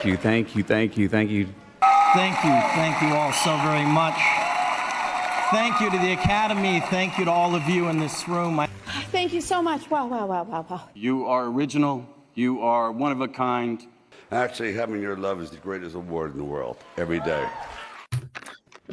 Thank you. Thank you all so very much. Thank you to the Academy. Thank you to all of you in this room. Thank you so much. Wow. You are original. You are one of a kind. Actually, having your love is the greatest award in the world every day.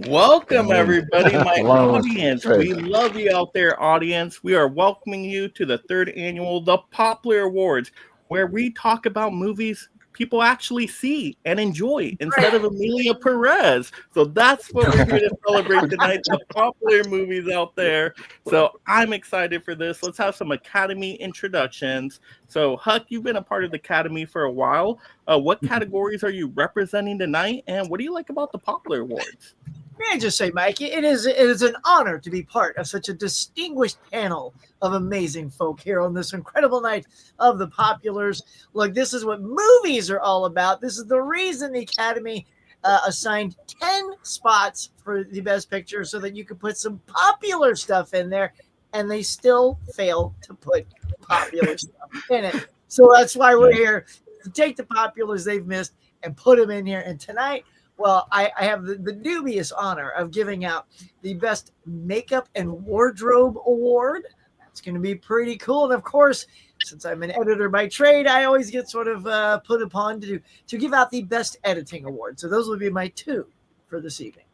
Welcome, everybody, my audience. We love you out there, audience. We are welcoming you to the third annual The Poplar Awards, where we talk about movies people actually see and enjoy instead of Emilia Perez. So that's what we're here to celebrate tonight, the popular movies out there. So I'm excited for this. Let's have some Academy introductions. So, Huck, you've been a part of the Academy for a while. What categories are you representing tonight, and what do you like about the Poplar Awards? May I just say, Mike, it is an honor to be part of such a distinguished panel of amazing folk here on this incredible night of the Populars. Look, this is what movies are all about. This is the reason the Academy assigned 10 spots for the Best Picture so that you could put some popular stuff in there, and they still fail to put popular stuff in it. So that's why we're here to take the populars they've missed and put them in here. And tonight, well, I have the dubious honor of giving out the Best Makeup and Wardrobe Award. That's going to be pretty cool. And of course, since I'm an editor by trade, I always get sort of put upon to give out the Best Editing Award. So those would be my two for this evening.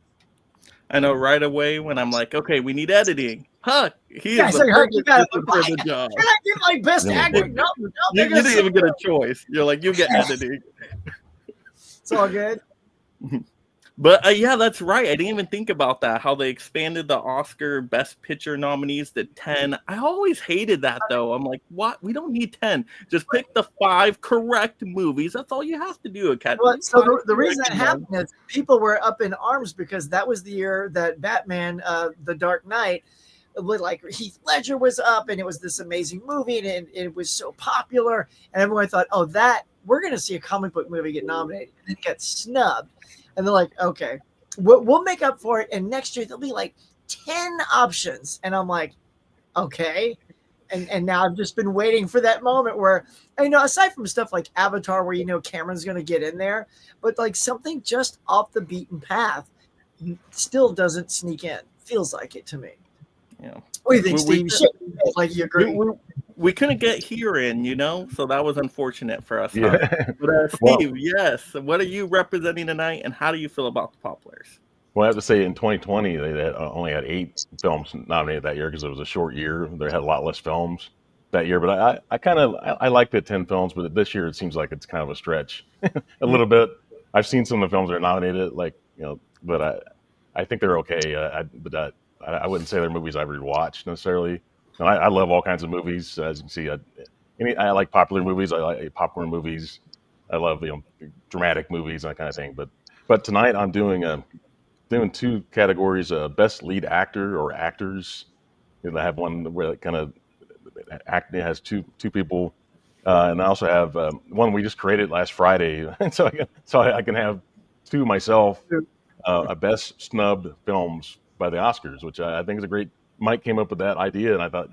I know right away when I'm like, okay, we need editing. Huck, he Yeah, is the perfect person for the Can job. I get my Best Actor? No, You didn't even get a choice. You're like, you get editing. It's all good. But yeah, that's right. I didn't even think about that. How they expanded the Oscar Best Picture nominees to 10. I always hated that though. I'm like, what? We don't need 10. Just pick the 5 correct movies. That's all you have to do, Academy. Well, so the reason that happened is people were up in arms because that was the year that Batman, The Dark Knight, with like Heath Ledger was up, and it was this amazing movie, and it was so popular, and everyone thought, oh, that we're going to see a comic book movie get nominated, and it got snubbed. And they're like, okay, we'll make up for it. And next year, there'll be like 10 options. And I'm like, okay. And now I've just been waiting for that moment where, aside from stuff like Avatar, where, Cameron's going to get in there, but like something just off the beaten path still doesn't sneak in. Feels like it to me. Yeah. What do you think, Steve? Like you agree? We couldn't get here in, so that was unfortunate for us. Yeah. Huh? But Steve, yes. What are you representing tonight, and how do you feel about the Poplars? Well, I have to say, in 2020, they only had 8 films nominated that year because it was a short year. They had a lot less films that year. But I like the 10 films, but this year it seems like it's kind of a stretch a little bit. I've seen some of the films that are nominated, but I think they're okay. I wouldn't say they're movies I've rewatched necessarily. And I love all kinds of movies. As you can see, I like popular movies. I like popcorn movies. I love dramatic movies and that kind of thing. But tonight I'm doing 2 categories: best lead actor or actors. I have one where it kind of acting has two people, and I also have one we just created last Friday, so I can have 2 myself. A best snubbed films by the Oscars, which I think is a great. Mike came up with that idea, and I thought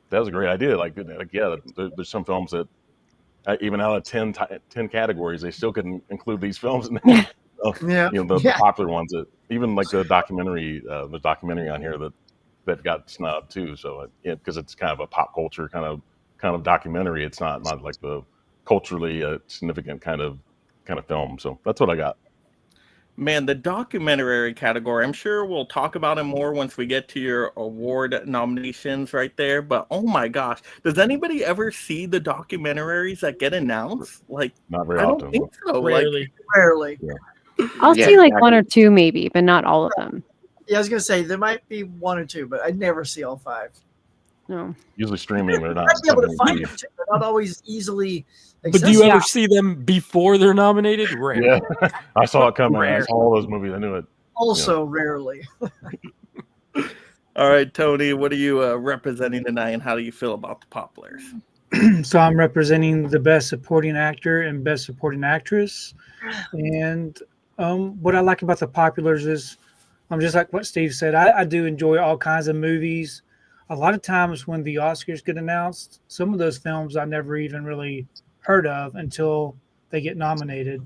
that was a great idea. There's some films that even out of 10 categories, they still couldn't include these films. The popular ones that even like the documentary on here that got snubbed too. So because it's kind of a pop culture kind of documentary, it's not like the culturally significant kind of film. So that's what I got. Man, the documentary category, I'm sure we'll talk about it more once we get to your award nominations right there. But oh my gosh, does anybody ever see the documentaries that get announced? Like, not very I often. don't think so. Rarely. Yeah. I'll see like 1 or 2 maybe, but not all of them. Yeah, I was gonna say there might be 1 or 2, but I never see all 5. No. Usually streaming, they're not. I'd be able to find them too, but not always easily. But do you ever see them before they're nominated? Rare. Yeah, I saw it coming. I saw all those movies. I knew it. Also, rarely. All right, Tony, what are you representing tonight, and how do you feel about the Poplars? So I'm representing the Best Supporting Actor and Best Supporting Actress. And what I like about the Populars is, just like what Steve said, I do enjoy all kinds of movies. A lot of times when the Oscars get announced, some of those films I never even really heard of until they get nominated.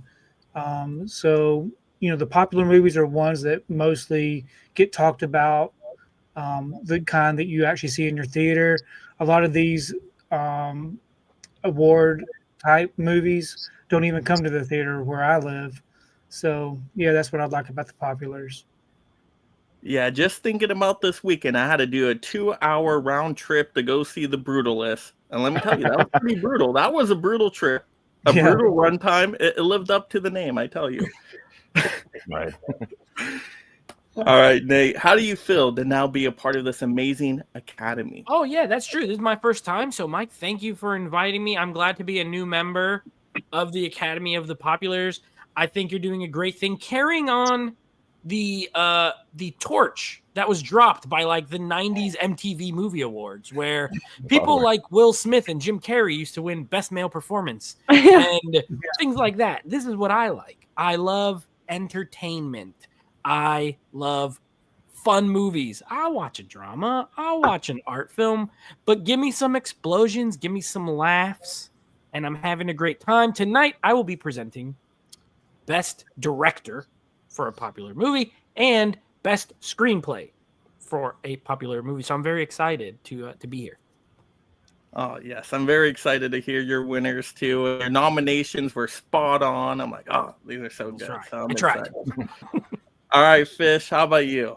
So, the popular movies are ones that mostly get talked about, the kind that you actually see in your theater. A lot of these award type movies don't even come to the theater where I live. So, yeah, that's what I like about the populars. Yeah, just thinking about this weekend, I had to do a 2-hour round trip to go see The Brutalist. And let me tell you, that was pretty brutal. That was a brutal trip, a Yeah. brutal runtime. It lived up to the name, I tell you. Right. All right, Nate, how do you feel to now be a part of this amazing academy? Oh, yeah, that's true. This is my first time. So, Mike, thank you for inviting me. I'm glad to be a new member of the Academy of the Populars. I think you're doing a great thing carrying on the torch that was dropped by like the 90s MTV Movie Awards, where people like Will Smith and Jim Carrey used to win Best Male Performance and things like that. This is what I like. I love entertainment. I love fun movies. I'll watch a drama. I'll watch an art film, but give me some explosions, give me some laughs, and I'm having a great time. Tonight, I will be presenting Best Director for a popular movie and Best Screenplay for a popular movie. So I'm very excited to be here. Oh, yes. I'm very excited to hear your winners, too. Your nominations were spot on. I'm like, oh, these are so good. right. So I'm I tried. excited. All right, Fish, how about you?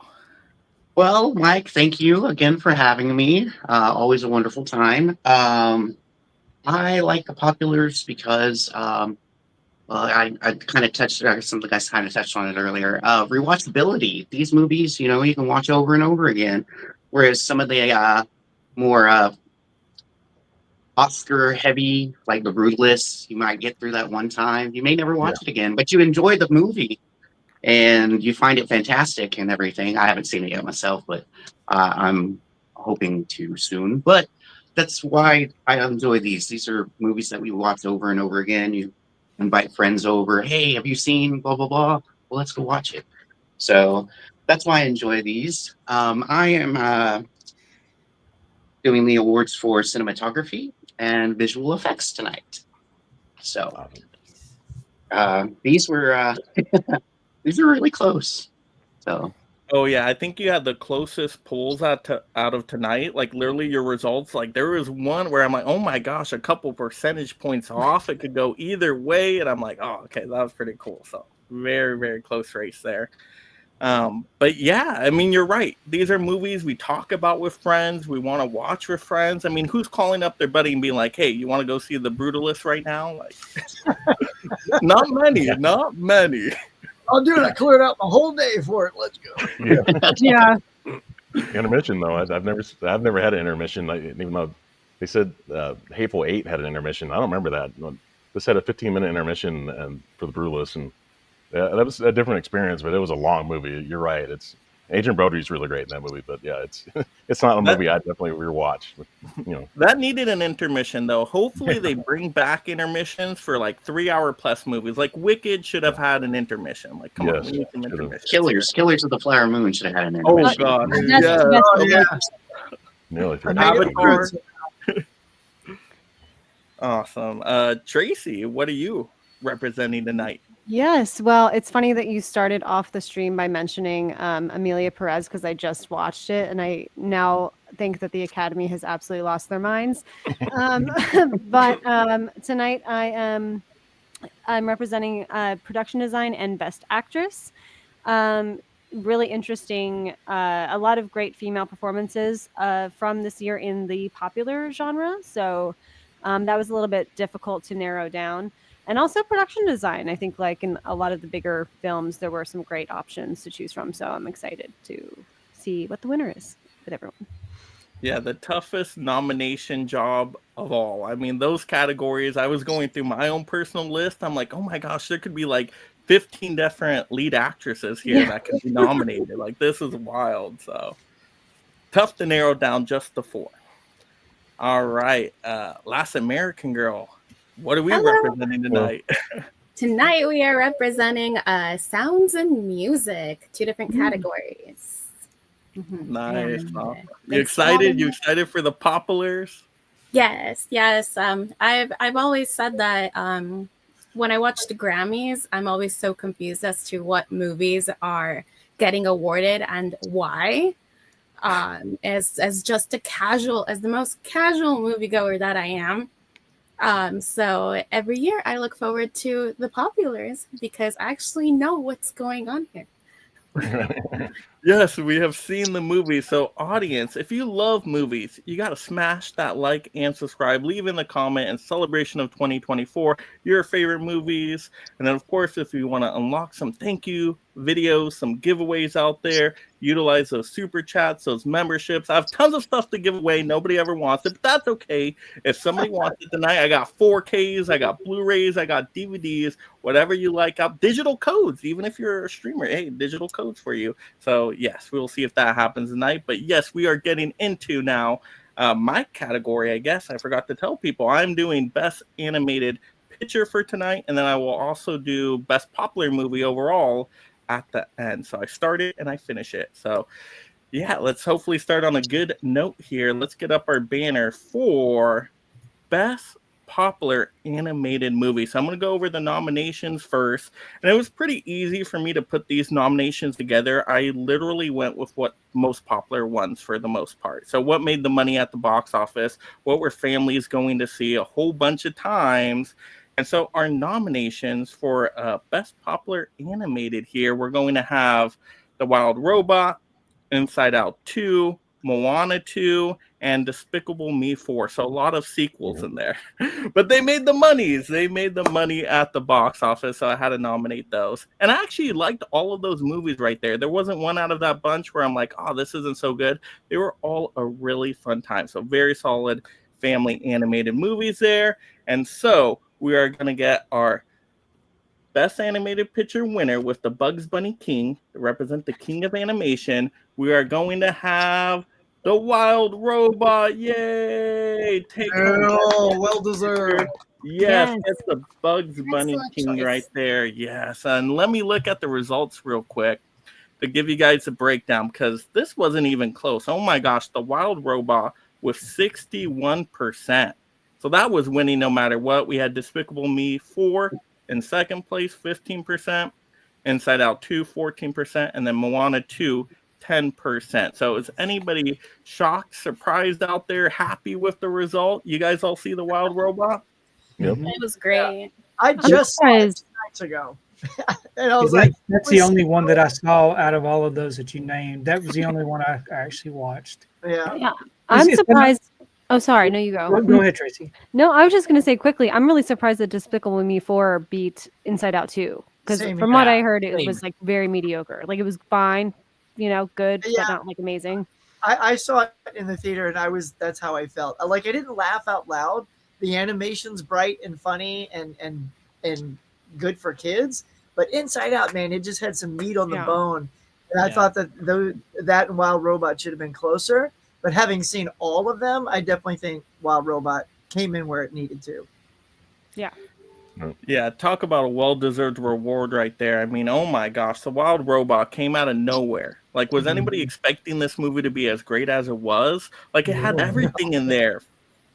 Well, Mike, thank you again for having me. Always a wonderful time. I like the populars because I kind of touched, some of the guys kind of touched on it earlier. Rewatchability. These movies, you can watch over and over again. Whereas some of the more Oscar heavy, like The Brutalist, you might get through that one time. You may never watch it again, but you enjoy the movie and you find it fantastic and everything. I haven't seen it yet myself, but I'm hoping to soon. But that's why I enjoy these. These are movies that we watch over and over again. You invite friends over. Hey, have you seen blah, blah, blah? Well, let's go watch it. So that's why I enjoy these. I am doing the awards for cinematography and visual effects tonight. So these were these are really close. So. Oh, yeah. I think you had the closest polls out of tonight. Like, literally, your results. Like, there was one where I'm like, oh, my gosh, a couple percentage points off. It could go either way. And I'm like, oh, okay, that was pretty cool. So, very, very close race there. But, yeah, I mean, you're right. These are movies we talk about with friends. We want to watch with friends. I mean, who's calling up their buddy and being like, hey, you want to go see The Brutalist right now? Like, not many. Not many. I'll do it. I cleared out my whole day for it. Let's go. Yeah. Intermission though, I've never had an intermission. Even though they said Hateful Eight had an intermission, I don't remember that. This had a 15-minute intermission and for The Brutalist, and that was a different experience. But it was a long movie. You're right. It's Agent Brody's really great in that movie, but yeah, it's not a movie I definitely rewatch. That needed an intermission though. Hopefully they bring back intermissions for like 3-hour plus movies. Like Wicked should have had an intermission. Like come on, we need some intermissions. Killers of the Flower Moon should have had an intermission. Oh god, yeah. Avatar. Awesome. Tracy, what are you representing tonight? Yes. Well, it's funny that you started off the stream by mentioning Amelia Perez, because I just watched it and I now think that the Academy has absolutely lost their minds. But tonight I'm representing production design and best actress. Really interesting. A lot of great female performances from this year in the popular genre. So that was a little bit difficult to narrow down. And also production design. I think like in a lot of the bigger films, there were some great options to choose from. So I'm excited to see what the winner is with everyone. Yeah, the toughest nomination job of all. I mean, those categories, I was going through my own personal list. I'm like, oh my gosh, there could be like 15 different lead actresses here that could be nominated. Like, this is wild. So tough to narrow down just the 4. All right. Last American Girl. What are we representing tonight? Tonight we are representing sounds and music, 2 different categories. Nice. You excited? You excited for the populars? Yes. I've always said that when I watch the Grammys, I'm always so confused as to what movies are getting awarded and why. As just as the most casual moviegoer that I am. So every year I look forward to the Populars because I actually know what's going on here. Yes, we have seen the movie. So, audience, if you love movies, you got to smash that like and subscribe. Leave in the comment in celebration of 2024 your favorite movies. And then, of course, if you want to unlock some thank you videos, some giveaways out there, utilize those super chats, those memberships. I have tons of stuff to give away. Nobody ever wants it, but that's okay. If somebody wants it tonight, I got 4Ks, I got Blu-rays, I got DVDs, whatever you like. Out digital codes, even if you're a streamer, hey, digital codes for you. So yes, we'll see if that happens tonight. But yes, we are getting into now my category. I guess I forgot to tell people I'm doing best animated picture for tonight, and then I will also do best popular movie overall at the end. So I start it and I finish it. So yeah, let's hopefully start on a good note here. Let's get up our banner for best popular animated movie. So I'm going to go over the nominations first. And it was pretty easy for me to put these nominations together. I literally went with what most popular ones for the most part. So what made the money at the box office? What were families going to see a whole bunch of times? And so our nominations for Best Popular Animated here, we're going to have The Wild Robot, Inside Out 2, Moana 2, and Despicable Me 4. So a lot of sequels in there. But they made the monies. They made the money at the box office, so I had to nominate those. And I actually liked all of those movies right there. There wasn't one out of that bunch where I'm like, oh, this isn't so good. They were all a really fun time. So very solid family animated movies there. And so we are going to get our Best Animated Picture winner with the Bugs Bunny King to represent the king of animation. We are going to have The Wild Robot. Yay! Take well deserved. Yes, it's the Bugs Bunny Excellent King choice. right there. Yes, and let me look at the results real quick to give you guys a breakdown because this wasn't even close. Oh my gosh, The Wild Robot with 61%. So that was winning no matter what. We had Despicable Me 4 in second place, 15%. Inside Out 2, 14%. And then Moana 2, 10%. So is anybody shocked, surprised out there, happy with the result? You guys all see The Wild Robot? Yep. It was great. I just saw it 2 nights ago. And I was like, That's the only one that I saw out of all of those that you named. That was the only one I actually watched. yeah. Yeah. I'm It's- surprised. Oh, sorry. No, you go. Go ahead, Tracy. No, I was just going to say quickly, I'm really surprised that Despicable Me 4 beat Inside Out 2. Because Same from here. what I heard, it Same. was like very mediocre. Like it was fine, good, Yeah. but not like amazing. I saw it in the theater and that's how I felt. Like I didn't laugh out loud. The animation's bright and funny and good for kids. But Inside Out, man, it just had some meat on the Yeah. bone. And I thought that that and Wild Robot should have been closer. But having seen all of them, I definitely think Wild Robot came in where it needed to. Yeah, talk about a well-deserved reward right there. I mean, oh my gosh, The Wild Robot came out of nowhere. Like, was anybody expecting this movie to be as great as it was? Like, it had everything in there.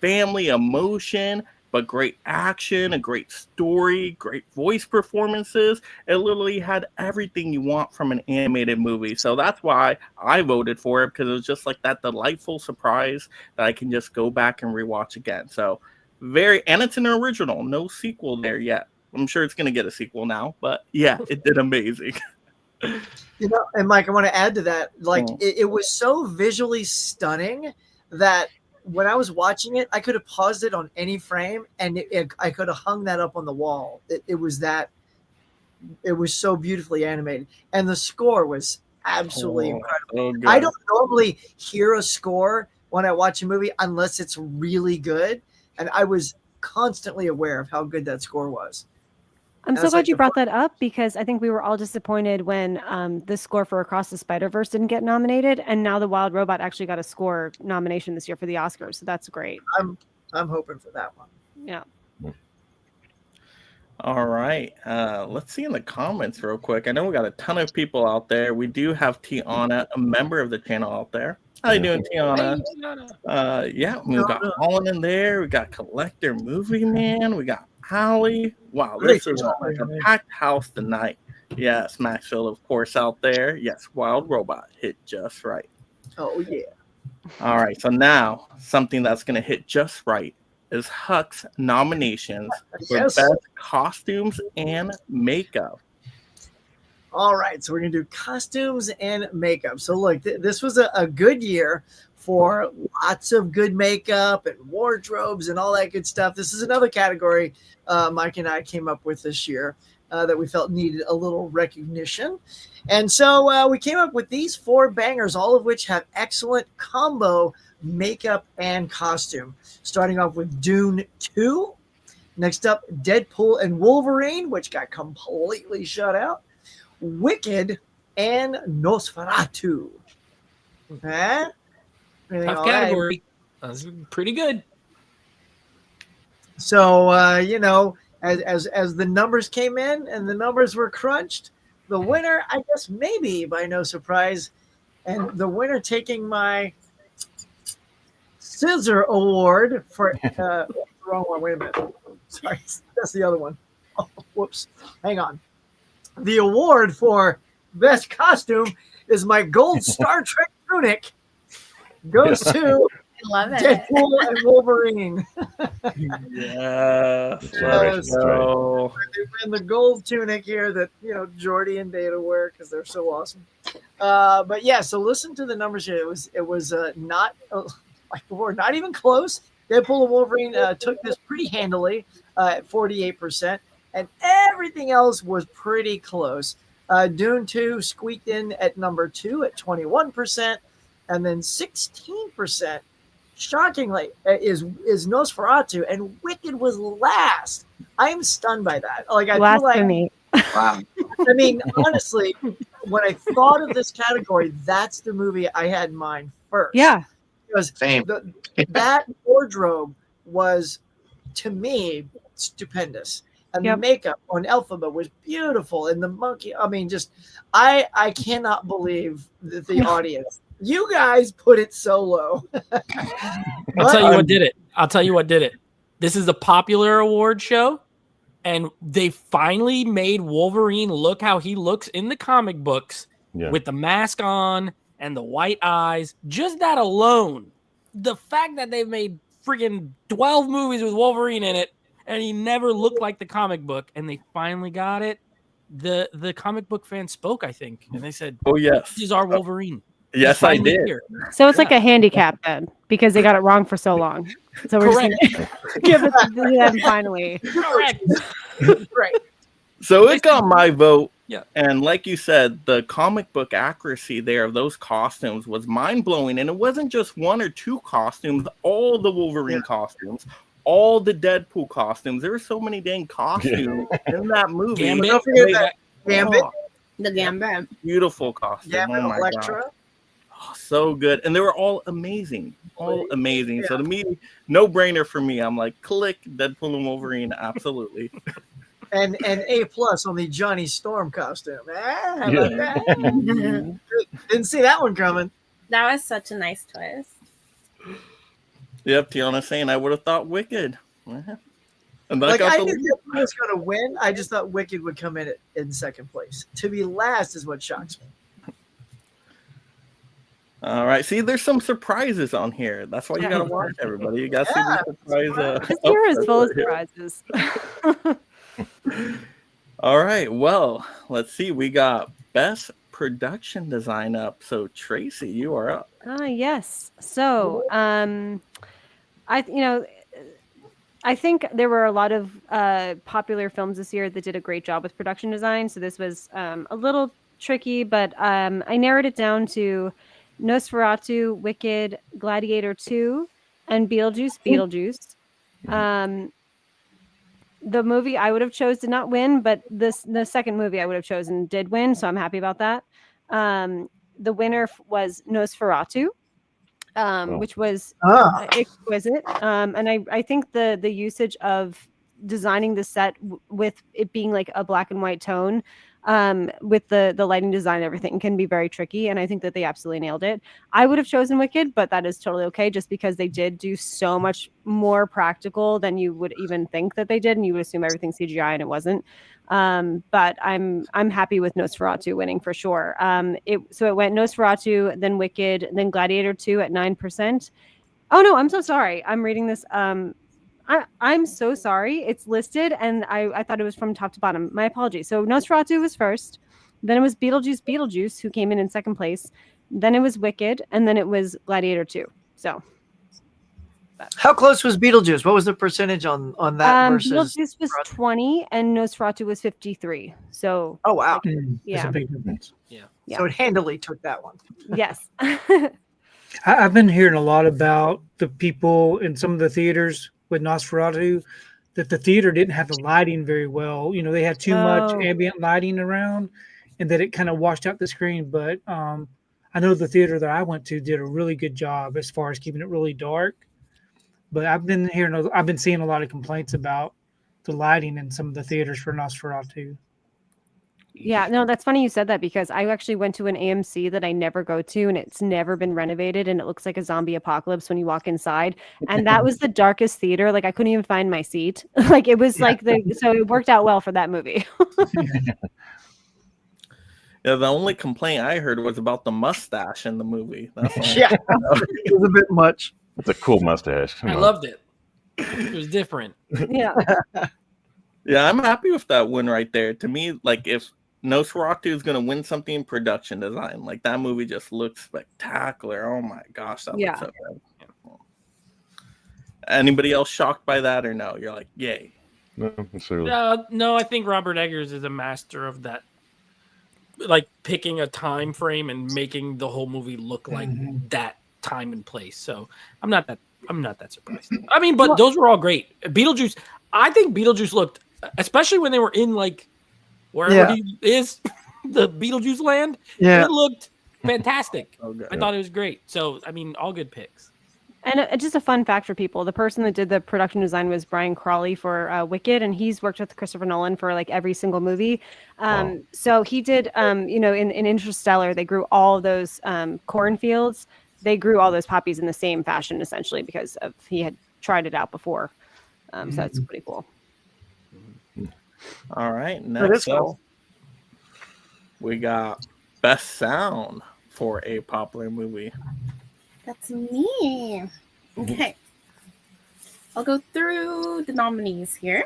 Family, emotion, but great action, a great story, great voice performances. It literally had everything you want from an animated movie. So that's why I voted for it, because it was just like that delightful surprise that I can just go back and rewatch again. So and it's an original, no sequel there yet. I'm sure it's going to get a sequel now, but yeah, it did amazing. And Mike, I want to add to that. Like, it was so visually stunning that when I was watching it, I could have paused it on any frame and I could have hung that up on the wall. It was so beautifully animated. And the score was absolutely incredible. So good. I don't normally hear a score when I watch a movie unless it's really good. And I was constantly aware of how good that score was. I'm so That's glad like you the brought that up because I think we were all disappointed when the score for Across the Spider-Verse didn't get nominated. And now The Wild Robot actually got a score nomination this year for the Oscars. So that's great. I'm hoping for that one. Yeah. All right. Let's see in the comments real quick. I know we got a ton of people out there. We do have Tiana, a member of the channel out there. How you doing, Tiana? Yeah, we got Colin in there. We got Collector Movie Man. We got Hallie. Wow, Great this is job, like a man. packed house tonight. Yes, Maxwell, of course, out there. Yes, Wild Robot hit just right. Oh yeah. All right, so now something that's going to hit just right is Huck's nominations for Yes. best costumes and makeup. All right, so we're gonna do costumes and makeup. So look, this was a good year for lots of good makeup and wardrobes and all that good stuff. This is another category Mike and I came up with this year that we felt needed a little recognition. And so we came up with these 4 bangers, all of which have excellent combo makeup and costume. Starting off with Dune 2. Next up, Deadpool and Wolverine, which got completely shut out. Wicked and Nosferatu. Okay? Everything Tough all right? category. That's pretty good. So you know, as the numbers came in and the numbers were crunched, the winner, I guess maybe by no surprise, and the winner taking my Scissor Award for the wrong one. Wait a minute. Sorry, that's the other one. Oh, whoops. Hang on. The award for best costume is my gold Star Trek tunic. Goes to I love it. Deadpool and Wolverine. Yes. Yes. So, They win the gold tunic here that Jordy and Data wear because they're so awesome. But yeah, so listen to the numbers here. It was not like before, not even close. Deadpool and Wolverine took this pretty handily at 48%, and everything else was pretty close. Dune 2 squeaked in at number 2 at 21%, and then 16%. Shockingly, is Nosferatu, and Wicked was last. I am stunned by that. Like I feel like, Blasphemy. Wow. I mean, honestly, when I thought of this category, that's the movie I had in mind first. Yeah. Because Same. that wardrobe was, to me, stupendous. And Yep. the makeup on Elphaba was beautiful. And the monkey, I mean, just, I cannot believe that the audience, you guys put it so low. I'll tell you what did it. I'll tell you what did it. This is a popular award show, and they finally made Wolverine look how he looks in the comic books with the mask on and the white eyes. Just that alone, the fact that they've made freaking 12 movies with Wolverine in it, and he never looked like the comic book, and they finally got it. The comic book fans spoke, I think, and they said, oh yes, "This is our Wolverine." yes, He's I finally did. here. So it's like a handicap then, because they got it wrong for so long. So we're Correct. just gonna give it to them finally. Correct. Right. So it got my vote. Yeah. And like you said, the comic book accuracy there of those costumes was mind blowing. And it wasn't just 1 or 2 costumes, all the Wolverine costumes, all the Deadpool costumes. There were so many dang costumes in that movie. Gambit. Don't forget Wait, that Gambit, The Gambit. Beautiful costume. Gambit, Oh my Electra. God. Oh, so good. And they were all amazing. All amazing. So to me, no brainer for me. I'm like, click Deadpool and Wolverine. Absolutely. And A+ on the Johnny Storm costume. How about that? Didn't see that one coming. That was such a nice twist. Yep. Tiana saying I would have thought Wicked. And Like got I the knew Deadpool was going to win. I just thought Wicked would come in second place. To be last is what shocks me. All right. See, there's some surprises on here. That's why you got to watch, everybody. You got to Yeah, see the surprise. This year is that's full of right here. surprises. All right. Well, let's see. We got best production design up. So Tracy, you are up. Yes. So, I think there were a lot of popular films this year that did a great job with production design. So this was a little tricky, but I narrowed it down to Nosferatu, Wicked, Gladiator 2, and Beetlejuice. The movie I would have chose did not win, but the second movie I would have chosen did win, so I'm happy about that. The winner was Nosferatu, which was exquisite. And I think the usage of designing the set with it being like a black and white tone with the lighting design and everything can be very tricky. And I think that they absolutely nailed it. I would have chosen Wicked, but that is totally okay, just because they did do so much more practical than you would even think that they did, and you would assume everything's CGI, and it wasn't. But I'm happy with Nosferatu winning for sure. It went Nosferatu, then Wicked, then Gladiator 2 at 9%. Oh no, I'm so sorry. I'm reading this. I'm so sorry. It's listed, and I thought it was from top to bottom. My apologies. So Nosferatu was first, then it was Beetlejuice, who came in second place. Then it was Wicked, and then it was Gladiator 2. So. How close was Beetlejuice? What was the percentage on that versus? Beetlejuice was 20 and Nosferatu was 53. So. Oh wow! Yeah. That's a big difference. Yeah. So it handily took that one. Yes. I've been hearing a lot about the people in some of the theaters with Nosferatu, that the theater didn't have the lighting very well. You know, they had too much ambient lighting around, and that it kind of washed out the screen. But I know the theater that I went to did a really good job as far as keeping it really dark. But I've been seeing a lot of complaints about the lighting in some of the theaters for Nosferatu. Yeah, no, that's funny you said that, because I actually went to an AMC that I never go to, and it's never been renovated, and it looks like a zombie apocalypse when you walk inside. And that was the darkest theater. Like, I couldn't even find my seat. Like, it was so it worked out well for that movie. Yeah, the only complaint I heard was about the mustache in the movie. That's all. Yeah, it was a bit much. It's a cool mustache. I loved it. It was different. Yeah. Yeah, I'm happy with that win right there. To me, like, if Nosferatu is going to win something in production design, like, that movie just looks spectacular. Oh my gosh, that looks so good. Anybody else shocked by that, or no? You're like, yay. No, I think Robert Eggers is a master of that, like, picking a time frame and making the whole movie look like that time and place. So I'm not that surprised. I mean, but those were all great. Beetlejuice, I think Beetlejuice looked, especially when they were in, like, wherever he is, the Beetlejuice land. Yeah, it looked fantastic. Okay. I thought it was great. So I mean, all good picks. And just a fun fact for people: the person that did the production design was Brian Crawley for Wicked, and he's worked with Christopher Nolan for like every single movie. So he did, in Interstellar, they grew all those cornfields. They grew all those poppies in the same fashion, essentially, because he had tried it out before. So that's pretty cool. All right, next up, we got Best Sound for a popular movie. That's me. Okay. I'll go through the nominees here.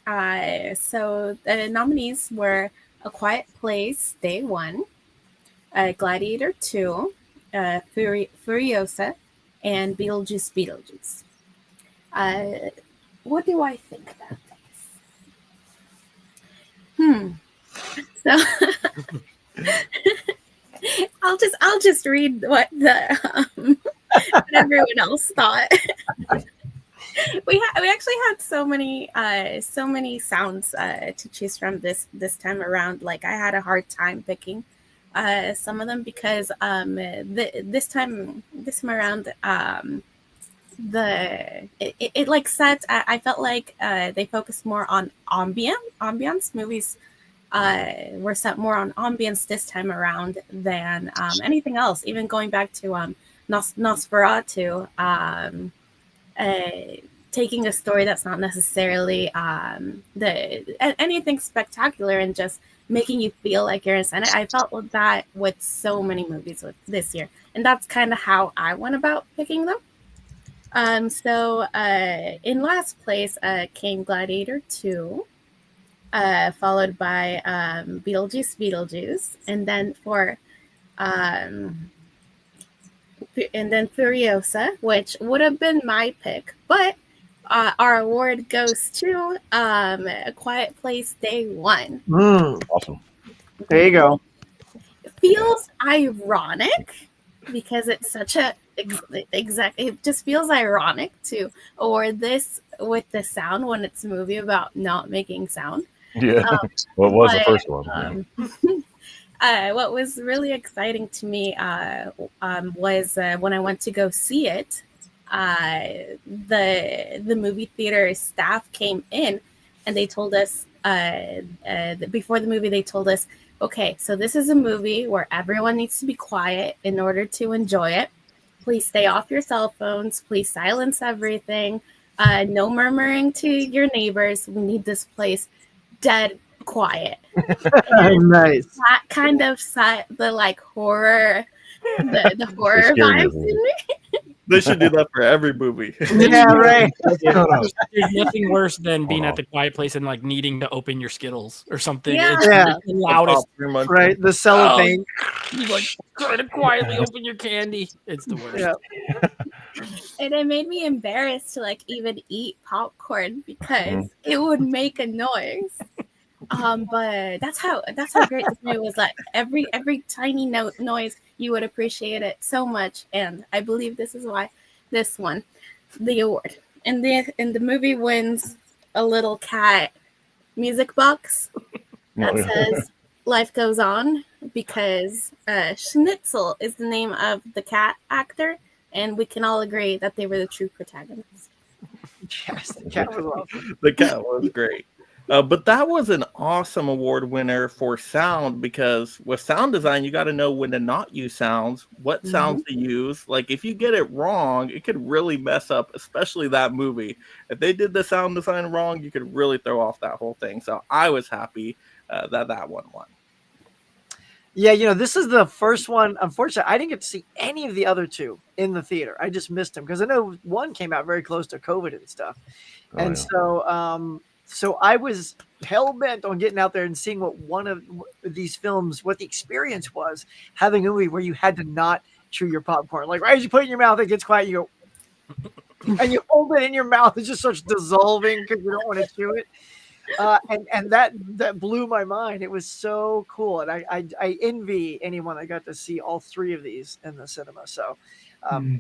So the nominees were A Quiet Place, Day 1, Gladiator 2, Furiosa, and Beetlejuice. What do I think about this? So I'll just read what what everyone else thought. We actually had so many sounds to choose from this time around. Like, I had a hard time picking some of them, because this time around it like set. I felt like they focused more on ambience. Movies were set more on ambience this time around than anything else. Even going back to Nosferatu, taking a story that's not necessarily anything spectacular, and just making you feel like you're inside it. I felt that with so many movies this year, and that's kind of how I went about picking them. So in last place came Gladiator 2, followed by Beetlejuice, and then Furiosa, which would have been my pick, but our award goes to A Quiet Place, Day 1. Awesome. There you go. It feels ironic because it's such a it just feels ironic to award this with the sound when it's a movie about not making sound. Yeah. Well, it was the first one. What was really exciting to me was when I went to go see it. The movie theater staff came in, and they told us before the movie, they told us Okay, so this is a movie where everyone needs to be quiet in order to enjoy it. Please stay off your cell phones. Please silence everything. No murmuring to your neighbors. We need this place dead quiet. Nice. That kind of set the like horror, the horror scared you. vibes in me. They should do that for every movie. Yeah, right. There's nothing worse than being at the quiet place and like needing to open your Skittles or something. Yeah. It's Yeah. the loudest. Right, the cellophane. You like try to quietly open your candy. It's the worst. Yeah. And it made me embarrassed to like even eat popcorn because it would make a noise. But that's how great this movie was. Like every tiny noise, you would appreciate it so much. And I believe this is why this won the award. And the movie wins a little cat music box that says "Life Goes On" because Schnitzel is the name of the cat actor, and we can all agree that they were the true protagonists. Yes, the cat was awesome. The cat was great. But that was an awesome award winner for sound, because with sound design, you got to know when to not use sounds, what sounds to use. Like if you get it wrong, it could really mess up, especially that movie. If they did the sound design wrong, you could really throw off that whole thing. So I was happy that one won. Yeah, you know, this is the first one. Unfortunately, I didn't get to see any of the other two in the theater. I just missed them because I know one came out very close to COVID and stuff. And so I was hell bent on getting out there and seeing what one of these films, what the experience was, having a movie where you had to not chew your popcorn. Like right as you put it in your mouth, it gets quiet. You go, and you hold it in your mouth. It just starts dissolving because you don't want to chew it. And that blew my mind. It was so cool, and I envy anyone that got to see all three of these in the cinema. So,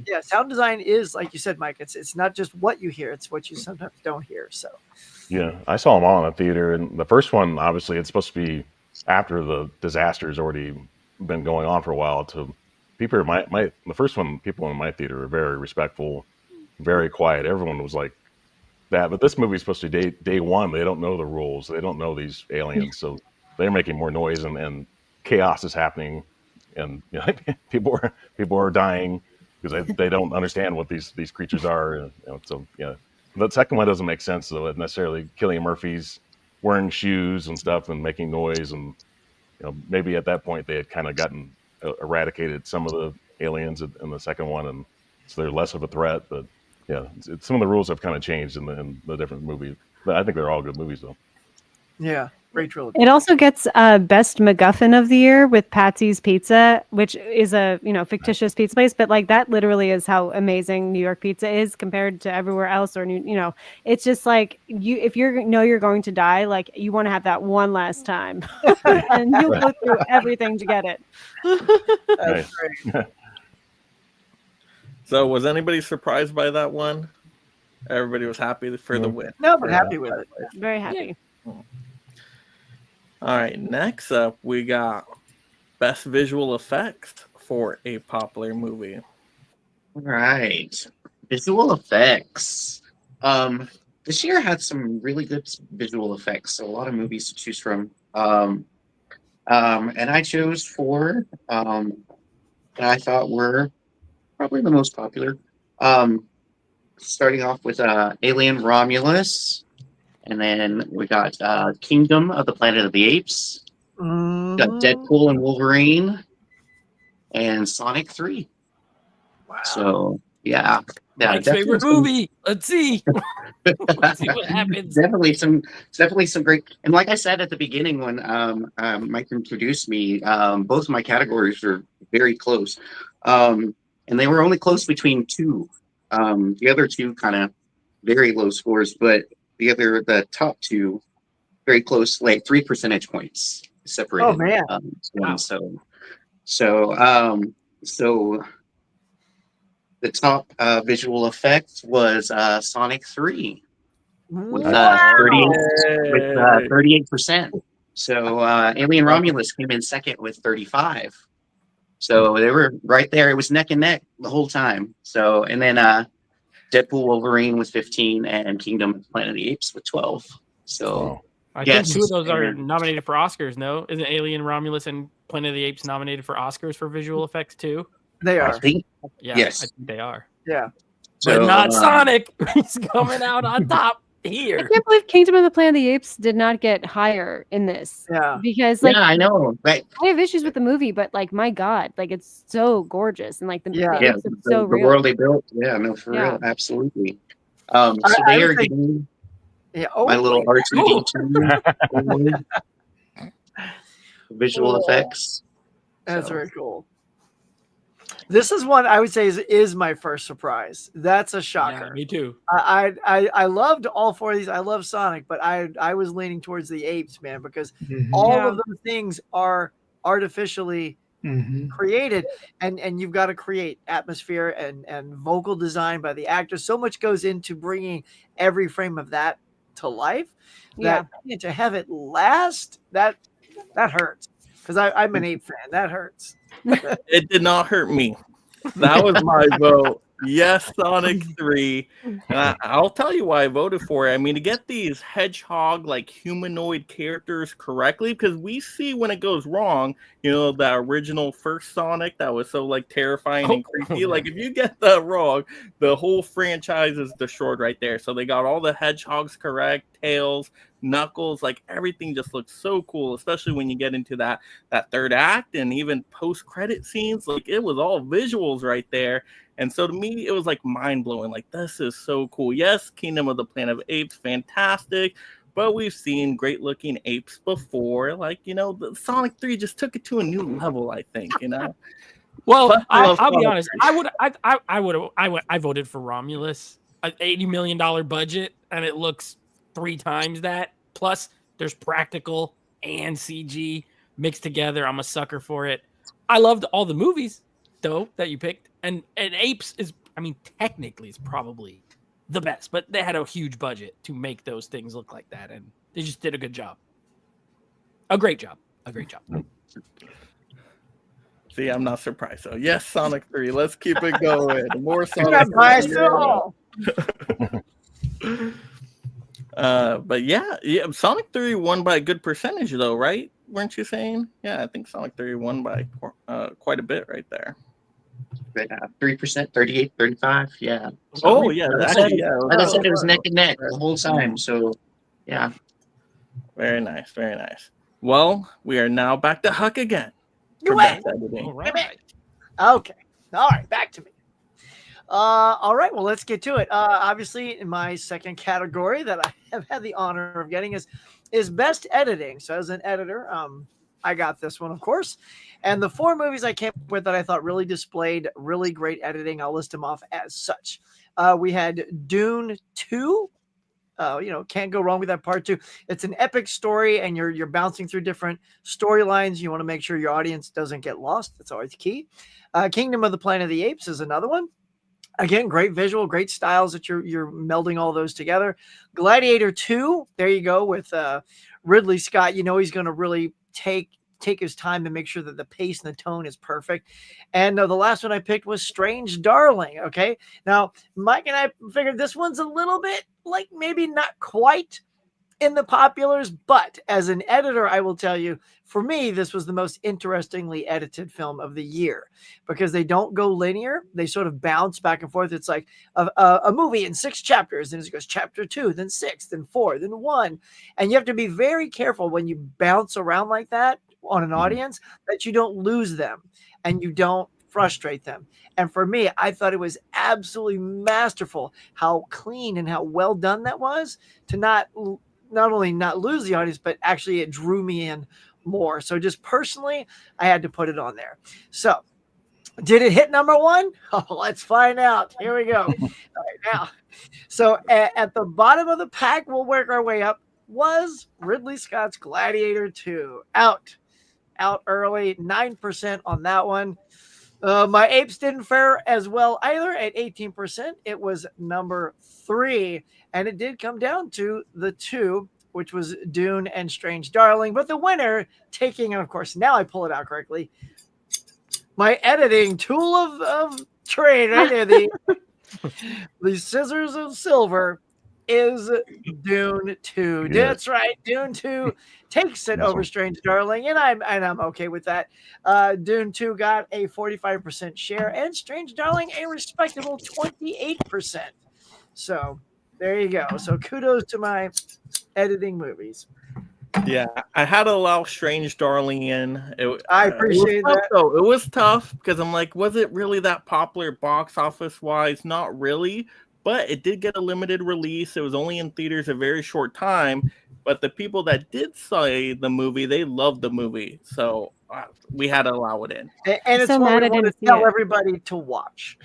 yeah, sound design is, like you said, Mike. It's not just what you hear; it's what you sometimes don't hear. So, yeah, I saw them all in the theater, and the first one, obviously, it's supposed to be after the disaster's already been going on for a while. To people, the first one, people in my theater were very respectful, very quiet. Everyone was like that, but this movie is supposed to be day one. They don't know the rules. They don't know these aliens, so they're making more noise, and chaos is happening, and you know, people are dying because they don't understand what these creatures are. And, you know, so yeah, the second one doesn't make sense though. Necessarily, Cillian Murphy's wearing shoes and stuff and making noise, and you know, maybe at that point they had kind of gotten eradicated some of the aliens in the second one, and so they're less of a threat. But yeah, some of the rules have kind of changed in the different movies. But I think they're all good movies, though. yeah, great trilogy. It also gets best MacGuffin of the year with Patsy's Pizza, which is a fictitious pizza place, but like that literally is how amazing New York pizza is compared to everywhere else. Or it's just like if you're going to die, like you want to have that one last time, and you'll go through everything to get it. That's great. So was anybody surprised by that one? Everybody was happy for the win. No, but happy with it. Very happy. All right, next up we got best visual effects for a popular movie. All right, visual effects. This year had some really good visual effects. So a lot of movies to choose from. And I chose four that I thought were probably the most popular. Starting off with Alien Romulus, and then we got Kingdom of the Planet of the Apes. We got Deadpool and Wolverine, and Sonic 3. Wow. So yeah, Mike's favorite movie. Let's see. Let's see what happens. Definitely some great. And like I said at the beginning when Mike introduced me, both of my categories were very close. And they were only close between two. The other two kind of very low scores, but the top two very close, like 3 percentage points separated. Oh man! Wow. So the top visual effect was Sonic 3 with 38%. So Alien Romulus came in second with 35. So they were right there. It was neck and neck the whole time. So, and then Deadpool Wolverine with 15 and Kingdom of the Planet of the Apes with 12. So I Yes, think 2 of those are and- nominated for Oscars. No, isn't Alien, Romulus, and Planet of the Apes nominated for Oscars for visual effects too? They I are. think Yeah, Yes. I think they are. Yeah. But so. not Sonic. He's coming out on top here. I can't believe Kingdom of the Planet of the Apes did not get higher in this. Yeah. Because like Yeah, I know. But I have issues with the movie, but like my God, like it's so gorgeous and like the Yeah. the yeah, apes the, look so the real. world they built. Yeah, no, for Yeah. real, absolutely. I- So I they would are think- getting Yeah. Oh, my little wait. R2D2 visual Oh. effects. That's So. very cool. This is one I would say is my first surprise. That's a Yeah, shocker. me too. I loved all 4 of these. I love Sonic, but I was leaning towards the apes, man, because all Yeah. of those things are artificially created, and you've got to create atmosphere and vocal design by the actors. So much goes into bringing every frame of that to life. Yeah. That to have it last, that hurts, because I'm an ape fan. That hurts. It did not hurt me. That was my vote. Yes, Sonic 3. And I'll tell you why I voted for it. I mean, to get these hedgehog, like humanoid characters correctly, because we see when it goes wrong, you know, that original first Sonic that was so like terrifying and creepy. Like, if you get that wrong, the whole franchise is destroyed right there. So they got all the hedgehogs correct, Tails, Knuckles, like everything just looks so cool, especially when you get into that third act and even post-credit scenes. Like, it was all visuals right there. And so to me, it was like mind-blowing. Like, this is so cool. Yes, Kingdom of the Planet of Apes, fantastic. But we've seen great-looking apes before. Like, you know, the Sonic 3 just took it to a new level, I think, you know? Well, But I love I'll be Sonic honest. 3. I voted for Romulus. An $80 million budget, and it looks 3 times that. Plus, there's practical and CG mixed together. I'm a sucker for it. I loved all the movies, though, that you picked. And Apes is, I mean, technically, it's probably the best. But they had a huge budget to make those things look like that, and they just did a good job. A great job. A great job. See, I'm not surprised. So, yes, Sonic 3. Let's keep it going. More You're Sonic not 3. biased at all. But yeah, Sonic 3 won by a good percentage, though, right? Weren't you saying? Yeah, I think Sonic 3 won by quite a bit right there. 3%, 38, 35. Yeah. Oh, yeah. Like I Actually, said, yeah. like I said, it was neck and neck the whole time. So, yeah. Very nice. Very nice. Well, we are now back to Huck again. You for win. best editing. All right. Okay. All right. Back to me. All right. Well, let's get to it. Obviously, in my second category that I have had the honor of getting is best editing. So as an editor, I got this one, of course. And the 4 movies I came up with that I thought really displayed really great editing, I'll list them off as such. We had Dune 2. Can't go wrong with that part 2. It's an epic story, and you're bouncing through different storylines. You want to make sure your audience doesn't get lost. That's always key. Kingdom of the Planet of the Apes is another one. Again, great visual, great styles that you're melding all those together. Gladiator 2, there you go, with Ridley Scott. You know he's going to really take his time to make sure that the pace and the tone is perfect. And the last one I picked was Strange Darling. Okay, now Mike and I figured this one's a little bit like maybe not quite in the populars, but as an editor, I will tell you, for me, this was the most interestingly edited film of the year because they don't go linear. They sort of bounce back and forth. It's like a movie in 6 chapters, and it goes chapter 2, then 6, then 4, then 1. And you have to be very careful when you bounce around like that on an audience that you don't lose them and you don't frustrate them. And for me, I thought it was absolutely masterful how clean and how well done that was to not only not lose the audience, but actually it drew me in more. So just personally, I had to put it on there. So did it hit number 1? Oh, let's find out. Here we go. All right, now, so at the bottom of the pack, we'll work our way up, was Ridley Scott's Gladiator 2. Out early, 9% on that one. My apes didn't fare as well either at 18%. It was number 3, and it did come down to the 2, which was Dune and Strange Darling. But the winner, taking, of course, now I pull it out correctly, my editing tool of trade right there, the scissors of silver, is Dune 2. Yeah. That's right. Dune 2 takes it over Strange Darling, and I'm okay with that. Dune 2 got a 45% share, and Strange Darling a respectable 28%. So there you go. So kudos to my editing movies. Yeah, I had to allow Strange Darling in. I appreciate it was tough, that. though. It was tough because I'm like, was it really that popular box office wise? Not really, but it did get a limited release. It was only in theaters a very short time. But the people that did see the movie, they loved the movie, so we had to allow it in. And it's so what mad we I want didn't to see tell it. everybody to watch.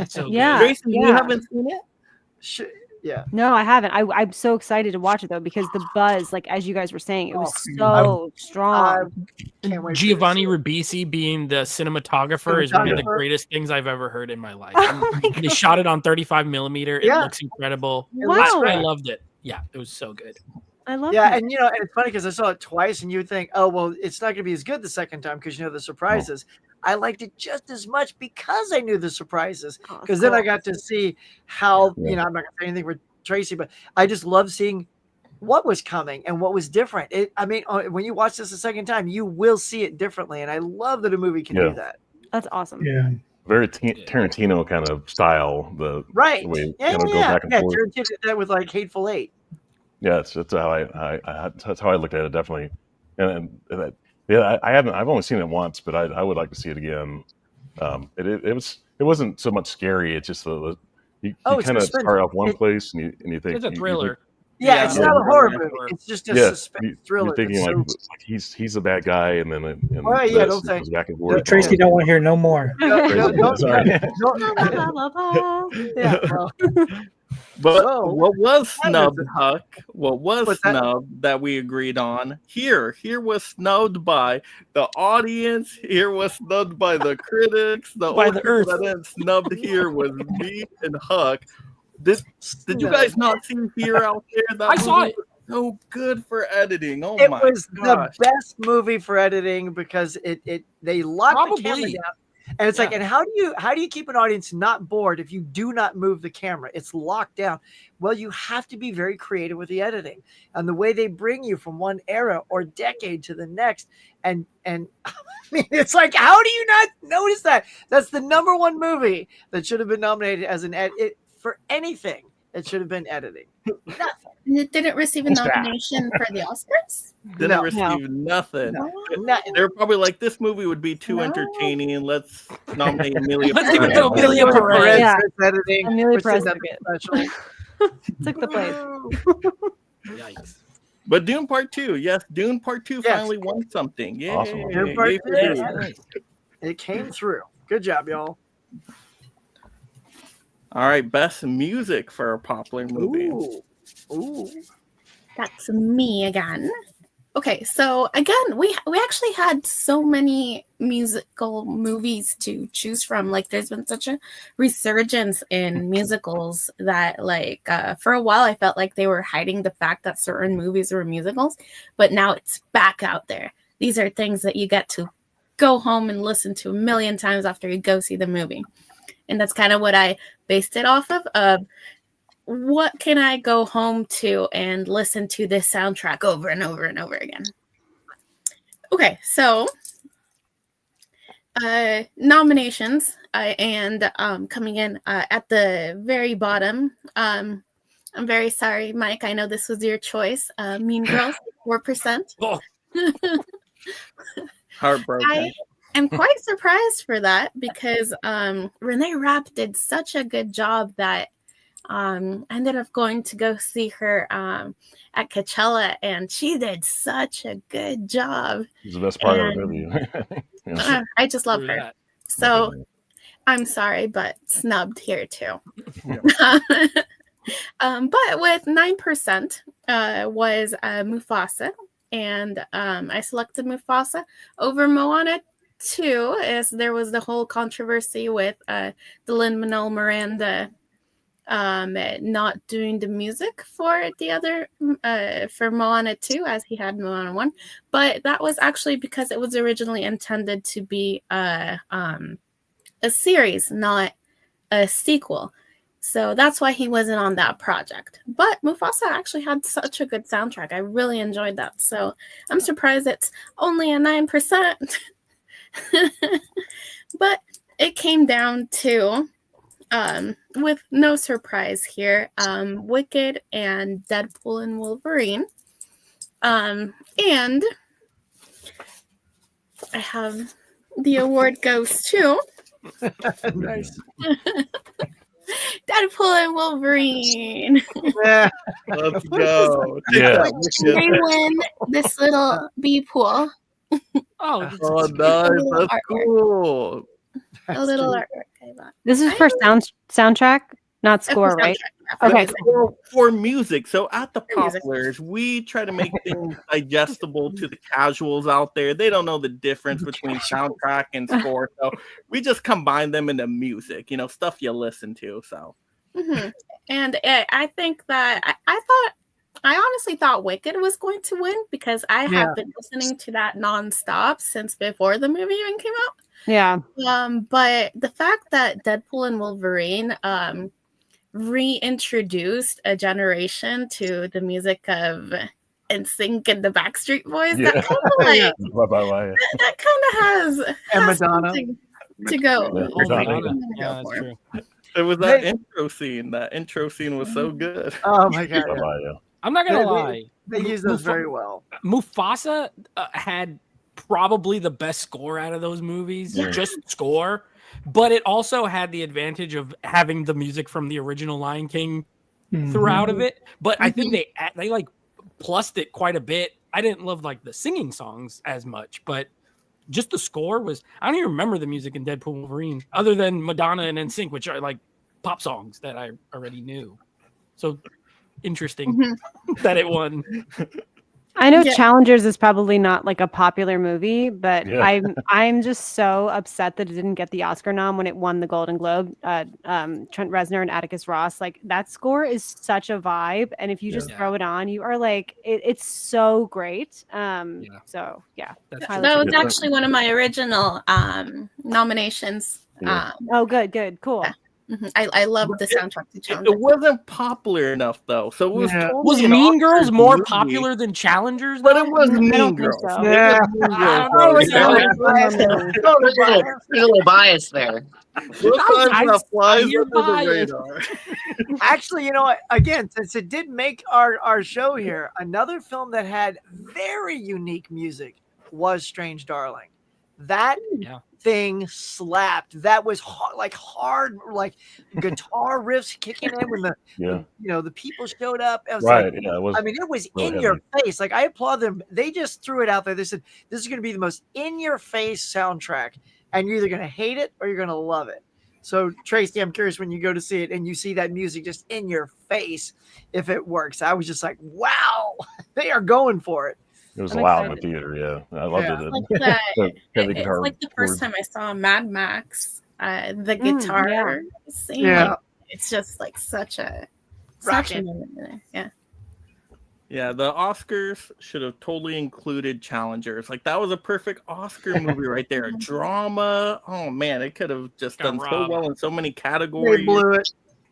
So Yeah, Jason, you yeah. haven't seen it? Yeah. No, I haven't. I'm so excited to watch it though because the buzz, like as you guys were saying, it was Oh, so strong. Can't wait. Giovanni Ribisi being the cinematographer is one of the Cinematographer. greatest things I've ever heard in my life. Oh my They God. shot it on 35 millimeter. It Yeah. looks incredible. Wow. I loved it. Yeah, it was so good. I love Yeah, it. and and it's funny because I saw it twice, and you would think, oh well, it's not going to be as good the second time because the surprises. I liked it just as much because I knew the surprises. Oh, Because then I cool. got to see how Yeah. I'm not going to say anything for Tracy, but I just love seeing what was coming and what was different. When you watch this a second time, you will see it differently, and I love that a movie can Yeah. do that. That's awesome. Yeah. Very Tarantino kind of style. The Right? way Yeah, go yeah. back and Yeah, forth. Tarantino did that with like Hateful Eight. Yeah, that's how that's how I looked at it, definitely. And I've only seen it once, but I would like to see it again. It wasn't so much scary. It's just you It's kind of suspense. start off one place and you think It's a you thriller. Yeah, it's Yeah. not a horror Yeah. movie. It's just a yeah, suspense thriller. you're thinking It's like he's a bad guy, and then Well, yeah, don't say- goes back and forth. Tracy don't want to hear no more. Sorry. Blah, blah, blah. Yeah, well, But So, what was that snubbed, was Huck? What was What's that? snubbed that we agreed on? Here was snubbed by the audience. Here was snubbed by the critics. The By only the people earth. that then snubbed here was me and Huck. Did you Snubbed. guys not see here out there? That I saw movie it. was so good for editing. Oh it my was gosh. the best movie for editing because they locked the camera Probably. down. And it's like, Yeah. and how do you keep an audience not bored if you do not move the camera? It's locked down. Well, you have to be very creative with the editing and the way they bring you from one era or decade to the next. And I mean, it's like, how do you not notice that? That's the number one movie that should have been nominated as an edit for anything that should have been editing. Nothing. And it didn't receive a nomination for the Oscars. Didn't No. receive nothing. Nothing. They're probably like, this movie would be too No. entertaining, and let's nominate Amelia Let's give it Perez. to Amelia Perez. Yeah. for editing. Amelia for Perez Cinema took it. Special. Took the place. Yikes. But Dune Part 2, yes, Dune Part 2 Yes. finally won something. Yay. Awesome. Dune Part Yay 2, for yeah. Dune. It came through. Good job, y'all. All right, best music for a popular movie. Ooh. That's me again. Okay, so again, we actually had so many musical movies to choose from. Like, there's been such a resurgence in musicals that, for a while, I felt like they were hiding the fact that certain movies were musicals, but now it's back out there. These are things that you get to go home and listen to a million times after you go see the movie, and that's kind of what I based it off of. What can I go home to and listen to this soundtrack over and over and over again? Okay, so nominations and coming in at the very bottom. I'm very sorry, Mike. I know this was your choice. Mean Girls, 4%. Oh, Heartbroken. I am quite surprised for that because Renee Rapp did such a good job that I ended up going to go see her at Coachella, and she did such a good job. It's the best part of And- the movie. Yeah. I just love through her. that. So I'm sorry, but snubbed here too. But with 9% was Mufasa, and I selected Mufasa over Moana 2, as there was the whole controversy with the Lin-Manuel Miranda not doing the music for the other for Moana 2 as he had Moana 1, but that was actually because it was originally intended to be a series, not a sequel. So that's why he wasn't on that project. But Mufasa actually had such a good soundtrack. I really enjoyed that. So I'm surprised it's only a 9%. But it came down to, with no surprise here, Wicked and Deadpool and Wolverine. And I have the award goes to Nice. Deadpool and Wolverine. Yeah. Let's go. Yeah. They win this little bee pool. Oh, Oh, nice. That's cool. A little artwork I bought. This is for soundtrack, not score, right? Okay. For music. So at the For music. Poplars, we try to make things digestible to the casuals out there. They don't know the difference between soundtrack and score. So we just combine them into music, stuff you listen to. So And I think that I honestly thought Wicked was going to win because I have been listening to that nonstop since before the movie even came out. Yeah. But the fact that Deadpool and Wolverine reintroduced a generation to the music of NSYNC and the Backstreet Boys, Yeah. that kind of like Bye-bye. that kind of And has Madonna. something to go. Yeah, Oh, Madonna. Madonna. to Yeah, go that's for. true. it was that Hey. intro scene. That intro scene was so good. Oh my god. Yeah. Bye-bye, yeah. I'm not gonna They- lie. They use those very well. Mufasa had probably the best score out of those movies, Yeah. just score. But it also had the advantage of having the music from the original Lion King throughout of it. But I think they like plussed it quite a bit. I didn't love like the singing songs as much, but just the score was. I don't even remember the music in Deadpool and Wolverine, other than Madonna and NSYNC, which are like pop songs that I already knew. So interesting that it won. I know Yeah. Challengers is probably not like a popular movie, but Yeah. I'm just so upset that it didn't get the Oscar nom when it won the Golden Globe. Trent Reznor and Atticus Ross, like that score is such a vibe, and if you just Yeah. throw it on, you are like it's so great. So yeah, That's highly That was recommend. actually one of my original nominations. Yeah. Oh, good, cool. I love the soundtrack to It Challengers. wasn't popular enough though. So it was Yeah. totally Was an Mean Oscar Girls more movie, popular than Challengers? But though? it was I Mean don't think Girls. so. It Yeah. was Mean I Girls, don't know, bro. it's Yeah. There's a little bias there. Sometimes that flies you're under the biased. radar. Actually, you know what? Again, since it did make our show here, another film that had very unique music was Strange Darling. That Yeah. thing slapped. That was hard, like guitar riffs kicking in when Yeah. the people showed up. It was Right. like, Yeah. It was. I mean, it was really in your face. Like I applaud them. They just threw it out there. They said this is going to be the most in your face soundtrack, and you're either going to hate it or you're going to love it. So Tracy, I'm curious when you go to see it and you see that music just in your face, if it works. I was just like, wow, they are going for it. It was I'm loud in the excited. theater. Yeah. I loved Yeah. it. Like that. The heavy It's guitar like the first chords. time I saw Mad Max. The guitar scene. Yeah. Like, it's just like such a Rockin'. moment in there. Yeah. Yeah, the Oscars should have totally included Challengers. Like that was a perfect Oscar movie right there. Drama. Oh man, it could have just Got done so robbed. well in so many They categories. blew it.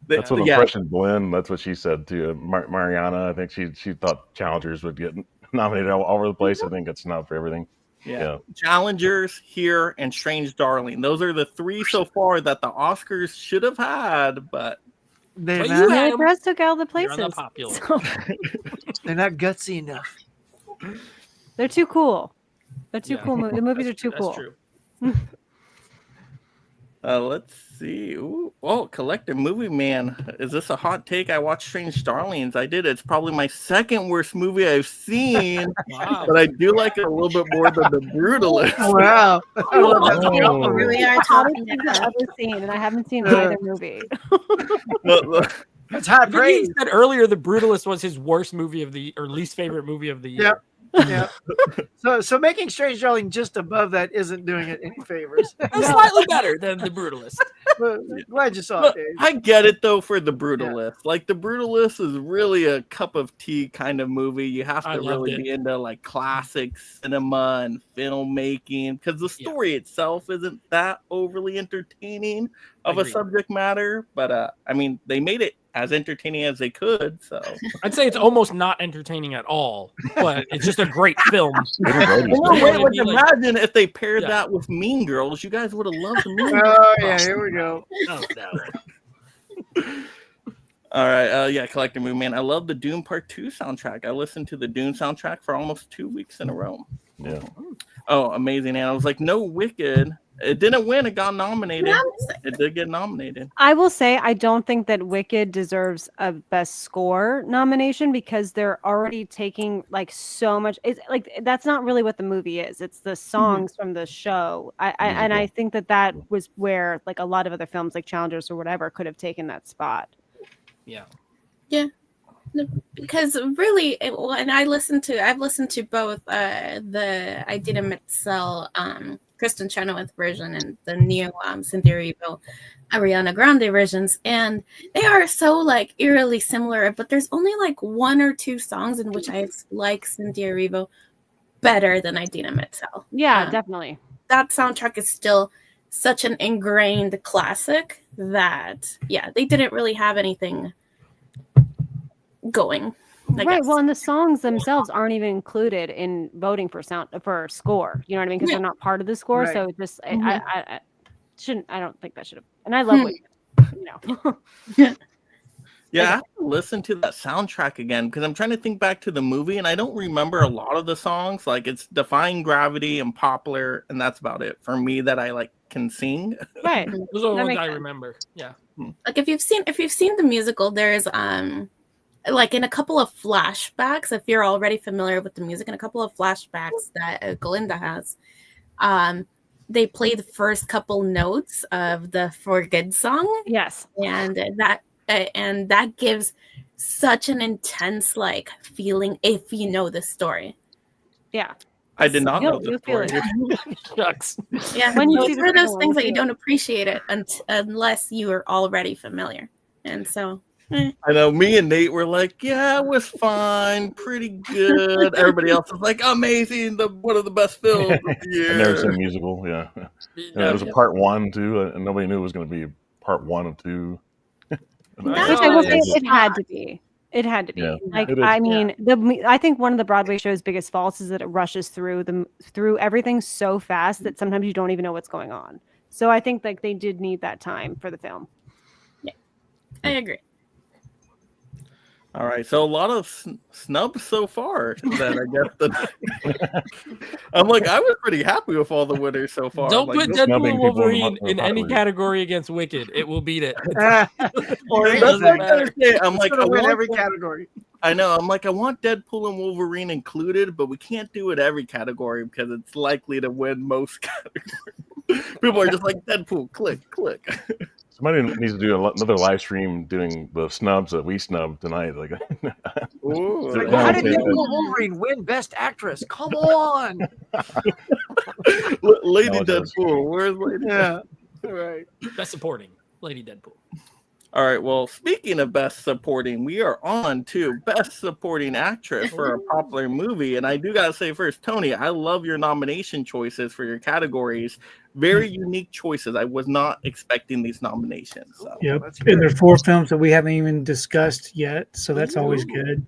That's what yeah. Impression Blend. That's what she said too. Mariana, I think she thought Challengers would get nominated all over the place. I think it's not for everything. Yeah. Challengers here and Strange Darling. Those are the three so far that the Oscars should have had, but They're But not, you had Yeah, them. Perez took all the You're places. not popular. So, they're not gutsy enough. they're too cool. They're too Yeah. cool. The movies are too That's cool. true. let's see. Ooh, oh, Collective Movie Man. Is this a hot take? I watched Strange Darlings. I did. It's probably my second worst movie I've seen, Wow. but I do like it a little bit more than The Brutalist. Wow. Oh. We really are Hottest talking things I've about. ever seen, and I haven't seen either movie. That's high I think he praise. said earlier The Brutalist was his worst movie of the or least favorite movie of the year. Yep. Yeah. So making Strange Darling just above that isn't doing it any favors. Slightly better than The Brutalist. But glad you saw Look, it, Dave. I get it though for The Brutalist. Like The Brutalist is really a cup of tea kind of movie. You have I to loved really it. be into like classic cinema and filmmaking because the story itself isn't that overly entertaining of a Agreed. subject matter. But I mean, they made it as entertaining as they could. So I'd say it's almost not entertaining at all, but it's just a great film. like, imagine if they paired Yeah. that with Mean Girls. You guys would have loved Mean Girls. Oh yeah, here we go. Oh, no. All right, yeah, Collector Movie Man. I love the Dune Part 2 soundtrack. I listened to the Dune soundtrack for almost 2 weeks in a row. Yeah. Oh, amazing. And I was like, no, Wicked. It didn't win. It got nominated. It did get nominated. I will say I don't think that Wicked deserves a Best Score nomination because they're already taking like so much. It's like that's not really what the movie is. It's the songs from the show. I think that was where like a lot of other films like Challengers or whatever could have taken that spot. Yeah. Yeah. Because really, and I've listened to both the Idina Menzel, Kristen Chenoweth version and the new Cynthia Erivo, Ariana Grande versions, and they are so like eerily similar. But there's only like 1 or 2 songs in which I like Cynthia Erivo better than Idina Menzel. Yeah, definitely. That soundtrack is still such an ingrained classic that they didn't really have anything going. I Right. guess. Well, and the songs themselves aren't even included in voting for score. You know what I mean? Because they're not part of the score. Right. So it just Mhm. I shouldn't. I don't think that should have. And I love Wicked. You know. Yeah, I have to listen to that soundtrack again because I'm trying to think back to the movie and I don't remember a lot of the songs. Like it's Defying Gravity and Poplar, and that's about it for me that I like can sing. Right. Those are the That ones makes I sense. remember. Yeah. Like if you've seen the musical, there's like in a couple of flashbacks, if you're already familiar with the music, in a couple of flashbacks that Glinda has, they play the first couple notes of the For Good song. Yes. And that gives such an intense like feeling if you know the story. Yeah. I did not know You'll the feel story. it. Shucks. Yeah, When you so see it's the one of those second one, things that you'll you feel don't appreciate it unless you are already familiar. And so I know me and Nate were like, yeah, it was fine, pretty good. Everybody else was like, amazing, one of the best films of the I've never seen a year. musical. Yeah. And it was a part 1 too, and nobody knew it was going to be part 1 of 2. Which I will say it's it had to be. It had to be. Yeah, Like it is. I mean, I think one of the Broadway show's biggest faults is that it rushes through everything so fast that sometimes you don't even know what's going on. So I think like they did need that time for the film. I agree. All right, so a lot of snubs so far. That I guess I'm like, I was pretty happy with all the winners so far. Don't Like, put this- Deadpool snubbing and people in the Wolverine month of in any Halloween. category against Wicked. It will beat it. Or It he's doesn't gonna matter. I'm like, I win want every that- category. I know. I'm like, I want Deadpool and Wolverine included, but we can't do it every category because it's likely to win most categories. People are just like, Deadpool, click. Somebody needs to do another live stream doing the snubs that we snubbed tonight. Like, Ooh. Like, Yeah, how did okay. Deadpool Wolverine win Best Actress? Come on. Lady No, it does. Deadpool. Where's Lady Yeah. Right. Best supporting, Lady Deadpool. All right, well, speaking of best supporting, we are on to best supporting actress for a popular movie. And I do got to say first, Tony, I love your nomination choices for your categories. Very unique choices. I was not expecting these nominations. So. Yep. That's And good. there's 4 films that we haven't even discussed yet, so that's always good.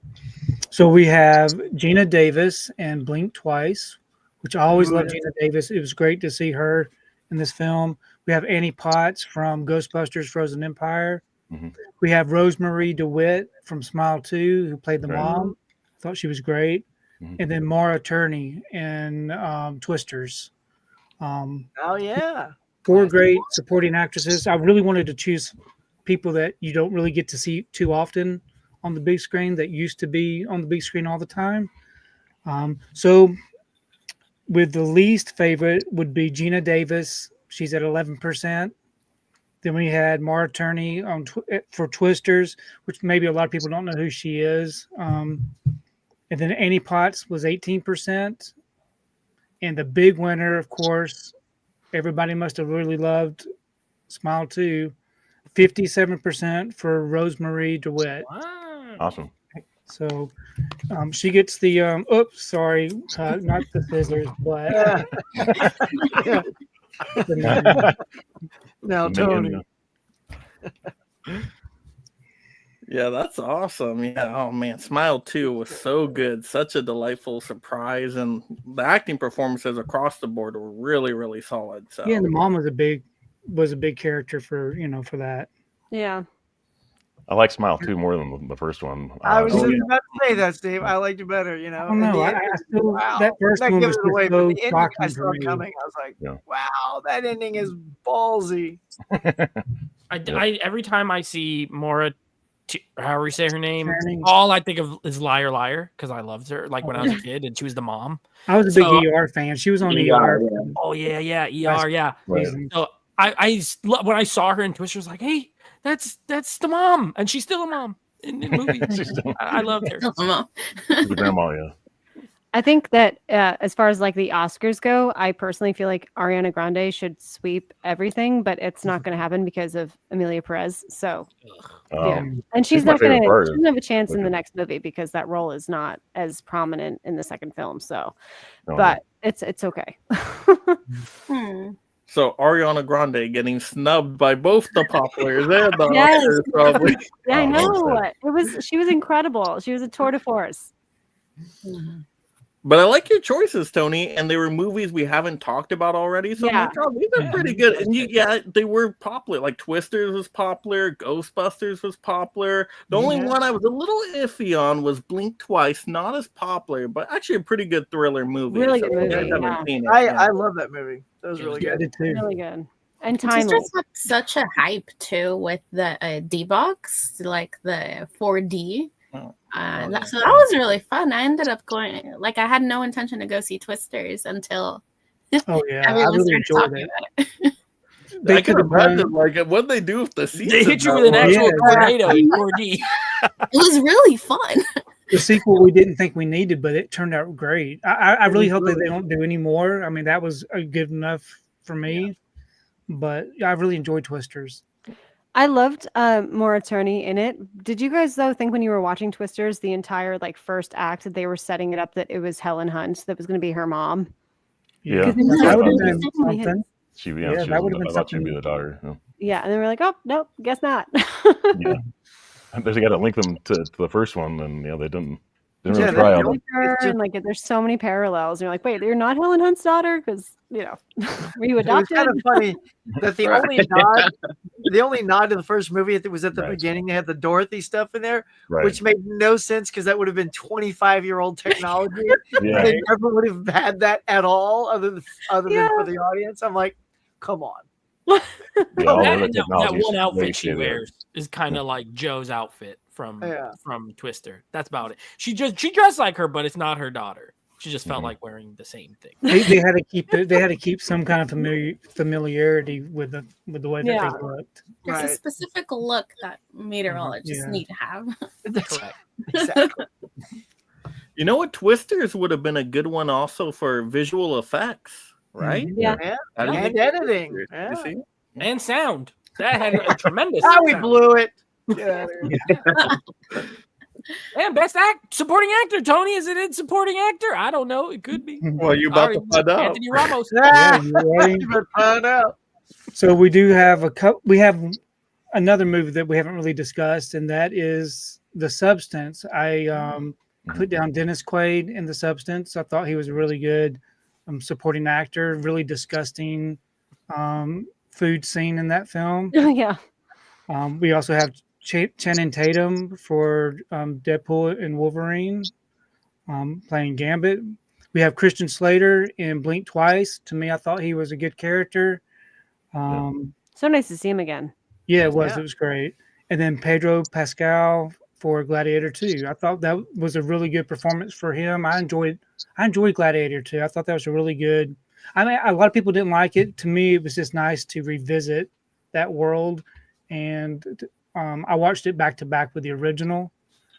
So we have Gina Davis and Blink Twice, which I always loved Gina Davis. It was great to see her in this film. We have Annie Potts from Ghostbusters Frozen Empire. Mhm. We have Rosemary DeWitt from Smile 2, who played the Right. mom. Thought she was great. Mhm. And then Maura Turney in Twisters. Oh yeah. 4 great supporting actresses. I really wanted to choose people that you don't really get to see too often on the big screen that used to be on the big screen all the time. So with the least favorite would be Gina Davis. She's at 11%. Then we had Maura Turney for Twisters, which maybe a lot of people don't know who she is. And And then Annie Potts was 18%. And the big winner, of course, everybody must have really loved Smile 2, 57% for Rosemarie DeWitt. Wow. Awesome. So she gets the oops, sorry, not the scissors, but Now, Tony. Yeah, that's awesome. Yeah, oh man, Smile 2 was so good, such a delightful surprise, and the acting performances across the board were really, really solid. So yeah, and the mom was a big character for for that. Yeah. I like Smile 2 more than the first one. I was So- just about to say that, Steve. I liked it better, you know. I don't know. And I still, that first not one giving was it just away, so but the ending shocking I for saw me. coming. I was like, Yeah. wow, that ending is ballsy. I every time I see Maura, however you say her name, Channing. all I think of is Liar Liar because I loved her like when I was a kid and she was the mom. I was a big So- ER fan. She was on ER, ER. yeah. Oh yeah, Last ER, yeah. Right. season. So when I saw her in Twister, I was like, hey, that's the mom, and she's still a mom in movies. She's still- I loved her. She's a grandma, yeah. I think that as far as like the Oscars go, I personally feel like Ariana Grande should sweep everything, but it's not going to happen because of Amelia Perez. So, yeah. And she's my not going favorite to. part. She doesn't have a chance in Okay. the next movie because that role is not as prominent in the second film. So, Oh, but it's okay. So Ariana Grande getting snubbed by both the Populars and the Yes. Oscars, probably. Yeah, I Oh, know. She was incredible. She was a tour de force. But I like your choices, Tony, and they were movies we haven't talked about already. So I'm Yeah. like, oh, these are pretty good. And they were popular. Like Twisters was popular, Ghostbusters was popular. The only Yeah. one I was a little iffy on was Blink Twice, not as popular, but actually a pretty good thriller movie. Really So good if you guys movie, haven't yeah. seen it, I love that movie. That was really Yeah, I good. did too. Really good and timely. Twisters had such a hype too with the D box, like the 4D. Oh. So that was really fun. I ended up going, like, I had no intention to go see Twisters until Oh yeah, I everyone really started enjoyed talking it. about it. They I can could have done. imagine like what they do with the seats. They hit you in with an that actual Yeah. tornado in 4D. It was really fun. The sequel we didn't think we needed, but it turned out great. I really hope that they don't do any more. I mean, that was good enough for me. But I really enjoyed Twisters. I loved Maura Tierney in it. Did you guys though think when you were watching Twisters, the entire like first act that they were setting it up that it was Helen Hunt that was going to be her mom? Yeah. Because it That would was have been something. something. Yeah, that would have been I thought she'd be something. the daughter. Yeah. Yeah, and then we're like, oh nope, guess not. Yeah. They got to link them to the first one, and they didn't really Yeah, try they on don't. them. Her, and like there's so many parallels. And you're like, wait, you're not Helen Hunt's daughter because were you It was adopted? kind of funny that the only nod to the first movie was at the Right. beginning. They had the Dorothy stuff in there, Right. which made no sense because that would have been 25-year-old technology. Yeah. They never would have had that at all, other than Yeah. for the audience. I'm like, come on. Yeah, all that, the that technology's one outfit way she shittier. wears is kind of like Joe's outfit from Yeah. Twister. That's about it. She dressed like her, but it's not her daughter. She just felt Mhm. like wearing the same thing. They had to keep it. They had to keep some kind of familiarity with the way that Yeah. they looked. There's a Right. specific look that meteorologists Yeah. need to have. Correct. Exactly. You know what? Twisters would have been a good one also for visual effects, right? Yeah. Yeah. I didn't And think- editing. You Yeah. see? And sound. That had a tremendous. Ah, we sound. blew it. Get out of here. And best supporting actor. Tony, is it in supporting actor? I don't know. It could be. Well, you about to find out. Anthony Ramos. Yeah, you're right. You better find out. So we do have we have another movie that we haven't really discussed, and that is The Substance. I put down Dennis Quaid in The Substance. I thought he was a really good supporting actor. Really disgusting food scene in that film. Yeah. We also have Channing Tatum for Deadpool and Wolverine, playing Gambit. We have Christian Slater in Blink Twice. To me, I thought he was a good character. So nice to see him again. Yeah, it was. Yeah. It was great. And then Pedro Pascal for Gladiator 2. I thought that was a really good performance for him. I enjoyed Gladiator 2. I thought that was a really good. I mean, a lot of people didn't like it. To me, it was just nice to revisit that world. And I watched it back to back with the original,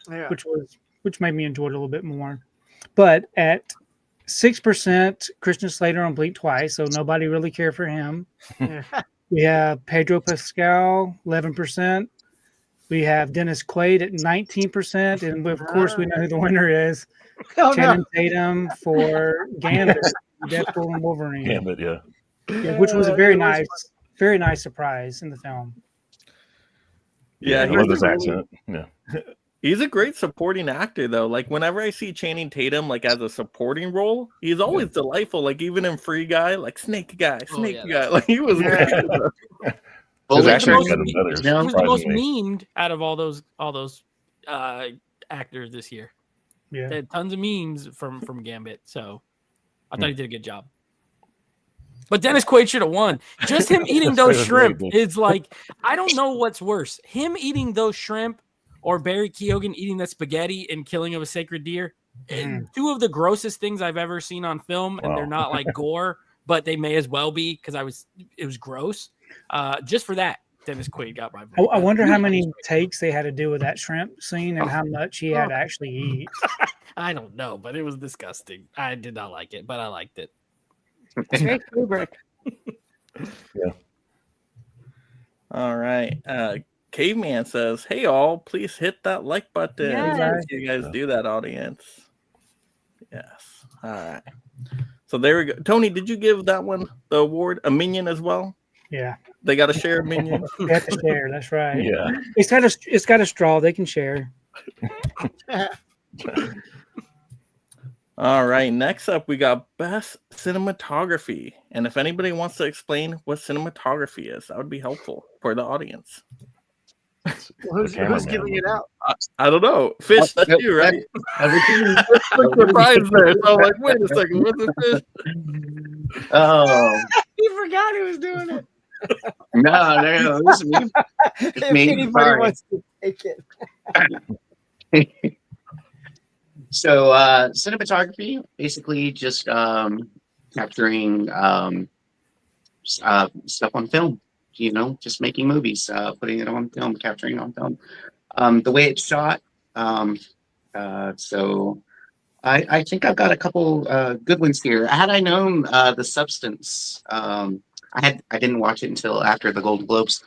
Yeah. which was which made me enjoy it a little bit more. But at 6%, Christian Slater on Blink Twice, so nobody really cared for him. We have Pedro Pascal, 11%. We have Dennis Quaid at 19%, and of course we know who the winner is. Channing Tatum for Gambit, Deadpool and Wolverine. Gambit, yeah. Which was a very nice surprise in the film. Yeah, I love his accent. Yeah. He's a great supporting actor, though. Like, whenever I see Channing Tatum, like, as a supporting role, he's always delightful. Like, even in Free Guy, like, Snake Guy. Like, he was great. His acting He got him better, was the most surprisingly. memed out of all those actors this year. Yeah. They had tons of memes from Gambit, so I thought he did a good job. But Dennis Quaid should have won. Just him eating those shrimp is like, I don't know what's worse. Him eating those shrimp or Barry Keoghan eating that spaghetti in Killing of a Sacred Deer. Two of the grossest things I've ever seen on film, and they're not like gore, but they may as well be because it was gross. Just for that, Dennis Quaid got my vote. I wonder how many takes they had to do with that shrimp scene and how much he had to actually eat. I don't know, but it was disgusting. I did not like it, but I liked it. Straight Kubrick. Yeah. All right. Caveman says, "Hey all, please hit that like button." Yes. You guys do that, audience. Yes. All right. So there we go. Tony, did you give that one the award? A minion as well? Yeah. They got to share a minion. They have to share. That's right. Yeah. It's got a straw. They can share. All right. Next up, we got best cinematography. And if anybody wants to explain what cinematography is, that would be helpful for the audience. Who's giving it out? I don't know. Fish, that's you, right? Surprise there. So I'm like, wait a second. What's the Fish? Oh, He forgot he was doing it. no, this is me. If It's me. anybody Sorry. wants to take it. So cinematography, basically just capturing stuff on film. You know, just making movies, putting it on film, capturing it on film. The way it's shot. So I think I've got a couple good ones here. Had I known The Substance, I didn't watch it until after the Golden Globes.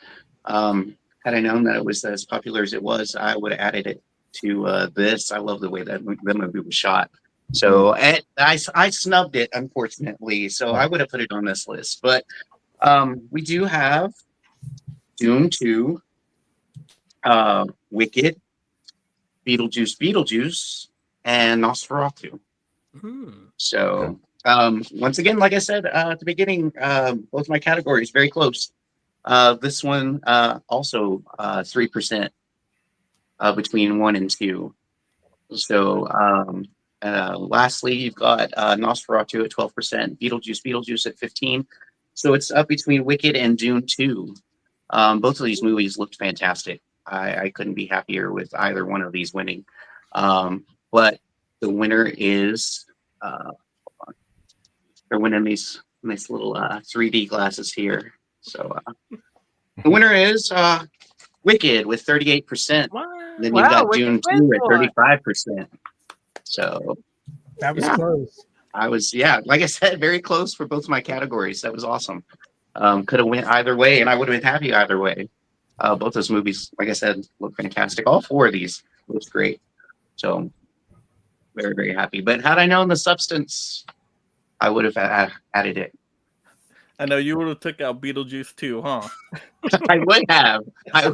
Had I known that it was as popular as it was, I would have added it to this. I love the way that the movie was shot. So I snubbed it, unfortunately. So I would have put it on this list. But we do have Dune 2, Wicked, Beetlejuice, and Nosferatu. So once again, like I said at the beginning, both my categories very close. This one also 3% between 1 and 2. So lastly, you've got Nosferatu at 12%, Beetlejuice at 15%. So it's up between Wicked and Dune 2. Both of these movies looked fantastic. I couldn't be happier with either one of these winning. But the winner is they're winning these nice little 3D glasses here. So the winner is Wicked with 38%. Then you've got Dune 2 at 35%. So that was close. I was, like I said, very close for both my categories. That was awesome. Could have went either way, and I would have been happy either way. Both those movies, like I said, look fantastic. All 4 of these looked great. So very, very happy. But had I known The Substance, I would have added it. I know you would have took out Beetlejuice too, huh? I would have. I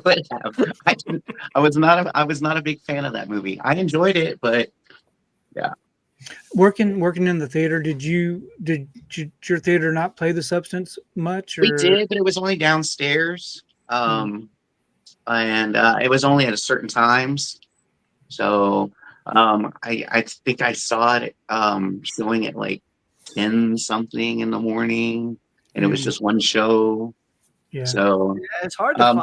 was not a big fan of that movie. I enjoyed it, but yeah. Working in the theater, did your theater not play The Substance much? Or? We did, but it was only downstairs, and it was only at a certain times. So I think I saw it showing at like 10 something in the morning, and it was just one show. Yeah. So it's hard to find.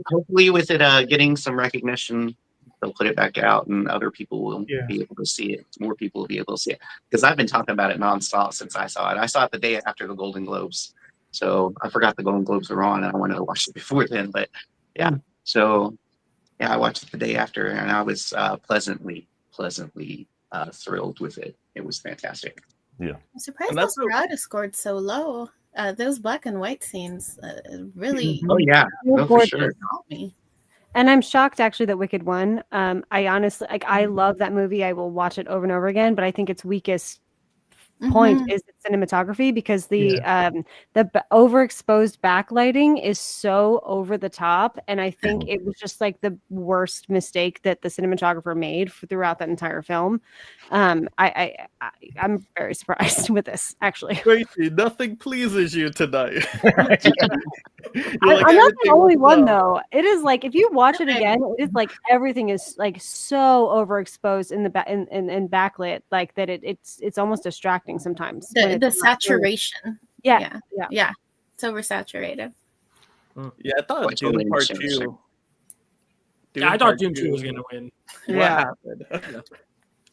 Hopefully with it getting some recognition, they'll put it back out and other people will be able to see it. More people will be able to see it. Because I've been talking about it nonstop since I saw it. I saw it the day after the Golden Globes. So I forgot the Golden Globes were on and I wanted to watch it before then. But yeah, so I watched it the day after and I was pleasantly pleasantly thrilled with it. It was fantastic. Yeah. I'm surprised And that's Nosferatu scored so low. Those black and white scenes really Oh yeah, They're no, for gorgeous. sure. got me. And I'm shocked actually that Wicked won. I honestly I love that movie. I will watch it over and over again, but I think its weakest point is the cinematography because the overexposed backlighting is so over the top, and I think it was just like the worst mistake that the cinematographer made throughout that entire film. I'm very surprised with this actually. Tracy, nothing pleases you tonight. I'm not the only one though. It is like if you watch it again, it is like everything is like so overexposed in the in backlit, like that it's almost distracting sometimes. when The it's not really- saturation. Yeah. It's oversaturated. Yeah, I thought What Dune totally Part makes sense. 2. I thought Doom 2 was going to win. What Yeah. happened?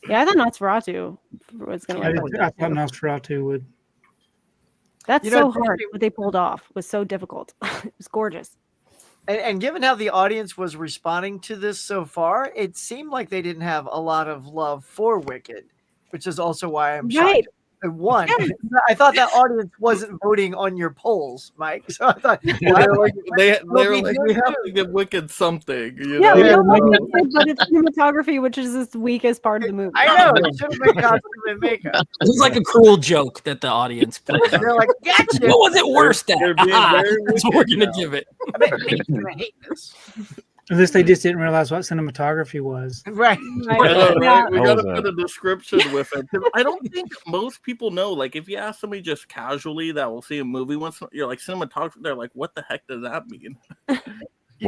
Yeah, I thought Nosferatu was gonna I, win. I thought Nosferatu would. That's You know, so hard. What they pulled off was so difficult. It was gorgeous. And given how the audience was responding to this so far, it seemed like they didn't have a lot of love for Wicked, which is also why I'm Right. shocked it won. I thought that audience wasn't voting on your polls, Mike. So I thought, They're like, they were we like, do we have too. to give Wicked something. You Yeah, know? we Yeah, don't maybe- like it, but it's cinematography, which is this weakest part of the movie. I know it should have been costume and makeup. It was like a cruel joke that the audience put. They're like, gotcha. What was it worse at? They're being Aha, very that's what we're wicked gonna now. give it. I bet Nate's gonna hate this. Unless they just didn't realize what cinematography was. Right. I know, Yeah. right? We How gotta was put a description with it. 'Cause I don't think most people know. Like, if you ask somebody just casually that will see a movie once, you're like cinematography. They're like, "What the heck does that mean?" You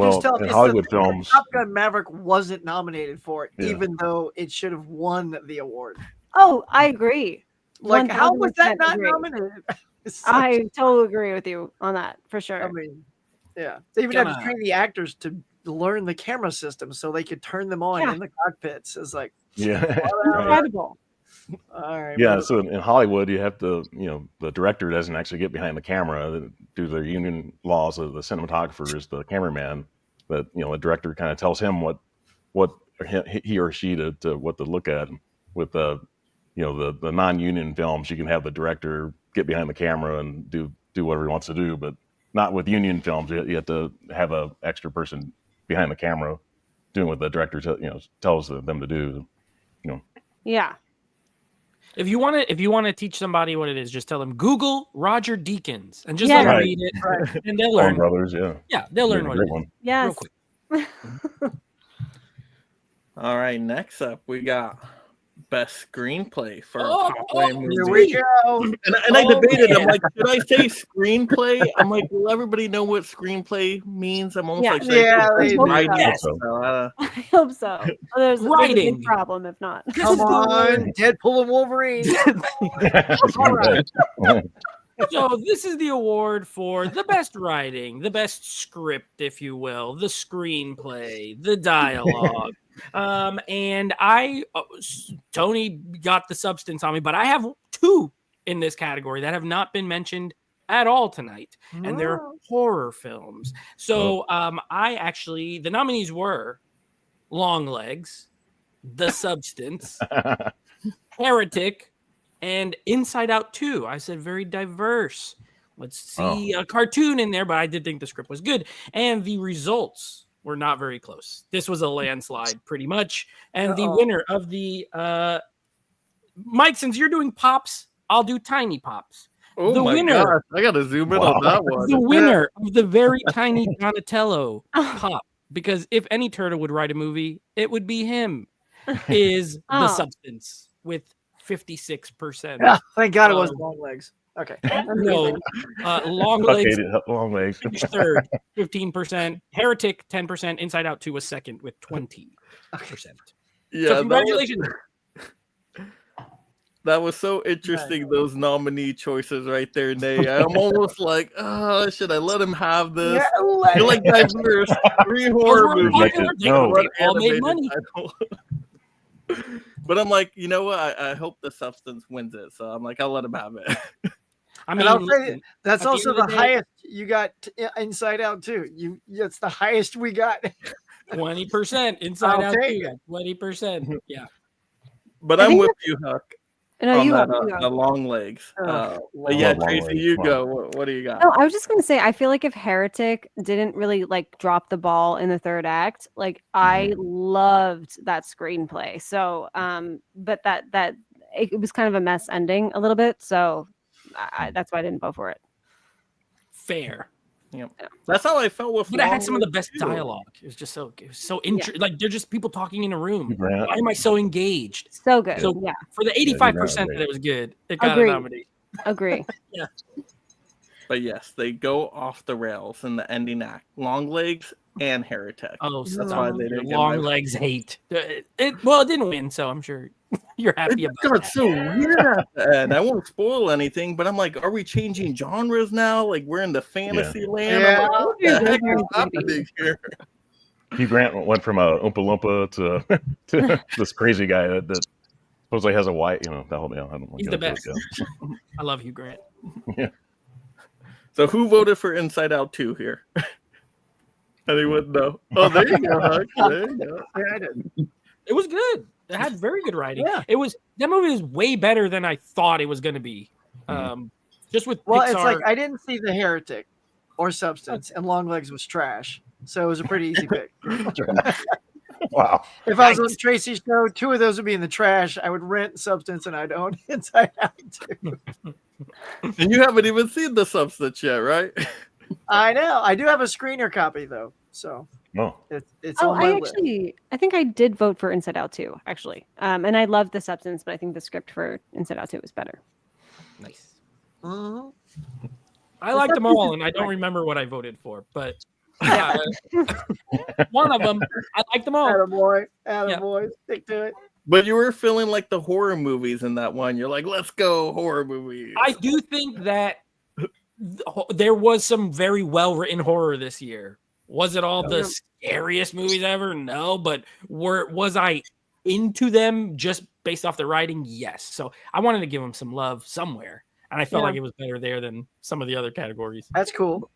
Well, just tell in me Hollywood films- Top Gun Maverick wasn't nominated for it, Yeah. even though it should have won the award. Oh, I agree. Like, how was that 1000% not agree. nominated? It's such- I totally agree with you on that for sure. I mean, yeah, they even had to Gonna- train the actors to learn the camera system so they could turn them on Yeah. in the cockpits. It's like, Yeah. whatever. Incredible. All right, Yeah, well, so in Hollywood, you have to, the director doesn't actually get behind the camera due to their union laws. Of the cinematographer is the cameraman. But the director kind of tells him what he or she to what to look at. With the non-union films, you can have the director get behind the camera and do whatever he wants to do, but not with union films. You have to have a extra person behind the camera doing what the director tells them to do. Yeah. If you want to teach somebody what it is, just tell them Google Roger Deakins and just Yeah. let them Right. read it, and they'll Coen learn. Brothers, yeah. Yeah, they'll learn what it Great is. one. Real Yes. quick. All right, next up we got best screenplay for a Oh, Popeye oh, movie. here we go. And I Oh, debated. I'm yeah. like, should I say screenplay? I'm like, will everybody know what screenplay means? I'm almost Yeah. like, should I Yeah, say they do. writing? Yes. So, I hope so. Well, there's a Writing. big problem if not. Come on, Deadpool and Wolverine. All right. So this is the award for the best writing, the best script, if you will, the screenplay, the dialogue. And Tony got the substance on me, but I have two in this category that have not been mentioned at all tonight, and they're horror films. So the nominees were Longlegs, The Substance, Heretic, and Inside Out 2. I said very diverse. Let's see a cartoon in there, but I did think the script was good. And the results were not very close. This was a landslide pretty much. And the winner of the Mike, since you're doing pops, I'll do tiny pops. oh The my winner- gosh, I gotta zoom in on that one. The winner of the very tiny Donatello pop, because if any turtle would write a movie, it would be him, is The Oh. Substance with 56%. Yeah, thank God it was Um, long legs. Okay. No, Long Okay, Legs long legs. finished third, 15%. Heretic, 10%. Inside Out 2 was second with 20%. Yeah, So congratulations. That was so interesting. Those nominee choices right there, Nay. I'm almost like, should I let him have this? Yeah, let You're like diverse. 3 horror Those were movies. popular. They No. all made money. But I'm like, you know what? I hope The Substance wins it. So I'm like, I'll let him have it. I And mean, I'll say listen, that's at the also end the of the day- highest you got Inside Out too. That's the highest we got. 20%. Inside I'll Out take 2, 20%. Yeah. But I I'm think with you, Huck. No, on you that, go. You go. the long legs. Oh, But yeah, Long Tracy, legs, you come go. What do you got? No, I was just gonna say, I feel like if Heretic didn't really like drop the ball in the third act, like I loved that screenplay. So, but that it was kind of a mess ending a little bit. So that's why I didn't vote for it. Fair. Yeah. That's how I felt with. But it had Long some of the Legs, best too. dialogue. It was so interesting. Like they're just people talking in a room. Grant. Why am I so engaged? So good. So Yeah. for the Yeah, 85% Grant, that it was good, it got a Agree. nomination. Agree. Yeah. But yes, they go off the rails in the ending act. Long Legs and Heretic. Oh, that's stop. why they didn't get Long my- legs hate. It didn't win, so I'm sure you're happy It about got that. so weird at the end. I won't spoil anything, but I'm like, are we changing genres now? Like we're in the fantasy land. Yeah. I'm like, what the heck is happening here? Hugh Grant went from a Oompa Loompa to this crazy guy that supposedly has a wife. You know, that whole deal. I don't know. He's the best. I love Hugh Grant. Yeah. So who voted for Inside Out 2 here? Anyone know? Oh, there you go, Huck. There you go. Yeah, I did. It was good. It had very good writing. Yeah. That movie is way better than I thought it was going to be. Just with Well, Pixar. it's like I didn't see The Heretic or Substance, and Long Legs was trash. So it was a pretty easy pick. Wow. If I was on Tracy's show, two of those would be in the trash. I would rent Substance, and I'd own Inside Out too. And you haven't even seen the Substance yet, right? I know. I do have a screener copy though, so No. it's Oh, on my I list. think I did vote for Inside Out 2, actually. And I loved the substance, but I think the script for Inside Out 2 was better. Nice. Mhm. I liked them all, and I don't remember what I voted for, but yeah, one of them, I liked them all. Attaboy, attaboy, stick to it. But you were feeling like the horror movies in that one. You're like, let's go horror movies. I do think that there was some very well written horror this year. Was it all the scariest movies ever? No, but was I into them just based off the writing? Yes. So I wanted to give them some love somewhere, and I felt like it was better there than some of the other categories. That's cool.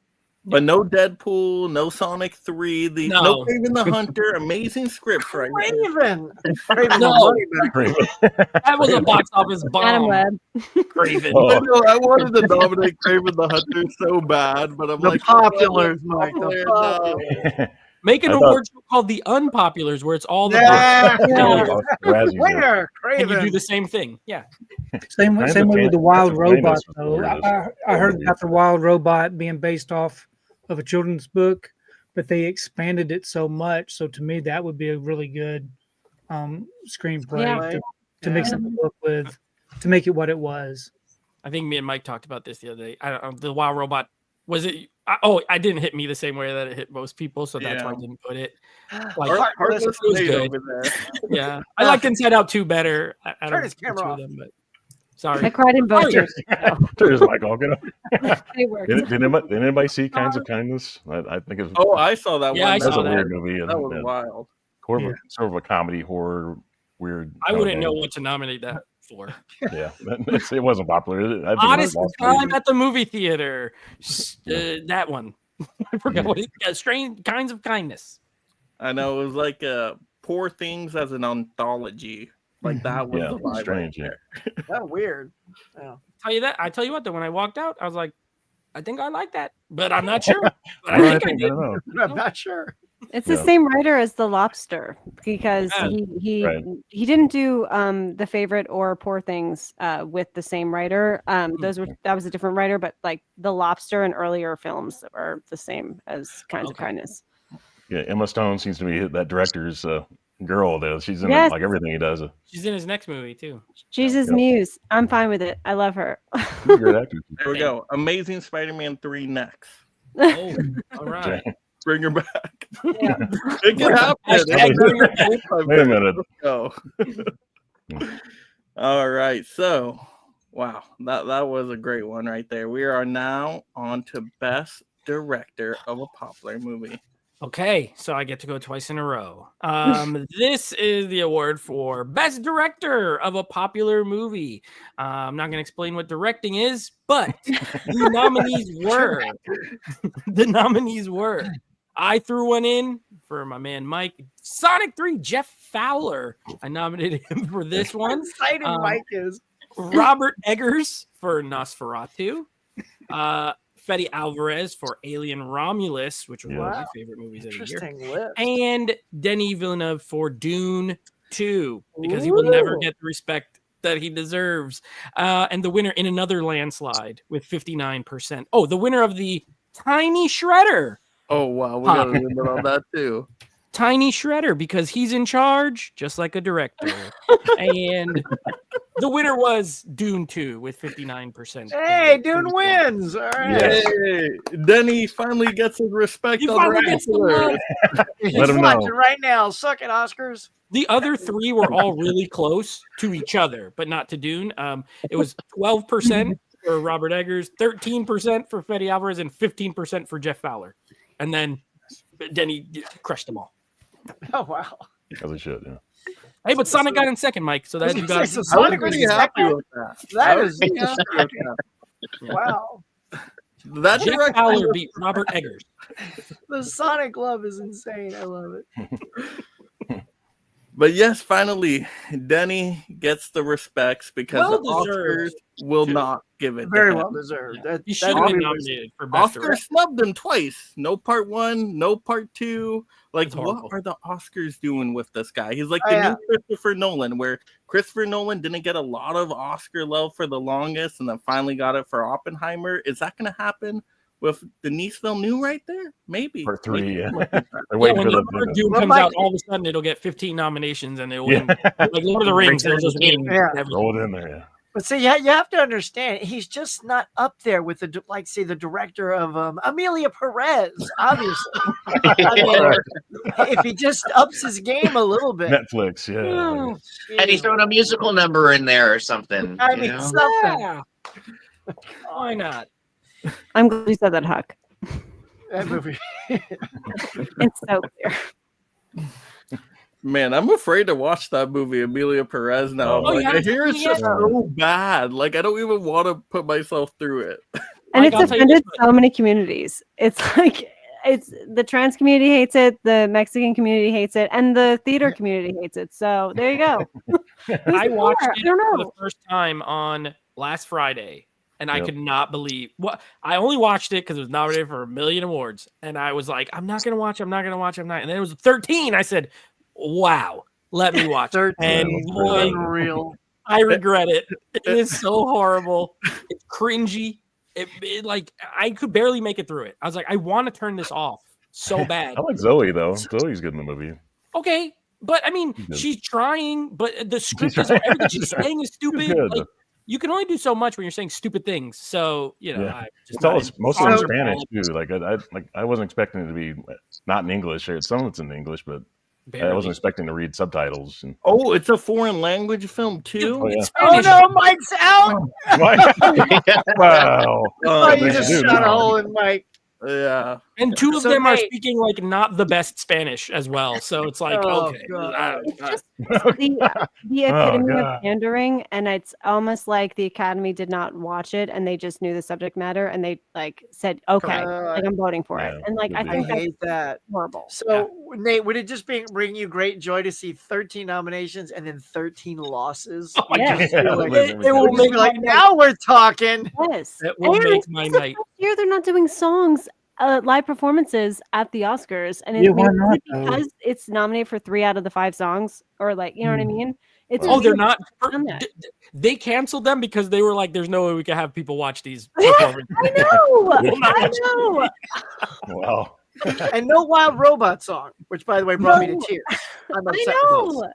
But no Deadpool, no Sonic 3, no No. Craven the Hunter. Amazing scripts right now. Craven. Craven No. the Money Back. That was a box office Adam bomb. Webb. Craven. Oh. I know, I wanted to nominate Craven the Hunter so bad, but I'm The like, populars, Mike. The popular, populars. Make an I thought- award show called the Unpopulars, where it's all the Yeah. Razzies are- Winner, and you do Craven. the same thing. Yeah. Same Kinds way of with fan- the Wild kinds of Robot, famous though. weirdest. I heard about the Wild Robot being based off of a children's book, but they expanded it so much. So to me, that would be a really good screenplay Yeah. to mix it up with, to make it what it was. I think me and Mike talked about this the other day. I don't know. The Wild Robot, was it? I didn't hit me the same way that it hit most people, so that's why I Yeah. didn't put it. Heart- Like, Heartless it was Nate good. over there. Yeah, I liked Inside Out 2 better. I Turn don't his know camera two of off. them, but sorry. I cried in both Oh, years. There's Michael. Get up. They worked. Did anybody see Kinds of Kindness? I think it's Oh, I saw that Yeah, one. I that's saw a that. weird movie. That was and wild. sort of a comedy horror weird. I kind of wouldn't know thing. what to nominate that for. Yeah, it wasn't popular. I think it was Honest lost Time movie. at the Movie Theater. That one. I forgot what it is. Strange Kinds of Kindness. I know it was like Poor Things as an anthology. Like that was Yeah, the vibe. strange. Right Yeah. there. That's weird. Yeah. I tell you what, though, when I walked out, I was like, I think I like that, but I'm not sure. But I I think I did. don't know. I'm not sure. It's the Yeah. same writer as The Lobster because Yeah. he Right. didn't do The Favorite or Poor Things with the same writer. That was a different writer, but like The Lobster and earlier films are the same as Kinds of Okay. Kindness. Yeah, Emma Stone seems to be that director's girl. Though she's in Yes. like everything he does. She's in his next movie, too. Jesus Yep. Muse. I'm fine with it. I love her. She's a great actor. There we go. Amazing Spider-Man 3 next. Oh, all right. Bring her back. Yeah. It can happen. Hashtag bring her back. Wait a minute. Let's go. All right. So, wow, that was a great one right there. We are now on to Best Director of a Popular Movie. Okay, so I get to go twice in a row. This is the award for Best Director of a Popular Movie. I'm not going to explain what directing is, but the nominees were I threw one in for my man Mike. Sonic 3, Jeff Fowler. I nominated him for this one. Excited Mike is. Robert Eggers for Nosferatu. Fede Alvarez for Alien Romulus, which was one of my favorite movies of the year. Interesting list. And Denis Villeneuve for Dune 2, because he will never get the respect that he deserves. And the winner in another landslide with 59%. Oh, the winner of the Tiny Shredder. Oh, wow. We got a little bit on that, too. Tiny Shredder, because he's in charge, just like a director. And the winner was Dune 2 with 59%. Hey, Dune wins. All right. Hey, Denny finally gets his respect He on the finally gets the regular. love. He's Let him watching know. right now. Suck it, Oscars. The other three were all really close to each other, but not to Dune. It was 12% for Robert Eggers, 13% for Fede Alvarez, and 15% for Jeff Fowler. And then Denny crushed them all. Oh, wow. As it should, yeah. Hey, but Sonic got in second, Mike. So that you got. So I was Sonic was pretty happy second? with that. That I is was pretty happy with that. wow. That Jeff director, Fowler beat Robert Eggers. The Sonic love is insane. I love it. but yes, finally, Denny gets the respects because Well the Oscars deserved, will too. not give it. Very to well him. deserved. You That should have been movie was- nominated for best Oscar director. snubbed him twice. No part 1, no part 2. Like, That's what horrible. are the Oscars doing with this guy? He's like Oh, the yeah. new Christopher Nolan, where Christopher Nolan didn't get a lot of Oscar love for the longest and then finally got it for Oppenheimer. Is that going to happen with Denis Villeneuve right there? Maybe. Part 3, Maybe. yeah. They're Yeah, waiting when for Lord the. Doom Well, comes Mike- out, all of a sudden it'll get 15 nominations and it'll Yeah. win. Like Lord of the Rings, they'll just win. Yeah. everything. Roll it in there, yeah. But see, you have to understand, he's just not up there with the like, say, the director of Amelia Perez. Obviously, I mean, if he just ups his game a little bit. Netflix, yeah. Oh, And he's throwing a musical number in there or something. I you mean, know? something. Yeah. Why not? I'm glad you said that, Huck. That movie. It's so clear. Man, I'm afraid to watch that movie, Amelia Perez, now. Oh, Like, yeah, I hear it's just yeah. so bad. Like, I don't even want to put myself through it. And Mike, it's I'll tell you offended this, so many communities. It's like it's the trans community hates it, the Mexican community hates it, and the theater community hates it. So there you go. I watched I it don't for know. the first time on last Friday, and I Yep. could not believe what I only watched it because it was nominated for 1,000,000 awards, and I was like, I'm not gonna watch, I'm not gonna watch, I'm not. And then it was 13. I said, wow, let me watch. 13. And boy, Unreal. I regret it. It is so horrible. It's cringy. It like I could barely make it through it. I was like, I want to turn this off so bad. I like Zoe, though. Zoe's good in the movie. Okay, but I mean, Good. she's trying, but the script is trying. everything she's saying is stupid. good. Like, you can only do so much when you're saying stupid things. So you know, Yeah. I just It's all, not in- most of it in So- Spanish, too. Like I wasn't expecting it to be not in English. Some of it's in English, but I barely. wasn't expecting to read subtitles. And, Oh, it's a foreign language film, too? oh, yeah. It's Oh Spanish. no, Mike's out. Wow. Oh, you they just do shot a now. hole in Mike. Yeah. And two of So, them are Nate- speaking like not the best Spanish as well. So it's like, Oh, okay, God. It's just the epitome God. of pandering, and it's almost like the Academy did not watch it, and they just knew the subject matter, and they like said, "Okay, like I'm voting for it," Yeah, and like I good I think that's hate that. horrible. So, Nate, would it just bring you great joy to see 13 nominations and then 13 losses? Oh my You God. just feel like, It it will you just make be like, my now we're talking. Yes, It will And make my it's the night. first year they're not doing songs, live performances at the Oscars, and Yeah, it's why not, because it's nominated for 3 out of the 5 songs, or like you know what I mean. It's Oh, they're weird not. done that. They canceled them because they were like, "There's no way we can have people watch these performances." I know. Well, not I know. Wow. And no Wild Robot song, which, by the way, brought me to No. tears. I'm I upset with this. know.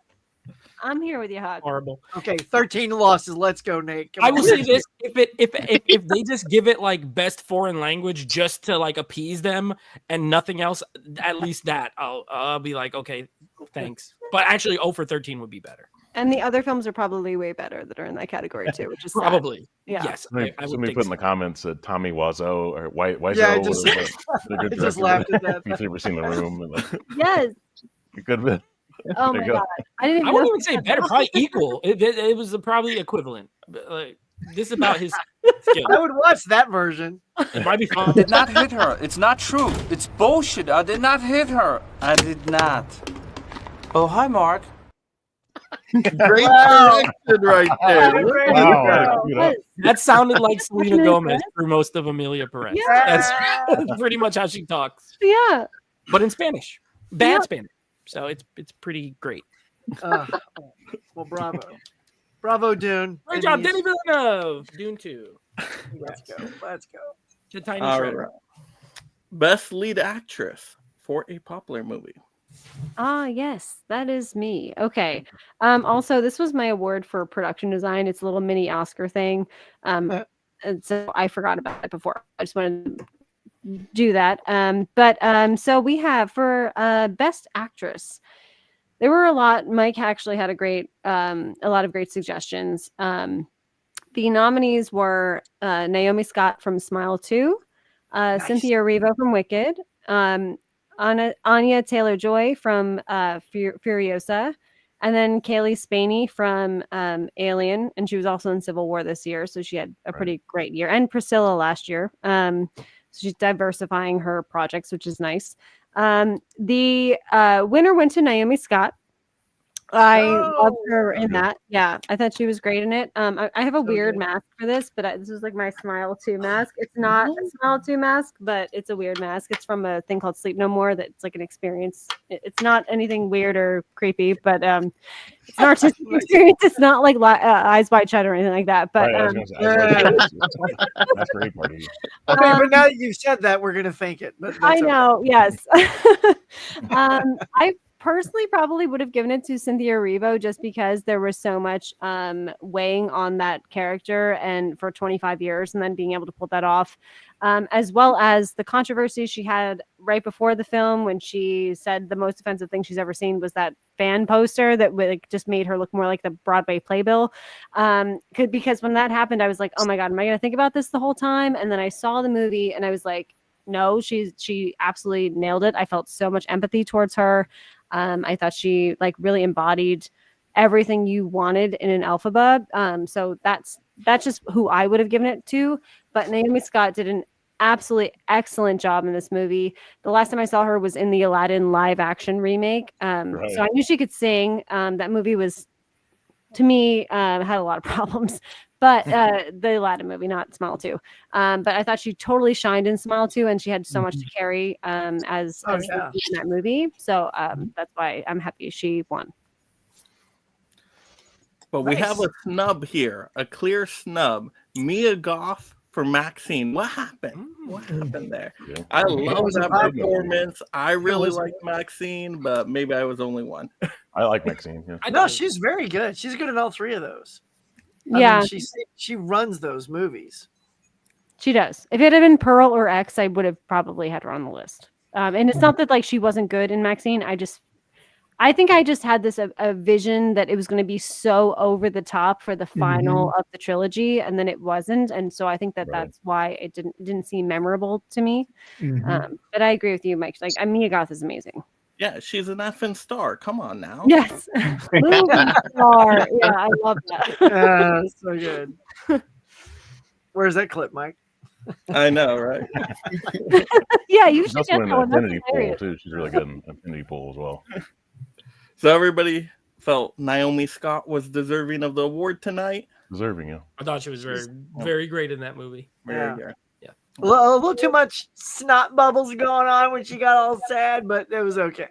I'm here with you, Huck. Horrible. Okay, 13 losses. Let's go, Nate. Come I on. will say this: if they just give it like best foreign language just to like appease them and nothing else, at least that I'll be like, okay, thanks. But actually, 0 for 13 would be better. And the other films are probably way better that are in that category too, which is sad. Probably. Yeah. Yes. Somebody, I would somebody think put in so. the comments that Tommy Wiseau or Wiseau. Yeah, I just- was a good I just director. laughed at that. If you've ever seen The Room, and, like, Yes. good bit. Oh There my you go. god. I didn't I even wouldn't know even say better, probably equal. It was probably equivalent. But, like, this is about his skill. I would watch that version. It might be fun. I did not hit her. It's not true. It's bullshit. I did not hit her. I did not. Oh, hi, Mark. Great Wow. direction right there. Look at Wow. That sounded like Selena Gomez through most of Amelia Perez. Yeah. That's pretty much how she talks, Yeah. but in Spanish, bad Yeah. Spanish. So it's pretty great. Well, bravo, Dune. Great And job, he's- Denny Villeneuve. Dune 2. Let's go. The tiny All shredder. right. Best lead actress for a popular movie. Ah, yes, that is me. Okay. Also, this was my award for production design. It's a little mini Oscar thing. And so I forgot about it before. I just wanted to do that. So we have for best actress. There were a lot. Mike actually had a lot of great suggestions. The nominees were Naomi Scott from Smile 2, Cynthia Erivo from Wicked, Anya Taylor-Joy from Furiosa, and then Kaylee Spaney from Alien, and she was also in Civil War this year, so she had a pretty great year. And Priscilla last year. So she's diversifying her projects, which is nice. The winner went to Naomi Scott. I loved her in that. Yeah, I thought she was great in it. I have a weird mask for this, but this is like my Smile 2 mask. It's not a Smile 2 mask, but it's a weird mask. It's from a thing called Sleep No More. That's like an experience. It's not anything weird or creepy, but it's an artistic experience. It's not like Eyes Wide Shut or anything like that. But Right, I was gonna say, that's great party. Okay, but now that you've said that, we're gonna thank it. But I that's know, yes. I personally probably would have given it to Cynthia Erivo just because there was so much weighing on that character and for 25 years and then being able to pull that off, as well as the controversy she had right before the film when she said the most offensive thing she's ever seen was that fan poster that just made her look more like the Broadway playbill. Because when that happened, I was like, oh my God, am I going to think about this the whole time? And then I saw the movie and I was like, no, she absolutely nailed it. I felt so much empathy towards her. I thought she really embodied everything you wanted in an Elphaba. So that's just who I would have given it to. But Naomi Scott did an absolutely excellent job in this movie. The last time I saw her was in the Aladdin live action remake. So I knew she could sing. That movie was, to me, had a lot of problems. But the Aladdin movie, not Smile 2. But I thought she totally shined in Smile 2, and she had so much to carry as in that movie. So that's why I'm happy she won. But we have a snub here, a clear snub. Mia Goth for Maxine. What happened? What happened there? Yeah. I love that performance. I really liked Maxine, but maybe I was only one. I like Maxine. Yeah. No, she's very good. She's good in all three of those. Yeah. I mean, she runs those movies. She does. If it had been Pearl or X, I would have probably had her on the list. And it's not that she wasn't good in Maxine. I think I just had this a vision that it was going to be so over the top for the final of the trilogy, and then it wasn't. And so I think that's why it didn't seem memorable to me. But I agree with you, Mike. Mia Goth is amazing. Yeah, she's an effing star. Come on now. Yes. Movie star. Yeah, I love that. So good. Where's that clip, Mike? I know, right? Yeah, you She's should also get in that one. That's Infinity Pool hilarious. too. She's really good in Infinity Pool as well. So everybody felt Naomi Scott was deserving of the award tonight. Deserving, yeah. I thought she was very great in that movie. Very good. Yeah. A little too much snot bubbles going on when she got all sad, but it was okay.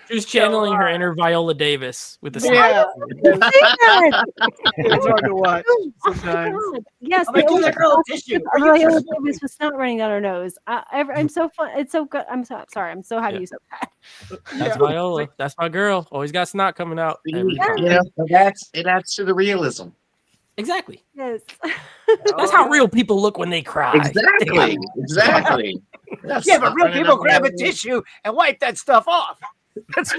She was channeling her inner Viola Davis with the Yeah. smile. It's hard to watch sometimes. Yes, I'm like, give that girl a tissue. Are you Viola kidding? Davis was not running down her nose. I'm so fun. It's so good. I'm so sorry. I'm so happy you said that. That's Viola. That's my girl. Always got snot coming out. every time. Yeah, it adds to the realism. Exactly. Yes. That's how real people look when they cry. Exactly. Exactly. That's Yeah, but real people grab a tissue and wipe that stuff off. That's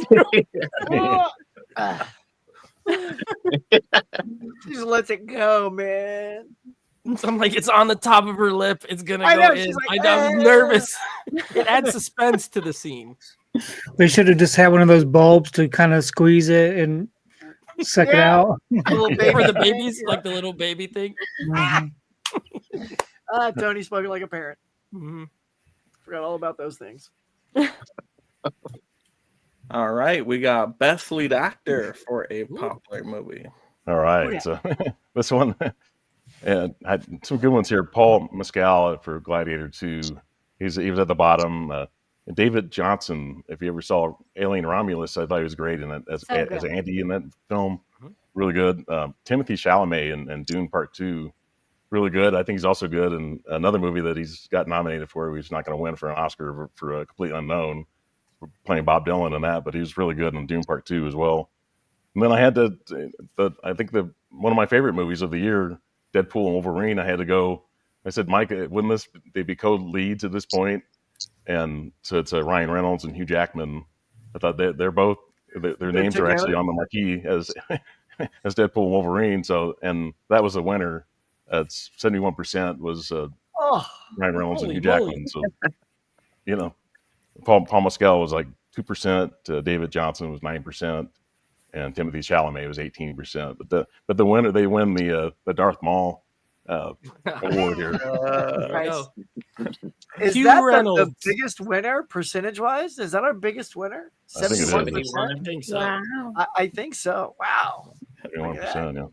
just lets it go, man. So I'm like, it's on the top of her lip. It's gonna I go know, in. she's like, I'm nervous. It adds suspense to the scene. They should have just had one of those bulbs to kind of squeeze it and Suck it Yeah. out. Little For baby the babies, like the little baby thing. Mhm. Tony spoken like a parent. Mhm. Forgot all about those things. All right, we got best lead actor for a popular movie. All right, so this one, and had some good ones here. Paul Mescal for Gladiator 2. He was at the bottom. David Johnson, if you ever saw Alien Romulus, I thought he was great in it as Andy in that film. Really good. Timothy Chalamet in Dune Part 2. Really good. I think he's also good in another movie that he's got nominated for. He's not going to win for an Oscar for a Complete Unknown, for playing Bob Dylan in that, but he was really good in Dune Part 2 as well. And then I had I think one of my favorite movies of the year, Deadpool and Wolverine. I had to go. I said, Mike, wouldn't they be co-leads at this point? And so it's Ryan Reynolds and Hugh Jackman. I thought they're both their names are actually on the marquee as as Deadpool and Wolverine. So, and that was a winner. It's 71% was Ryan Reynolds and Hugh Jackman. So, you know, Paul Mescal was like 2%. David Johnson was 9%. And Timothy Chalamet was 18%. But the winner, they win the Darth Maul award here. Nice. Is Hugh that the Reynolds. biggest winner percentage wise? Is that our biggest winner? I think it is. 71%? I think so. Wow. I think so. Wow. 71%, yeah.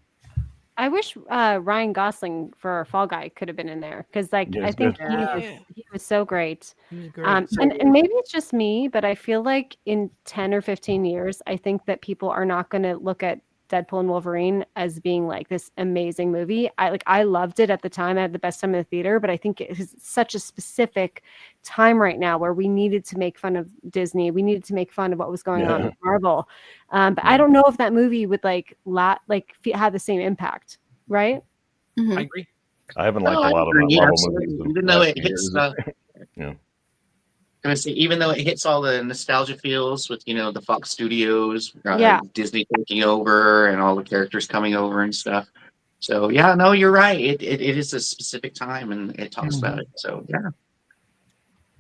I wish Ryan Gosling for Fall Guy could have been in there because, like, Yeah, I he's think good. he was so great. He was great. And maybe it's just me, but I feel like in 10 or 15 years, I think that people are not going to look at Deadpool and Wolverine as being like this amazing movie. I loved it at the time. I had the best time in the theater, but I think it is such a specific time right now where we needed to make fun of Disney. We needed to make fun of what was going on with Marvel. But I don't know if that movie would have the same impact, right? Mhm. I agree. I haven't liked No, a I lot of agree, Marvel absolutely. movies. in Even the though last it few hits years. the, Yeah. gonna say, even though it hits all the nostalgia feels with the Fox Studios, Yeah. Disney taking over, and all the characters coming over and stuff. So yeah, no, you're right. It is a specific time, and it talks about it. So yeah,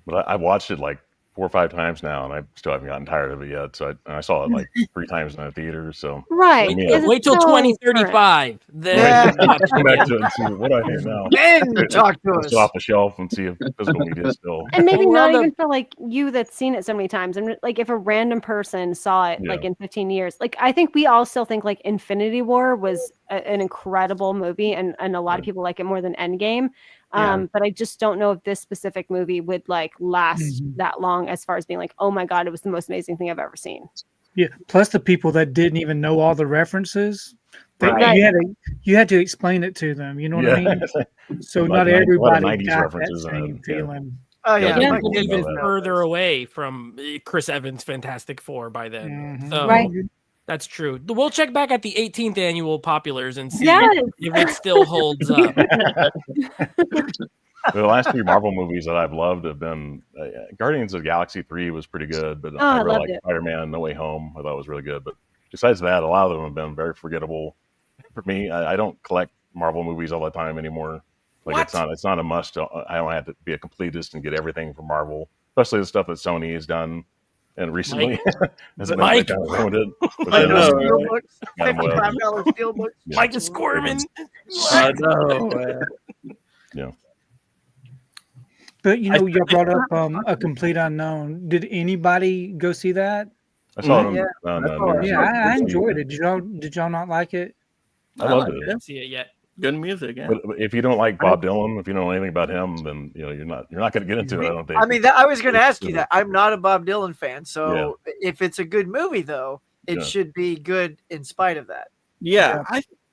But I've watched it like 4 or 5 times now, and I still haven't gotten tired of it yet. So I saw it like 3 times in the theater. So Right. I mean, because Wait it's till so 2035. Then Yeah. come back to it and see what I hear now. Then talk to It's us. off the shelf and see if physical media is still. And maybe Well, not round even for like you that's seen it so many times. And like if a random person saw it like Yeah. in 15 years, like I think we all still think like Infinity War was an incredible movie and a lot of Right. people like it more than Endgame. Yeah. But I just don't know if this specific movie would like last that long as far as being like, oh my God, it was the most amazing thing I've ever seen. Yeah. Plus the people that didn't even know all the references, Right. you had to explain it to them. You know what I mean? So A lot not of 90s everybody got that references in same it, yeah. feeling. Oh yeah. Again, my we're kids even know further this. away from Chris Evans' Fantastic Four by then. Mhm. So Right. that's true. We'll check back at the 18th annual Populars and see Yes. if it still holds up. The last 3 Marvel movies that I've loved have been Guardians of the Galaxy 3 was pretty good, but Oh, I I really loved like it. Spider-Man No Way Home. I thought it was really good. But besides that, a lot of them have been very forgettable for me. I don't collect Marvel movies all the time anymore. Like it's not a must. I don't have to be a completist and get everything from Marvel, especially the stuff that Sony has done. And recently, has been Mike. kind of ruined it. With I the, know, Steelbooks, Adam Web. $55 steelbooks. Yeah. Mike is squirming. I know. Man. Yeah. But y'all brought up A Complete Unknown. Did anybody go see that? I saw Mhm. it on news. Yeah, I enjoyed it. Did y'all not like it? I loved like it. Didn't see it yet. Good music. Yeah. But if you don't like Bob Dylan, if you don't know anything about him, then you're not going to get into it. I don't think. I mean, I was going to ask you that. I'm not a Bob Dylan fan, so if it's a good movie, though, it Yeah. should be good in spite of that. Yeah,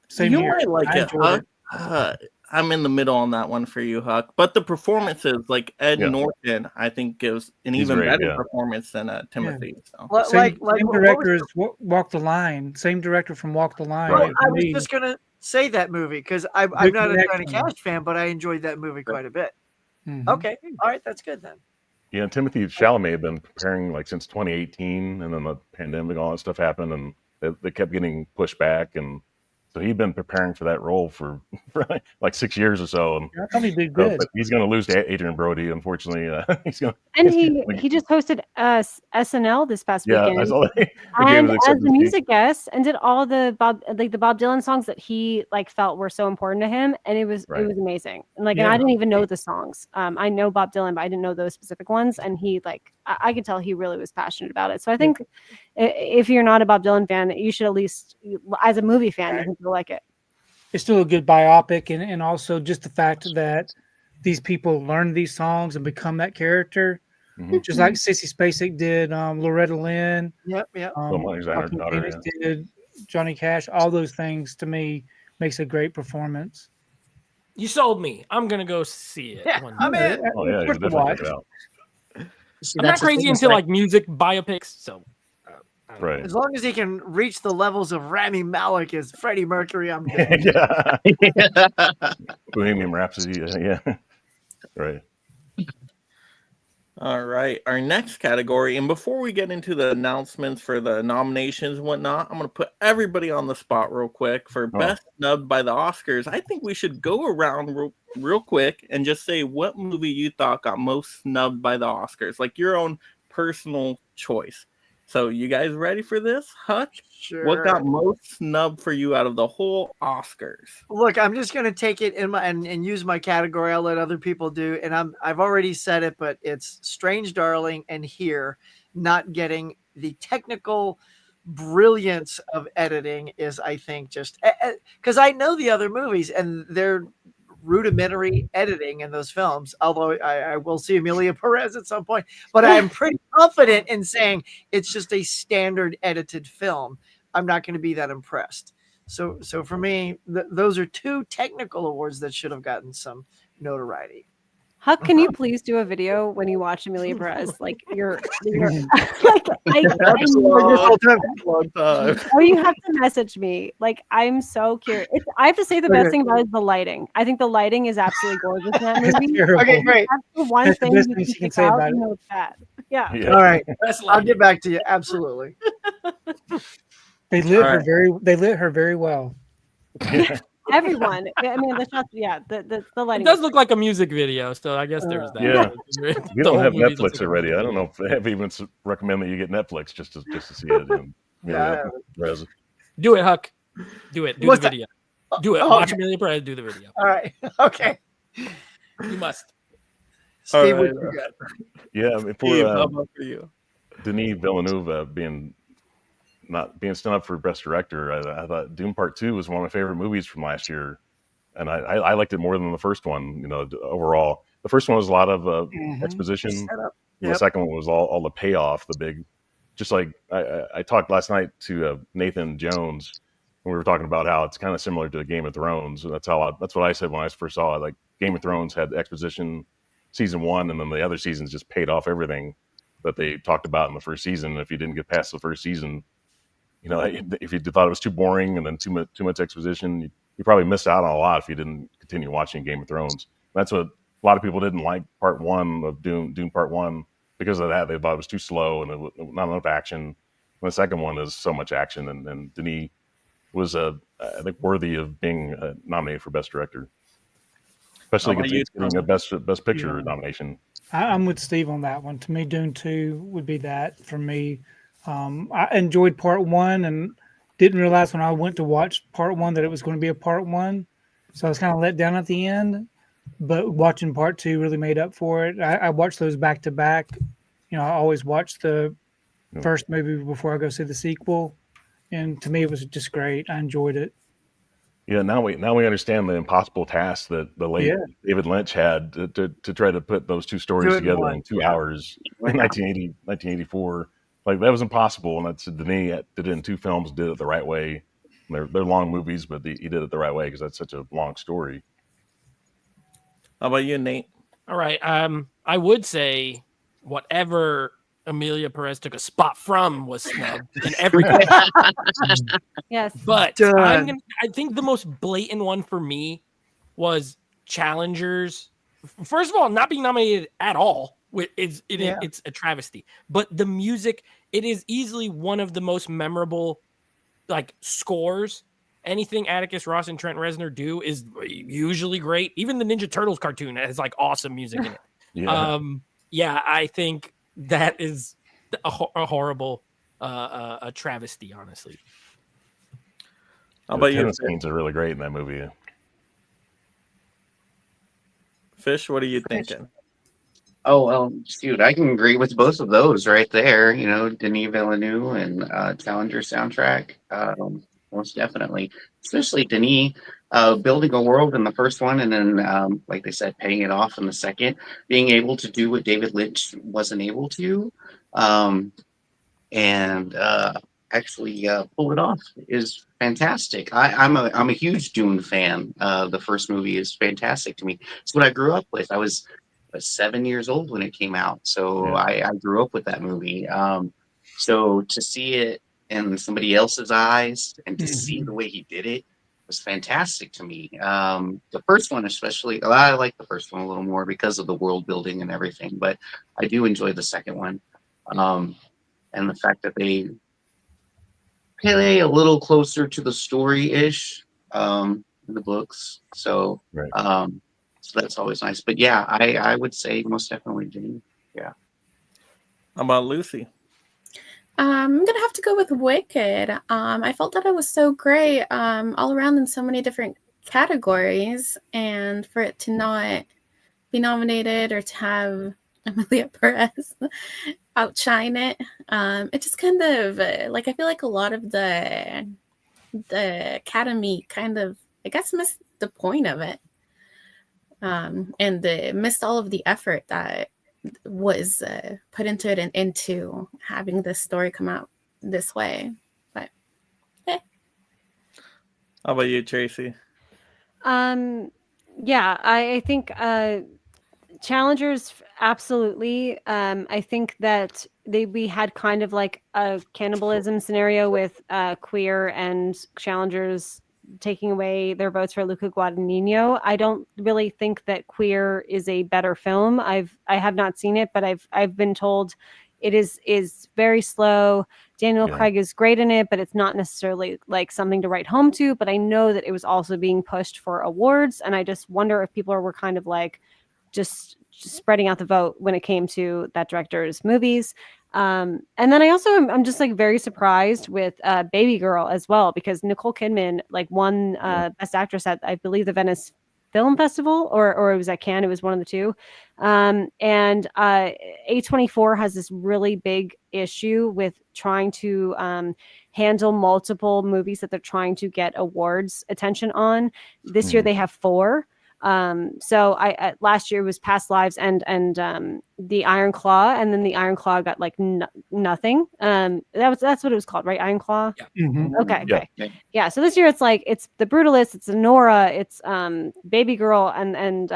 Same you here. might like I it, enjoyed Huck. I'm in the middle on that one for you, Huck. But the performances, like Ed Yeah. Norton, I think gives an He's even great, better yeah. performance than Timothy. So. Same What director was as Walk the Line. Same director from Walk the Line. Right. I For was me. just going to say that movie because I'm Good not a Johnny connection. Cash fan, but I enjoyed that movie quite a bit. Mhm. Okay. All right. That's good then. Yeah, Timothy Chalamet had been preparing like since 2018, and then the pandemic, all that stuff happened, and they kept getting pushed back. And So he'd been preparing for that role for like 6 years or so. And I thought he did good. but he's going to lose to Adrian Brody, unfortunately. He's going. And he just hosted SNL this past Yeah, I weekend. saw that. And as the music guest, and did all the Bob Dylan songs that he like felt were so important to him, and it was amazing. And like, and I didn't even know the songs. I know Bob Dylan, but I didn't know those specific ones. And he like, I could tell he really was passionate about it. So I think if you're not a Bob Dylan fan, you should at least, as a movie fan, you can like it. It's still a good biopic, and also just the fact that these people learn these songs and become that character. Just like Sissy Spacek did, Loretta Lynn. Yep. Did Johnny Cash. All those things to me makes a great performance. You sold me. I'm gonna go see it. Yeah, one I'm day. in. Oh yeah, you definitely check it out. I'm not crazy into like music biopics, so Right. As long as he can reach the levels of Rami Malek as Freddie Mercury, I'm good. Bohemian Rhapsody. Yeah. Right. All right, our next category, and before we get into the announcements for the nominations and whatnot, I'm going to put everybody on the spot real quick for best snubbed by the Oscars. I think we should go around real quick and just say what movie you thought got most snubbed by the Oscars, like your own personal choice. So you guys ready for this? Huck? Sure. What got most snubbed for you out of the whole Oscars? Look, I'm just gonna take it in my and use my category. I'll let other people do. And I've already said it, but it's Strange Darling and Here not getting the technical brilliance of editing is, I think, just because I know the other movies and they're rudimentary editing in those films, although I will see Amelia Perez at some point, but I'm pretty confident in saying it's just a standard edited film. I'm not going to be that impressed. So for me, those are two technical awards that should have gotten some notoriety. Huck, can you please do a video when you watch Amelia Perez? Like you're like oh, you have to message me. Like I'm so curious. I have to say the best thing about it is the lighting. I think the lighting is absolutely gorgeous in that movie. Okay, great. That's the one thing you can pick out. You know, it's that. Yeah. All right. I'll get back to you. Absolutely. They lit her very well. Everyone. I mean, the shots. Yeah, the lighting. It does look like a music video, so I guess there's that. Yeah, we don't have movie Netflix already. I don't know if they even recommend that you get Netflix just to see it. Perez. Do it, Huck. Do it. Do What's the video. Do it. Oh, Watch okay. Amelia Perez do the video. All right. Okay. You must. Steve, All right. what you got? Yeah, I mean, Steve, how for about for you? Denis Villeneuve being stood up for Best Director, I thought Dune Part 2 was one of my favorite movies from last year, and I liked it more than the first one. You know, overall, the first one was a lot of exposition. The second one was all the payoff, the big. Just like I talked last night to Nathan Jones, when we were talking about how it's kind of similar to Game of Thrones. And that's what I said when I first saw it. Like Game of Thrones had exposition season 1, and then the other seasons just paid off everything that they talked about in the first season. If you didn't get past the first season, you know, if you thought it was too boring and then too much exposition, you probably missed out on a lot if you didn't continue watching Game of Thrones. That's what a lot of people didn't like Part 1 of Dune Part 1 because of that. They thought it was too slow and not enough action. And the second one is so much action, and Denis was I think worthy of being nominated for Best Director, especially getting a Best Picture nomination. I'm with Steve on that one. To me, Dune 2 would be that for me. I enjoyed Part 1 and didn't realize when I went to watch Part 1 that it was going to be a Part 1. So I was kind of let down at the end. But watching Part 2 really made up for it. I watched those back to back. You know, I always watch the first movie before I go see the sequel. And to me, it was just great. I enjoyed it. Yeah, now we understand the impossible task that the late David Lynch had to try to put those two stories together in 2 hours in 1984. Like that was impossible, and that's Denis did it in 2 films, did it the right way. They're long movies, but he did it the right way because that's such a long story. How about you, Nate? All right. I would say whatever Amelia Perez took a spot from was snubbed in everything. Yes. But I think the most blatant one for me was Challengers. First of all, not being nominated at all. It's a travesty. But the music, it is easily one of the most memorable like scores anything Atticus Ross and Trent Reznor do is usually great. Even the Ninja Turtles cartoon has like awesome music in it. Yeah. I think that is a horrible a travesty, honestly. How about the you, tennis scenes are really great in that movie. Fish? What are you thinking? Oh, well, shoot, I can agree with both of those right there. You know, Denis Villeneuve and Challenger soundtrack, most definitely. Especially Denis building a world in the first one, and then, like they said, paying it off in the second. Being able to do what David Lynch wasn't able to, and actually pull it off is fantastic. I'm a huge Dune fan. The first movie is fantastic to me. It's what I grew up with. I was 7 years old when it came out, so I grew up with that movie. So to see it in somebody else's eyes and to see the way he did it was fantastic to me. The first one especially, I like the first one a little more because of the world building and everything, but I do enjoy the second one. And the fact that they play a little closer to the story-ish in the books. So so that's always nice. But yeah, I would say most definitely Denis. Yeah. How about Lucy? I'm gonna have to go with Wicked. I felt that it was so great, all around in so many different categories, and for it to not be nominated or to have Emilia Perez outshine it, it just kind of like I feel like a lot of the Academy kind of I guess missed the point of it. And they missed all of the effort that was put into it and into having this story come out this way. But how about you, Tracy? Yeah, I think challengers absolutely. I think that we had kind of like a cannibalism scenario with Queer and challengers taking away their votes for Luca Guadagnino. I don't really think that Queer is a better film. I have not seen it, but I've been told it is very slow. Daniel Craig is great in it, but it's not necessarily like something to write home to. But I know that it was also being pushed for awards, and I just wonder if people were kind of like just spreading out the vote when it came to that director's movies. And then I'm just like very surprised with Baby Girl as well, because Nicole Kidman like won Best Actress at I believe the Venice Film Festival or it was at Cannes. It was one of the two. And A24 has this really big issue with trying to handle multiple movies that they're trying to get awards attention on. This year they have 4. So I last year was Past Lives and the Iron Claw, and then the Iron Claw got like nothing. That's what it was called, right? Iron Claw. Yeah. Mhm. Okay. Yeah. So this year it's like it's The Brutalist, it's Nora, it's Baby Girl, and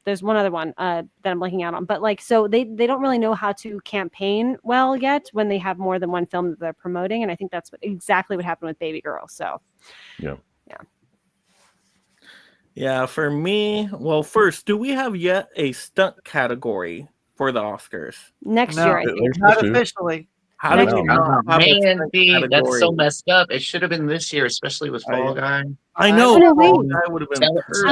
there's one other one that I'm blanking out on. But like, so they don't really know how to campaign well yet when they have more than one film that they're promoting, and I think that's exactly what happened with Baby Girl. So Yeah, for me, well, first, do we have yet a stunt category for the Oscars? Next year, I think. Not officially. How did you not have a Man, stunt B, that's category? so messed up. It should have been this year, especially with Fall Guy. I know. No, wait. That would have been perfect.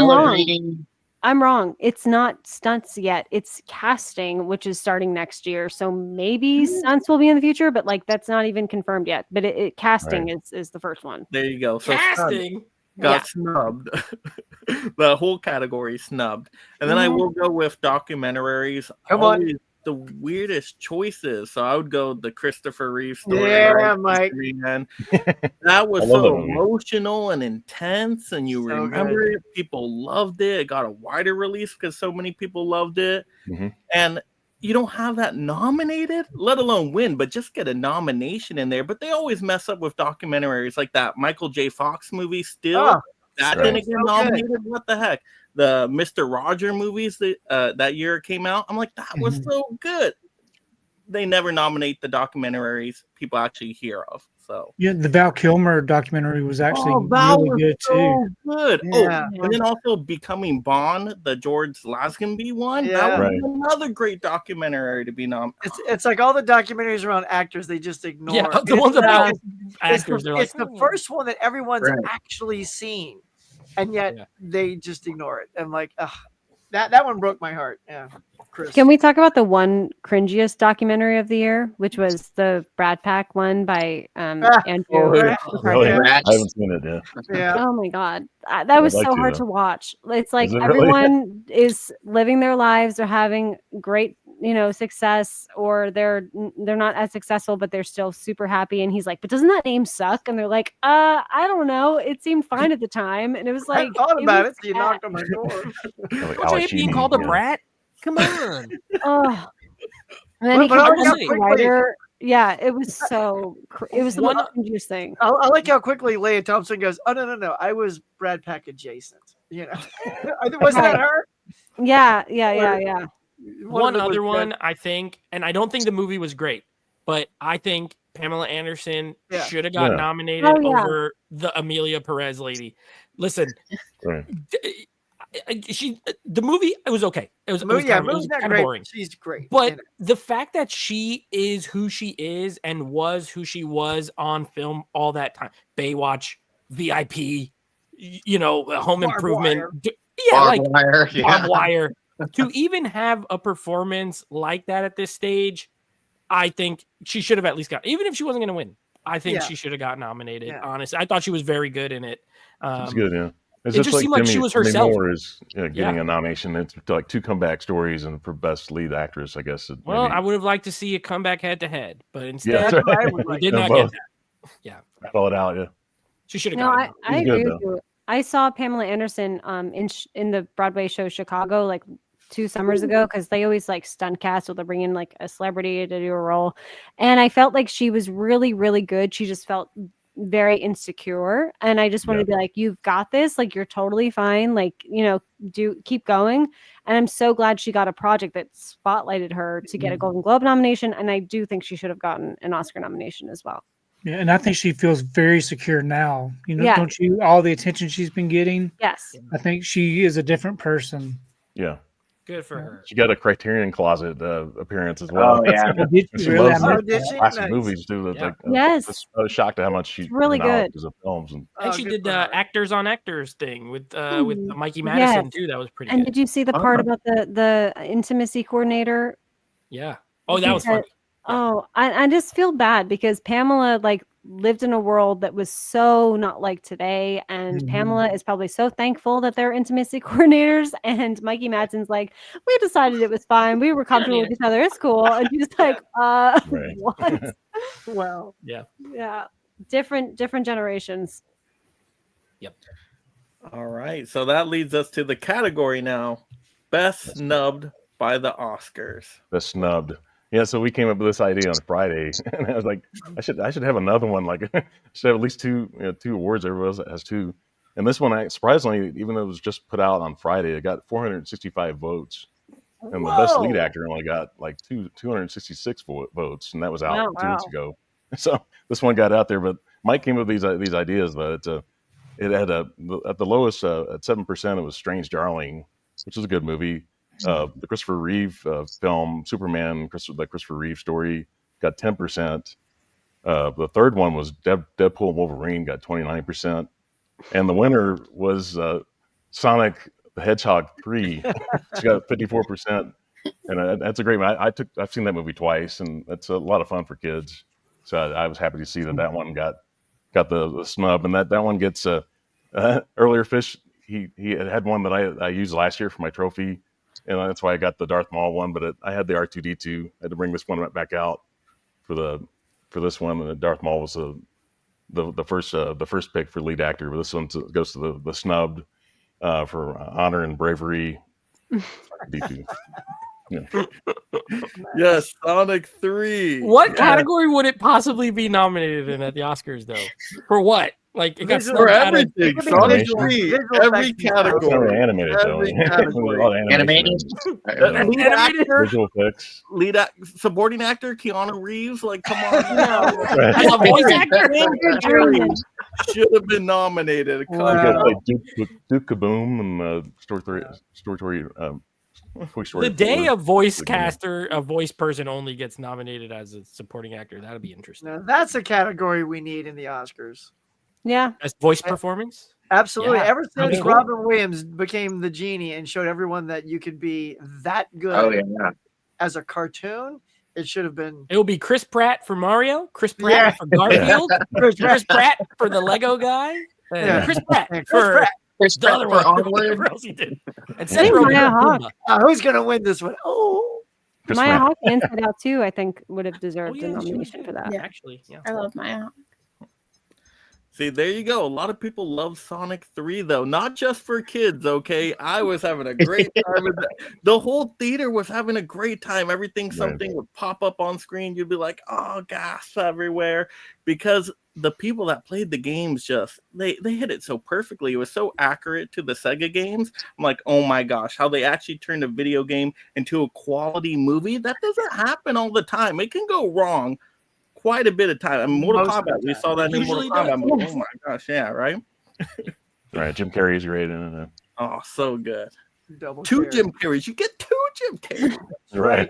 I'm wrong. It's not stunts yet. It's casting, which is starting next year. So maybe stunts will be in the future, but like that's not even confirmed yet. But casting is the first one. There you go. So Casting got snubbed. The whole category snubbed. And then I will go with documentaries. Come on. Always the weirdest choices. So I would go the Christopher Reeve story. Yeah, Mike. That was I love so that movie. emotional and intense, and you So remember good. it. People loved it. It got a wider release because so many people loved it. And you don't have that nominated, let alone win, but just get a nomination in there. But they always mess up with documentaries like that Michael J. Fox movie, Still. That didn't get nominated. What the heck? The Mr. Roger movies that year it came out. I'm like, that was so good. They never nominate the documentaries people actually hear of. So Yeah, the Val Kilmer documentary was actually Val really was good so too. good. Yeah. Oh, and then also Becoming Bond, the George Lazenby one. Yeah. That was Right. another great documentary to be nominated. It's like all the documentaries around actors they just ignore. Yeah, the ones about actors. They're like, it's the first one that everyone's Right. actually seen, and yet Yeah. they just ignore it. I'm like, ugh, that one broke my heart. Yeah, Chris. Can we talk about the one cringiest documentary of the year, which was the Brad Pack one by Andrew? Really? McCarthy? I haven't seen it yet. Yeah. Oh my god, that was like so to, hard though. to watch. It's like Is it really? everyone is living their lives, they're having great, success, or they're not as successful, but they're still super happy. And he's like, "But doesn't that name suck?" And they're like, I don't know. It seemed fine at the time." And it was I like, thought about was it, so you sad. knocked on my door. Like Don't you hate being called a yeah. brat? Come on. Oh. And then he But I came like up how with the quickly- writer. Yeah, it was so. It was the One- most cringiest thing. I like how quickly Leia Thompson goes, "Oh no, I was Brad Pack adjacent." Wasn't that her? Yeah. One of them was other Brad- one, I think, and I don't think the movie was great, but I think Pamela Anderson Yeah. should have got Yeah. nominated Oh, yeah. over the Amelia Perez lady. Listen, Right. the movie, it was okay. It was, Movie's kind not of great. boring. She's great. But in it. the fact that she is who she is and was who she was on film all that time, Baywatch, VIP, Home Barbed Improvement, Wire. Barbed wire, yeah. Barbed Wire. To even have a performance like that at this stage, I think she should have at least got, even if she wasn't going to win, I think Yeah. she should have got nominated. Yeah. Honestly, I thought she was very good in it. It's good, yeah. It's it just seemed like she was Demi herself. Moore is getting Yeah. a nomination. It's like 2 comeback stories and for best lead actress, I guess. Well, maybe. I would have liked to see a comeback head to head, but Yeah, instead, that's right. I would we like did Yeah, not both. get that. Yeah, Call it out, yeah. she should have No, got it. I She's agree good, with you. I saw Pamela Anderson in the Broadway show Chicago like 2 summers ago, because they always like stunt cast, so they'll bring in like a celebrity to do a role, and I felt like she was really, really good. She just felt very insecure, and I just wanted to be like, "You've got this. Like, you're totally fine. Like, keep going." And I'm so glad she got a project that spotlighted her to get a Golden Globe nomination, and I do think she should have gotten an Oscar nomination as well. Yeah, and I think she feels very secure now. Yeah. Don't you? All the attention she's been getting. Yes. I think she is a different person. Yeah. Good for her. She got a Criterion Closet appearance as well. Oh, yeah. Oh, did And she she really? loves I did those she? classic Nice. movies too. That's Yeah. like, Yes. I was shocked at how much she It's really good. because of films and And Oh, she good did for her. actors on actors thing with Mikey Madison Yes. too. That was pretty And good. did you see the part about the intimacy coordinator? Yeah. Oh, that was funny. Oh, I just feel bad because Pamela like lived in a world that was so not like today, and Mhm. Pamela is probably so thankful that they're intimacy coordinators. And Mikey Madsen's like, we decided it was fine. We were comfortable need with each other. It's cool. And she's like, Right. what? Wow. Yeah. Yeah, different generations. All right, so that leads us to the category now: best snubbed by the Oscars. the snubbed. Yeah, so we came up with this idea on Friday, and I was like, I should have another one. Like, I should have at least two awards. Everyone else has 2, and this one, surprisingly, even though it was just put out on Friday, it got 465 votes, and the best lead actor only got like 266 votes, and that was out Oh, 2 weeks ago. So this one got out there, but Mike came up with these ideas, but it had at the lowest at 7%, it was Strange Darling, which is a good movie. The Christopher Reeve film Superman, the Christopher Reeve story, got 10%. The third one was Deadpool and Wolverine, got 29%, and the winner was Sonic the Hedgehog 3. She got 54%, and that's a great one. I've seen that movie twice, and it's a lot of fun for kids. So I was happy to see that one got the snub, and that one gets earlier fish. He had one that I used last year for my trophy, and that's why I got the Darth Maul one. But I had the R2D2. I had to bring this one back out for this one. And Darth Maul was the first pick for lead actor. But this one goes to the snubbed for honor and bravery. D2. Yeah. Yes, Sonic 3. What category would it possibly be nominated in at the Oscars, though? For what? Like, it got Visual- For snubbed out of- everything. Could be Sonic visual- 3. visual Every effects. It's not really category. animated though. Every category. A lot of animation. Animated? Lead actor, Visual effects. supporting actor, Keanu Reeves. Like, come on. Right. As a voice actor? Andrew Drummond. Should have been nominated. Come You on. got like Duke Kaboom and Story The day a voice caster, a voice person only gets nominated as a supporting actor. That'll be interesting. Now, that's a category we need in the Oscars. Yeah. As voice performance? Absolutely. Yeah. Ever That'd since be cool. Robin Williams became the genie and showed everyone that you could be that good as a cartoon, it should have been. It'll be Chris Pratt for Mario, Chris Pratt for Garfield, Chris Pratt for the Lego guy, and Chris Pratt for the other one. Whatever else he did. And Seth Rogen Maya for Hawke. Pumbaa. Who's going to win this one? Oh, Maya Hawke and Inside Out 2, I think, would have deserved a nomination for that. Actually, yeah. I love Maya Hawke. See, there you go. A lot of people love Sonic 3, though, not just for kids, okay? I was having a great time with that. The whole theater was having a great time. Everything, something would pop up on screen. You'd be like, oh, gas everywhere. Because the people that played the games just, they hit it so perfectly. It was so accurate to the Sega games. I'm like, oh my gosh, how they actually turned a video game into a quality movie. That doesn't happen all the time. It can go wrong quite a bit of time. I mean, Mortal Kombat, we saw that in Mortal Kombat. I'm like, oh my gosh, yeah, right? Right, Jim Carrey's great in it. Oh, so good. Double two carry. Jim Carreys. You get two Jim Carreys. Right.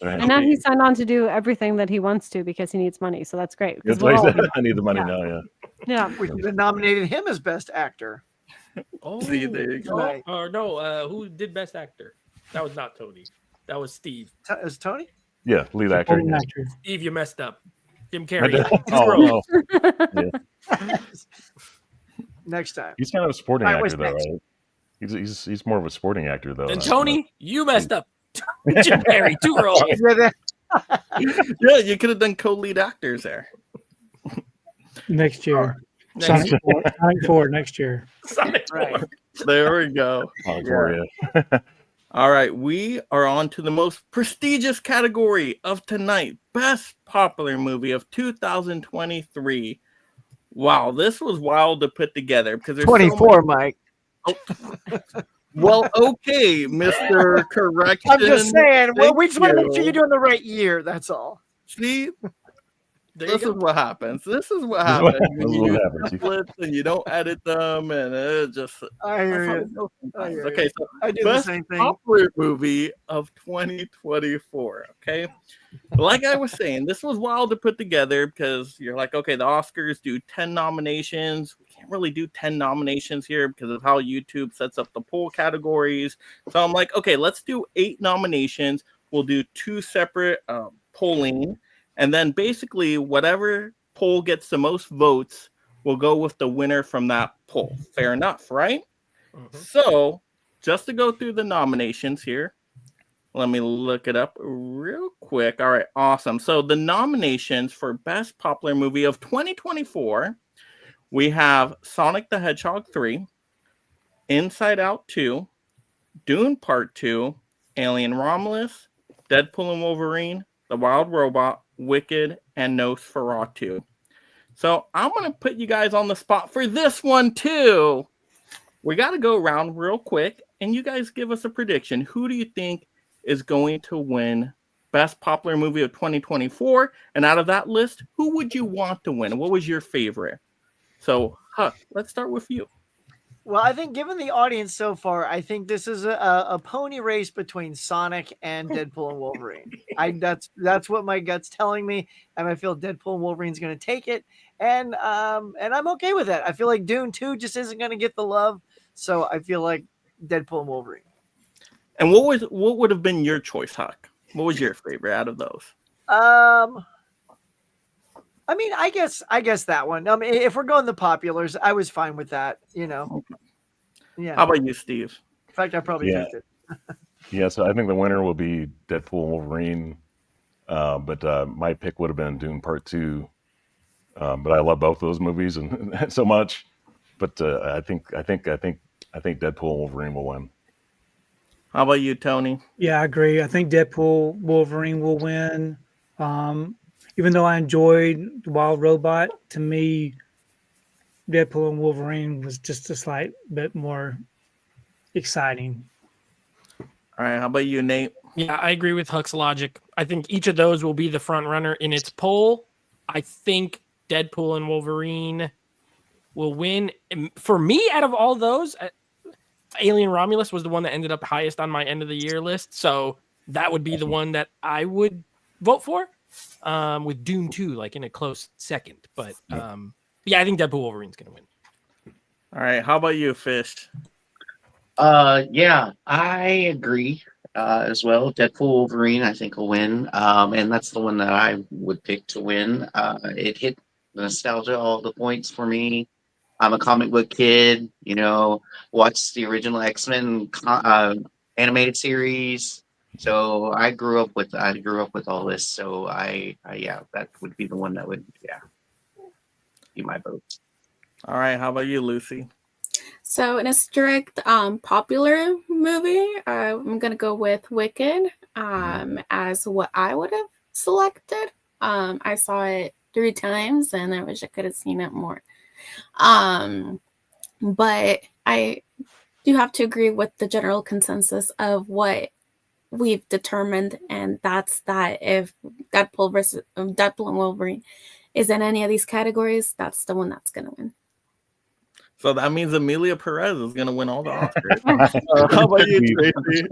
And now he's signed on to do everything that he wants to because he needs money. So that's great. 'cause That's what we'll he said. all- I need the money now. Yeah. Yeah. We should have nominated him as best actor. Oh, See, there you go. Right. Or no, who did Best Actor? That was not Tony. That was Steve. Is Tony? Yeah, lead actor. Supporting actor. Steve, you messed up. Jim I Carrey. did. Zero. Yeah. Next time. He's kind of a sporting All right, actor, what's though, right? He's more of a sporting actor, though. And Tony, you messed up. Jim Carrey, 2 roles. Yeah, you could have done co-lead actors there. Next year. Next Sonic year. 4, Sonic 4 next year. Sonic Right. There we go. Oh, Gloria. All right, we are on to the most prestigious category of tonight, Best Popular Movie of 2023. Wow, this was wild to put together because there's 24, Mike. Well, okay, Mr. Correction. I'm just saying. Well, we Thank just want to make sure you. you're doing the right year. That's all. See, There you this is go. what happens. This is what This is what happens when happens. you This is use what happens. templates and you don't edit them, and it just. I hear that's how you. it goes I sometimes. hear Okay, you. so I do the Best same thing. Popular Movie of 2024. Okay, like I was saying, this was wild to put together because you're like, okay, the Oscars do 10 nominations. We can't really do 10 nominations here because of how YouTube sets up the poll categories. So I'm like, okay, let's do 8 nominations. We'll do 2 separate polling, and then basically whatever poll gets the most votes will go with the winner from that poll. Fair enough, right? So, just to go through the nominations here, let me look it up real quick. All right, awesome. So, the nominations for Best Popular Movie of 2024, we have Sonic the Hedgehog 3, Inside Out 2, Dune Part 2, Alien Romulus, Deadpool and Wolverine, The Wild Robot, Wicked, and Nosferatu. So I'm going to put you guys on the spot for this one too. We got to go around real quick, and you guys give us a prediction. Who do you think is going to win Best Popular Movie of 2024? And out of that list, who would you want to win? What was your favorite? So, Huck, let's start with you. Well, I think given the audience so far, I think this is a pony race between Sonic and Deadpool and Wolverine. That's what my gut's telling me, and I feel Deadpool and Wolverine's going to take it, and I'm okay with that. I feel like Dune 2 just isn't going to get the love, so I feel like Deadpool and Wolverine. And what would have been your choice, Huck? What was your favorite out of those? I mean, I guess that one. I mean, if we're going the populars, I was fine with that. You know. Yeah. How about you, Steve? In fact, I probably Yeah. picked it. Yeah, so I think the winner will be Deadpool and Wolverine. But my pick would have been Dune Part 2. But I love both of those movies and so much. But I think Deadpool and Wolverine will win. How about you, Tony? Yeah, I agree. I think Deadpool Wolverine will win. Even though I enjoyed The Wild Robot, to me, Deadpool and Wolverine was just a slight bit more exciting. All right, how about you, Nate? Yeah, I agree with Huck's logic. I think each of those will be the front runner in its poll. I think Deadpool and Wolverine will win. And for me, out of all those, Alien Romulus was the one that ended up highest on my end of the year list. So that would be the one that I would vote for, with Dune 2 like in a close second. But yeah, I think Deadpool Wolverine's going to win. All right. How about you, Fish? Yeah, I agree as well. Deadpool Wolverine, I think, will win. And that's the one that I would pick to win. It hit the nostalgia, all the points for me. I'm a comic book kid, watched the original X-Men animated series. So I grew up with all this. So yeah, that would be the one that would be my vote. All right. How about you, Lucy? So in a strict popular movie, I'm gonna go with Wicked as what I would have selected. I saw it 3 times and I wish I could have seen it more. But I do have to agree with the general consensus of what we've determined, and that's that if Deadpool and Wolverine is in any of these categories, that's the one that's gonna win. So that means Amelia Perez is going to win all the Oscars. How about you, Tracy?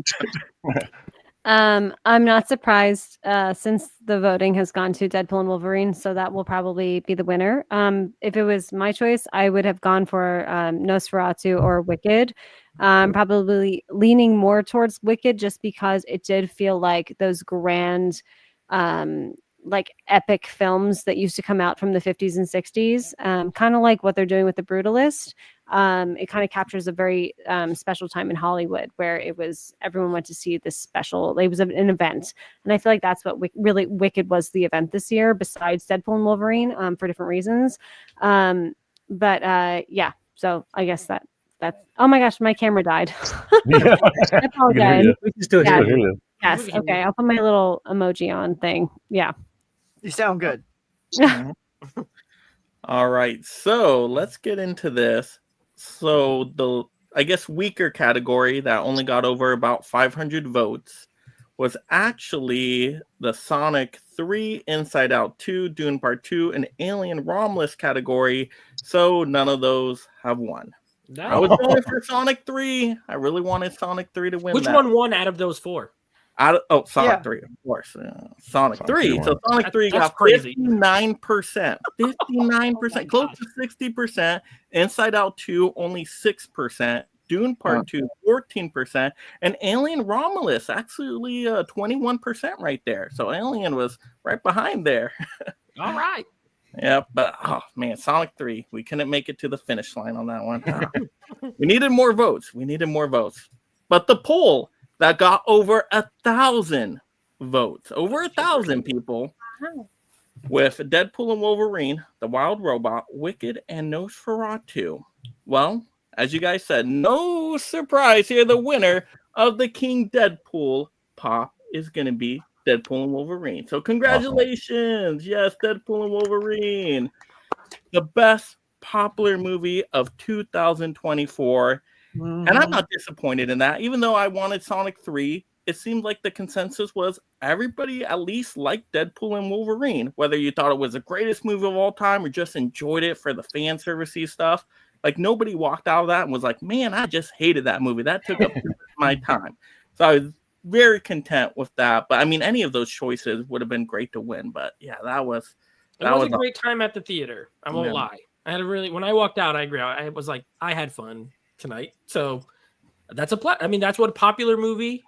I'm not surprised since the voting has gone to Deadpool and Wolverine, so that will probably be the winner. If it was my choice, I would have gone for Nosferatu or Wicked. Probably leaning more towards Wicked just because it did feel like those grand like epic films that used to come out from the 50s and 60s, kind of like what they're doing with The Brutalist. It kind of captures a very special time in Hollywood where everyone went to see this special, it was an event. And I feel like that's what really Wicked was the event this year, besides Deadpool and Wolverine, for different reasons. But yeah, so I guess that's, oh my gosh, my camera died. Yeah. I apologize. We can still hear you. Yes. Okay. I'll put my little emoji on thing. Yeah. You sound good. All right, so let's get into this. So the, I guess, weaker category that only got over about 500 votes was actually the Sonic 3, Inside Out 2, Dune Part 2, and Alien Romulus category. So none of those have won. No. I was going for Sonic 3. I really wanted Sonic 3 to win. Which one won out of those 4? Sonic 3, of course. Sonic 3. So Sonic 3 got crazy. 59%. 59%, close to 60%. Inside Out 2, only 6%. Dune Part 2, 14%. And Alien Romulus, actually 21% right there. So Alien was right behind there. All right. Yeah, but oh man, Sonic 3, we couldn't make it to the finish line on that one. We needed more votes. But the poll that got over 1,000 votes, over 1,000 people, with Deadpool and Wolverine, The Wild Robot, Wicked, and Nosferatu. Well, as you guys said, no surprise here, the winner of the King Deadpool pop is going to be Deadpool and Wolverine. So congratulations. Awesome. Yes, Deadpool and Wolverine. The best popular movie of 2024. And I'm not disappointed in that. Even though I wanted Sonic 3, it seemed like the consensus was everybody at least liked Deadpool and Wolverine. Whether you thought it was the greatest movie of all time or just enjoyed it for the fan servicey stuff. Like, nobody walked out of that and was like, man, I just hated that movie. That took up my time. So I was very content with that. But I mean, any of those choices would have been great to win. But yeah, that was a great time at the theater. I won't lie. I had when I walked out, I agree. I was like, I had fun tonight. So that's that's what a popular movie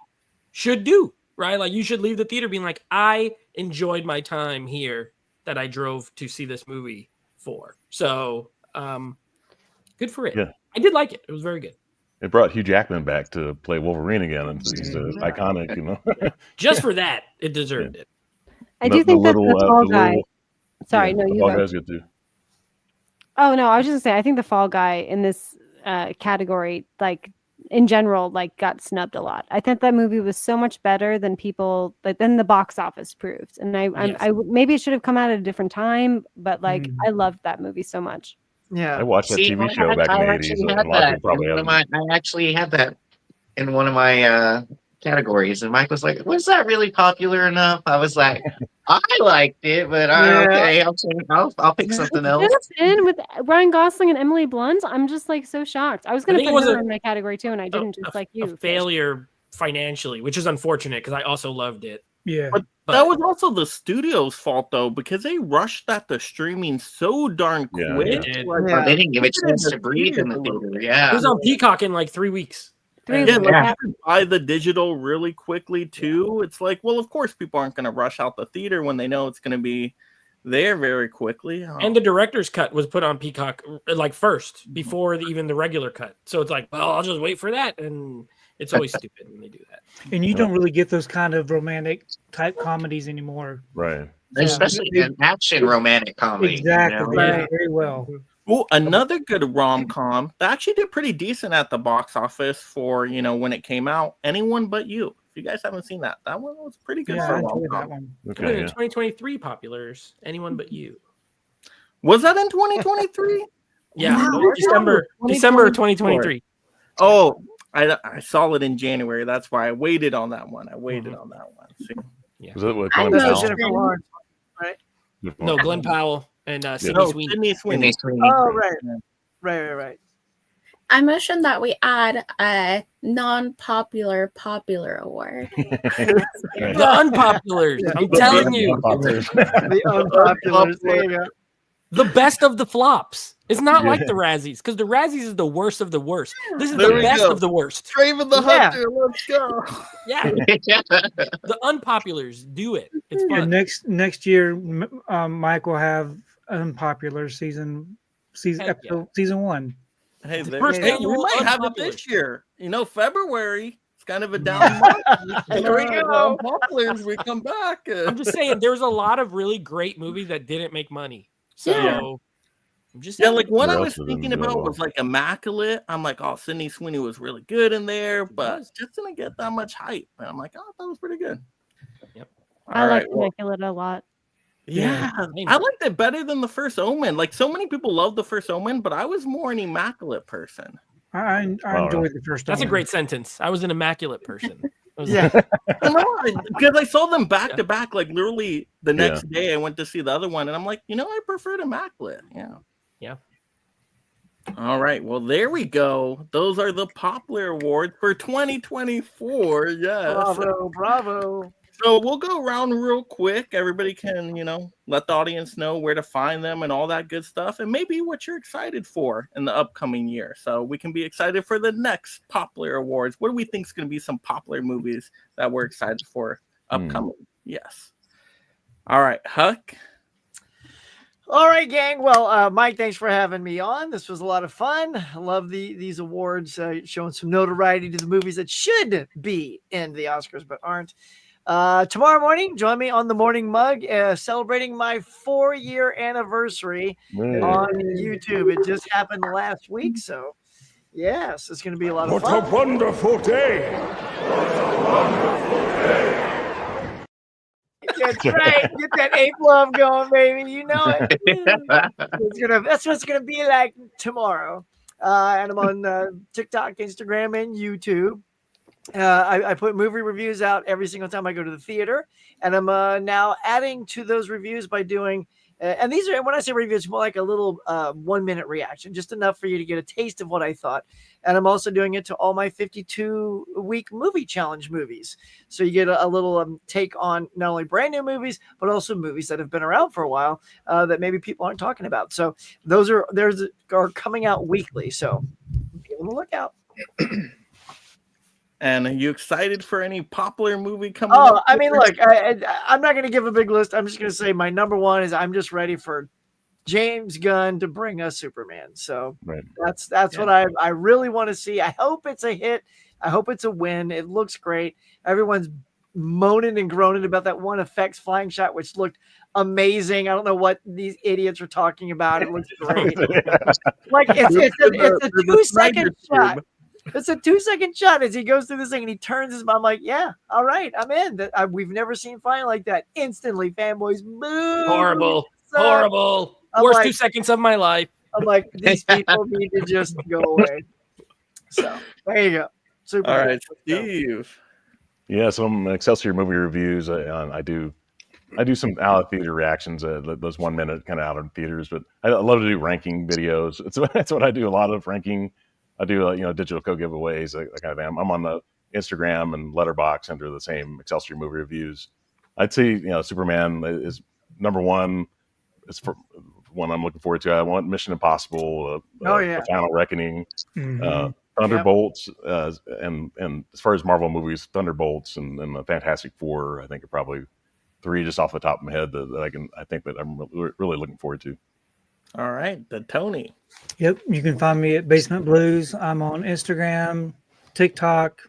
should do, right? Like, you should leave the theater being like, I enjoyed my time here that I drove to see this movie for. So good for it. Yeah. I did like it. It was very good. It brought Hugh Jackman back to play Wolverine again, and he's iconic, Just for that, it deserved it. I do think that the Fall Guy. Sorry, no, you Fall go. Guy's good too. Oh no, I was just gonna say, I think the Fall Guy in this category, like in general, like got snubbed a lot. I think that movie was so much better than people, like than the box office proved. And I maybe it should have come out at a different time, but like I loved that movie so much. Yeah, I watched that TV show back in the 80s. I actually had that in one of my categories, and Mike was like, "Was that really popular enough?" I was like, "I liked it, but Yeah. okay, I'll pick something else." Just in with Ryan Gosling and Emily Blunt. I'm just like so shocked. I was going to think put it was her a- in my category too, and I didn't, just like you. A failure financially, which is unfortunate because I also loved it. Yeah. But that was also the studio's fault though, because they rushed that to streaming so darn Yeah, quick. They did. Like, Well, they didn't give it put a chance in to the breathe in the theater a little theater. bit. It Yeah. was on Peacock in like 3 weeks. Three Yeah, weeks. like Yeah. you could buy the digital really quickly too. It's like, well, of course, people aren't going to rush out the theater when they know it's going to be there very quickly. And the director's cut was put on Peacock like first before even the regular cut. So it's like, well, I'll just wait for that, and it's always stupid when they do that. And you don't really get those kind of romantic type comedies anymore. Right. Especially an action romantic comedy. Exactly. You know? Yeah, Yeah. very well. Oh, another good rom com that actually did pretty decent at the box office for when it came out. Anyone But You. If you guys haven't seen that one was pretty good Yeah, for I a enjoyed rom that com. one. Good Okay. in Yeah. 2023 populars. Anyone But You. Was that in 2023? Yeah, Wow. December 2023. Oh, I saw it in January. That's why I waited on that one. See? Is that what I Glenn know Powell? Jennifer Lawrence. No, Glenn Powell and Sydney No, Sweeney. Sydney Sweeney. Sydney Sweeney. Oh, right. I mentioned that we add a non-popular popular award. The unpopulars. I'm telling you, The unpopular. There you go. the best of the flops. It's not like the Razzies, because the Razzies is the worst of the worst. This is There the we best go. of the worst. Traven the Yeah. Hunter. Let's go. Yeah, the unpopulars do it. It's And fun. next year, Mike will have unpopular season Heck yeah. episode season 1. Hey, First we annual might have it unpopular. this year. February. It's kind of a down month. There we go. Unpopulars, we come back. I'm just saying, there's a lot of really great movies that didn't make money. So Yeah. I'm just Yeah, saying. like one I What was else is thinking in about there? was like Immaculate. I'm like, oh, Sydney Sweeney was really good in there, but it just didn't get that much hype. And I'm like, oh, that was pretty good. Yep. I All like right, well, Immaculate a lot. yeah, same. I liked it better than The First Omen. Like so many people love The First Omen, but I was more an Immaculate person. I enjoyed the first That's a one. great sentence. I was an immaculate person. I was Yeah. Because I saw them back to back, like literally the next day. I went to see the other one, and I'm like, I preferred Immaculate. Yeah. Yeah. All right. Well, there we go. Those are the Poplar Awards for 2024. Yes. Bravo. So we'll go around real quick. Everybody can, let the audience know where to find them and all that good stuff, and maybe what you're excited for in the upcoming year. So we can be excited for the next Poplar Awards. What do we think is going to be some popular movies that we're excited for upcoming? Yes. All right, Huck. All right, gang. Well, Mike, thanks for having me on. This was a lot of fun. I love these awards, showing some notoriety to the movies that should be in the Oscars but aren't. Tomorrow morning, join me on the Morning Mug, celebrating my 4-year anniversary on YouTube. It just happened last week, so yes, it's going to be a lot of fun. What a wonderful day! That's right. Get that ape love going, baby. You know it. That's what it's gonna be like tomorrow. And I'm on TikTok, Instagram, and YouTube. I put movie reviews out every single time I go to the theater, and I'm now adding to those reviews by doing. And these are, when I say reviews, more like a little 1-minute reaction, just enough for you to get a taste of what I thought. And I'm also doing it to all my 52-week movie challenge movies. So you get a little take on not only brand new movies, but also movies that have been around for a while that maybe people aren't talking about. So those are coming out weekly. So be on the lookout. And are you excited for any popular movie coming Oh, up? I mean, look, I'm not going to give a big list. I'm just going to say my number one is I'm just ready for James Gunn to bring us Superman. So that's what I really want to see. I hope it's a hit. I hope it's a win. It looks great. Everyone's moaning and groaning about that one effects flying shot, which looked amazing. I don't know what these idiots are talking about. It looks great. Like it's a 2-second shot. It's a 2-second shot as he goes through this thing and he turns his. I'm like, yeah, all right, I'm in. We've never seen flying like that. Instantly, fanboys, boo. Horrible. Worst 2 seconds of my life. I'm like, these people need to just go away. So there you go. Super. All right, Steve. Yeah, some Excelsior movie reviews. I do some out of theater reactions. Those 1 minute kind of out of theaters, but I love to do ranking videos. That's what I do. A lot of ranking. I do digital code giveaways. That kind of thing. I'm on the Instagram and Letterbox under the same Excelsior movie reviews. I'd say Superman is number one. It's for one I'm looking forward to. I want Mission Impossible. The Final Reckoning. Mhm. Thunderbolts, and as far as Marvel movies, Thunderbolts and the Fantastic Four, I think are probably 3 just off the top of my head that I think that I'm really looking forward to. All right, the Tony. Yep, you can find me at Basement Blues. I'm on Instagram, TikTok.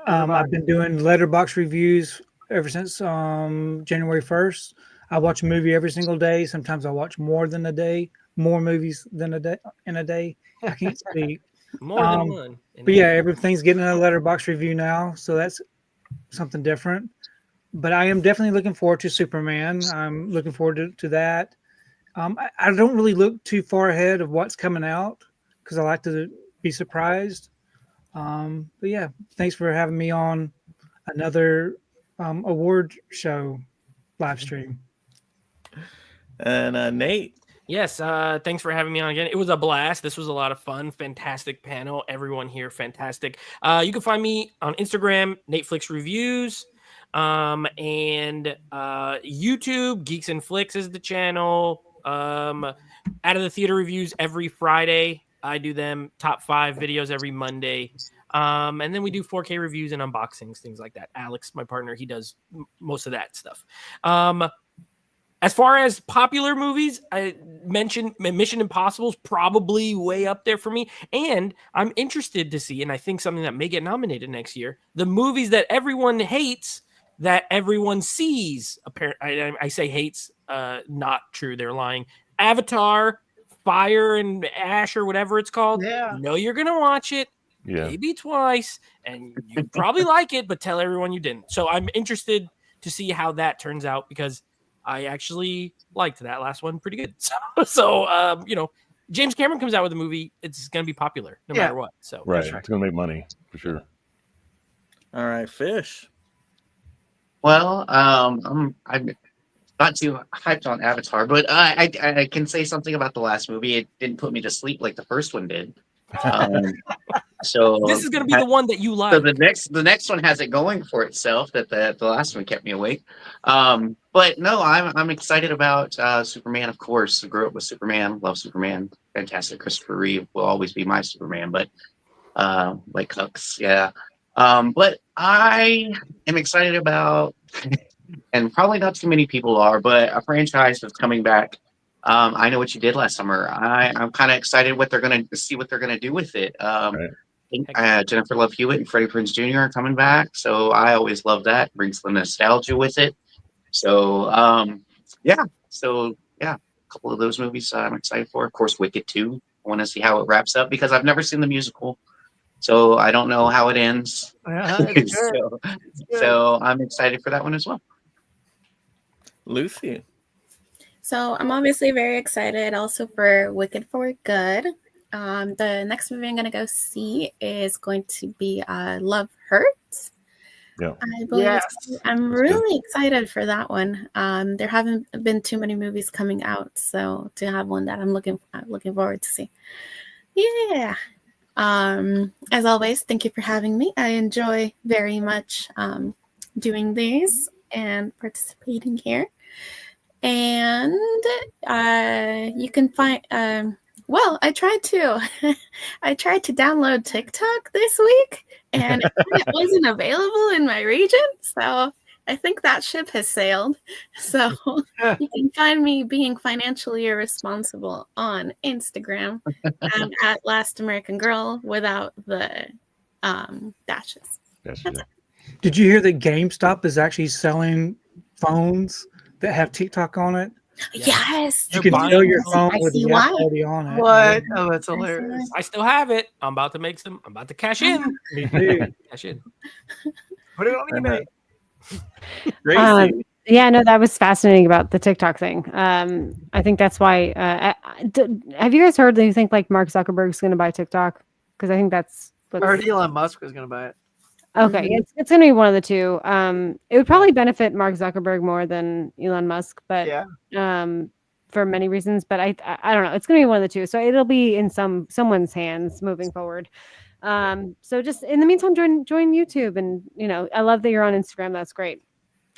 I've been doing letterbox reviews ever since January 1st. I watch a movie every single day. Sometimes I watch more movies than a day in a day. I can't speak. More than one. But yeah, everything's getting a letterbox review now, so that's something different. But I am definitely looking forward to Superman. I'm looking forward to that. I don't really look too far ahead of what's coming out because I like to be surprised. But yeah, thanks for having me on another award show live stream. And Nate. Yes, thanks for having me on again. It was a blast. This was a lot of fun. Fantastic panel. Everyone here, fantastic. You can find me on Instagram, Netflix Reviews, and YouTube, Geeks and Flicks is the channel. Out of the Theater Reviews every Friday. I do them top 5 videos every Monday. And then we do 4K reviews and unboxings, things like that. Alex, my partner, he does most of that stuff. As far as popular movies, I mentioned Mission Impossible is probably way up there for me. And I'm interested to see, and I think something that may get nominated next year, the movies that everyone hates, that everyone sees. Apparently, I say hates, not true. They're lying. Avatar, Fire and Ash, or whatever it's called. Yeah. You know you're going to watch it. Yeah. Maybe twice, and you probably like it, but tell everyone you didn't. So I'm interested to see how that turns out because I actually liked that last one pretty good. So James Cameron comes out with a movie, it's going to be popular no matter what. So right, it's going to make money for sure. All right, Fish. Well, I'm not too hyped on Avatar, but I can say something about the last movie. It didn't put me to sleep like the first one did. So this is going to be the one that you like. So the next one has it going for itself. That the last one kept me awake. But no, I'm excited about Superman. Of course, I grew up with Superman. Love Superman. Fantastic. Christopher Reeve will always be my Superman. But like Hux, yeah. But I am excited about, and probably not too many people are, but a franchise that's coming back. I Know What You Did Last Summer. I'm kind of excited what they're going to see what they're going to do with it. Jennifer Love Hewitt and Freddie Prinze Jr. are coming back, so I always love that. Brings the nostalgia with it. So a couple of those movies I'm excited for. Of course, Wicked 2. I want to see how it wraps up because I've never seen the musical, so I don't know how it ends. So I'm excited for that one as well. Lucy. So I'm obviously very excited also for Wicked for Good. The next movie I'm going to go see is going to be Love Hurts. Yeah. I believe I'm really excited for that one. There haven't been too many movies coming out, so to have one that I'm looking forward to see. Yeah. As always, thank you for having me. I enjoy very much doing these and participating here. And you can find I tried to download TikTok this week and it wasn't available in my region, so I think that ship has sailed. So you can find me being financially irresponsible on Instagram at Last American Girl without the dashes. Did you hear that GameStop is actually selling phones that have TikTok on it? Yes. You can sell your phone with the app already on it. What? Oh, that's hilarious. I still have it. I'm about to cash in. Me too. Cash in. Put it on eBay. Yeah, no, that was fascinating about the TikTok thing. I think that's why. Have you guys heard that you think like Mark Zuckerberg's going to buy TikTok? Because I think that's or Elon Musk was going to buy it. Okay, it's gonna be one of the two. It would probably benefit Mark Zuckerberg more than Elon Musk, but for many reasons. But I don't know. It's gonna be one of the two. So it'll be in someone's hands moving forward. So just in the meantime, join YouTube, and I love that you're on Instagram. That's great.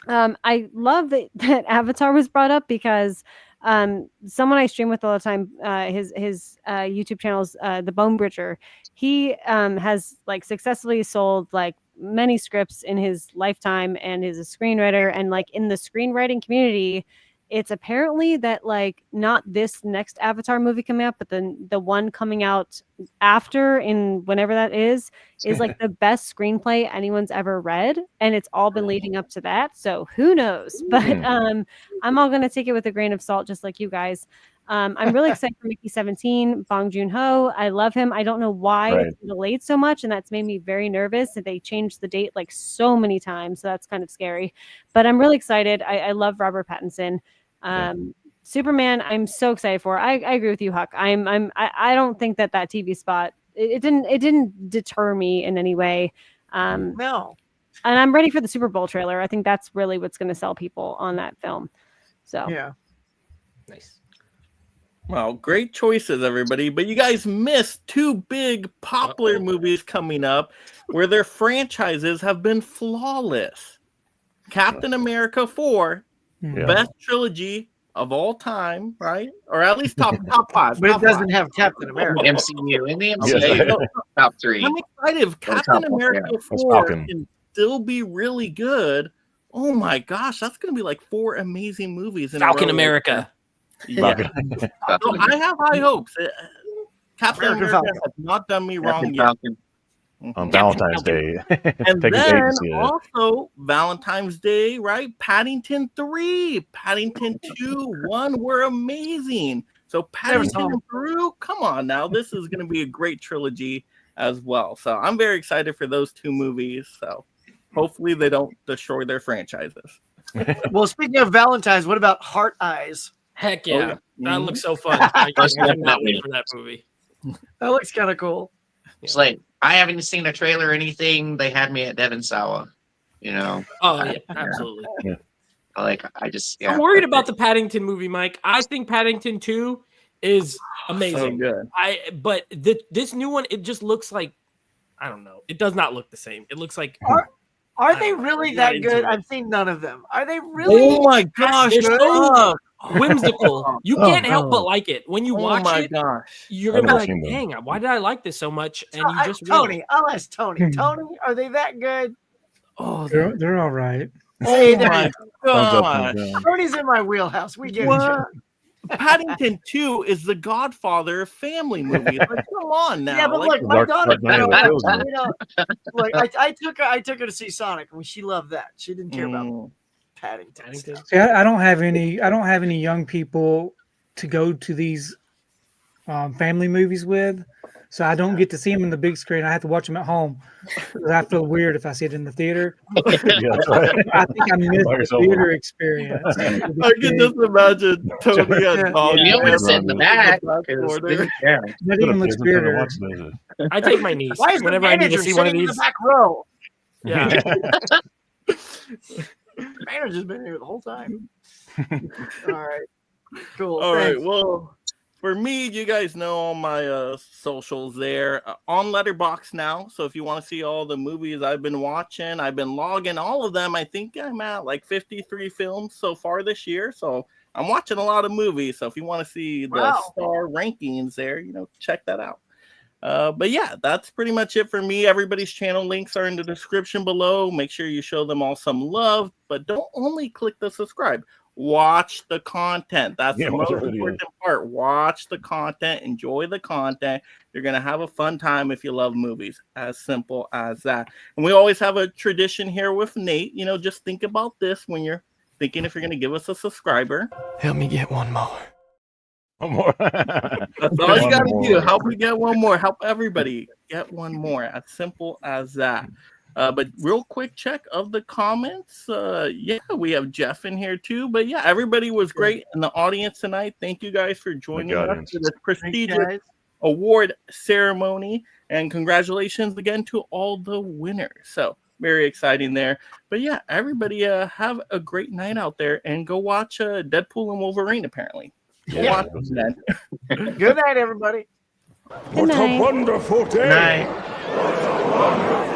I love that Avatar was brought up because someone I stream with all the time, his YouTube channel's The Bone Bridger. He has like successfully sold like many scripts in his lifetime and is a screenwriter, and like in the screenwriting community, it's apparently that like not this next Avatar movie coming up, but the one coming out after in whenever that is like the best screenplay anyone's ever read, and it's all been leading up to that. So who knows? But I'm all gonna take it with a grain of salt, just like you guys. I'm really excited for Mickey 17, Bong Joon-ho. I love him. I don't know why it's delayed so much, and that's made me very nervous. They changed the date like so many times, so that's kind of scary. But I'm really excited. I love Robert Pattinson. Superman, I'm so excited for. I agree with you, Huck. I don't think that TV spot it didn't deter me in any way. No. And I'm ready for the Super Bowl trailer. I think that's really what's going to sell people on that film. So yeah, nice. Well, great choices, everybody. But you guys missed two big popular movies coming up where their franchises have been flawless. Captain America 4, best trilogy of all time, right? Or at least top five. But it doesn't have Captain America. MCU in the MCU, top three. I'm excited if Captain America 4 can still be really good. Oh my gosh, that's going to be like 4 amazing movies in Falcon a row. America. Yeah. So I have high hopes. Captain America has not done me wrong yet. On Valentine's Day. And Take a date then to see it. also Valentine's Day, right? Paddington 3, Paddington 2, 1 were amazing. So Paddington and Peru, come on now. This is going to be a great trilogy as well. So I'm very excited for those 2 movies. So hopefully they don't destroy their franchises. Well, speaking of Valentine's, what about Heart Eyes? Heck yeah. That looks so fun. I cannot wait for that movie. That looks kind of cool. It's like I haven't seen the trailer or anything. They had me at Devon Sawa, Oh yeah, absolutely. Yeah. I'm worried about the Paddington movie, Mike. I think Paddington 2 is amazing. So good. But this new one, it just looks like, I don't know. It does not look the same. It looks like Are they really that good? I've seen none of them. Are they really? Oh my gosh, they're so good. whimsical. You can't help but like it. When you watch it, gosh. you're gonna be like, dang, why did I like this so much? And you just Tony, I'll ask Tony. Tony, are they that good? Oh, They're all right. Hey, my gosh. Tony's in my wheelhouse. We get it. Paddington 2 is the Godfather of family movies. Like, come on now. Yeah, but like, look, my daughter. Dark Look, I took her to see Sonic, and she loved that. She didn't care about Paddington. See, I don't have any young people to go to these family movies with, so I don't get to see them in the big screen. I have to watch them at home. I feel weird if I see it in the theater. Yeah, that's right. I think I missed the theater experience. I can just imagine Tony and Dog. You want to sit in the back. That even looks weirder. I take my niece Why is the whenever I need to manager see one of sitting in these. the back row? Yeah. Manager's been here the whole time. All right. Cool. All right. Thanks. Well, for me, you guys know all my socials there on Letterboxd now. So if you want to see all the movies I've been watching, I've been logging all of them. I think I'm at like 53 films so far this year. So I'm watching a lot of movies. So if you want to see the star rankings there, check that out. But yeah, that's pretty much it for me. Everybody's channel links are in the description below. Make sure you show them all some love, but don't only click the subscribe. Watch the content. That's the most important part. Watch the content. Enjoy the content. You're going to have a fun time if you love movies. As simple as that. And we always have a tradition here with Nate. Just think about this when you're thinking if you're going to give us a subscriber. Help me get one more. One more. That's all you got to do. Help me get one more. Help everybody get one more. As simple as that. But real quick check of the comments. Yeah, we have Jeff in here too. But yeah, everybody was great in the audience tonight. Thank you guys for joining us for this prestigious award ceremony. And congratulations again to all the winners. So very exciting there. But yeah, everybody have a great night out there and go watch Deadpool and Wolverine. Apparently, Yeah. Watch them then. Good night, everybody. Good night. wonderful day. Night.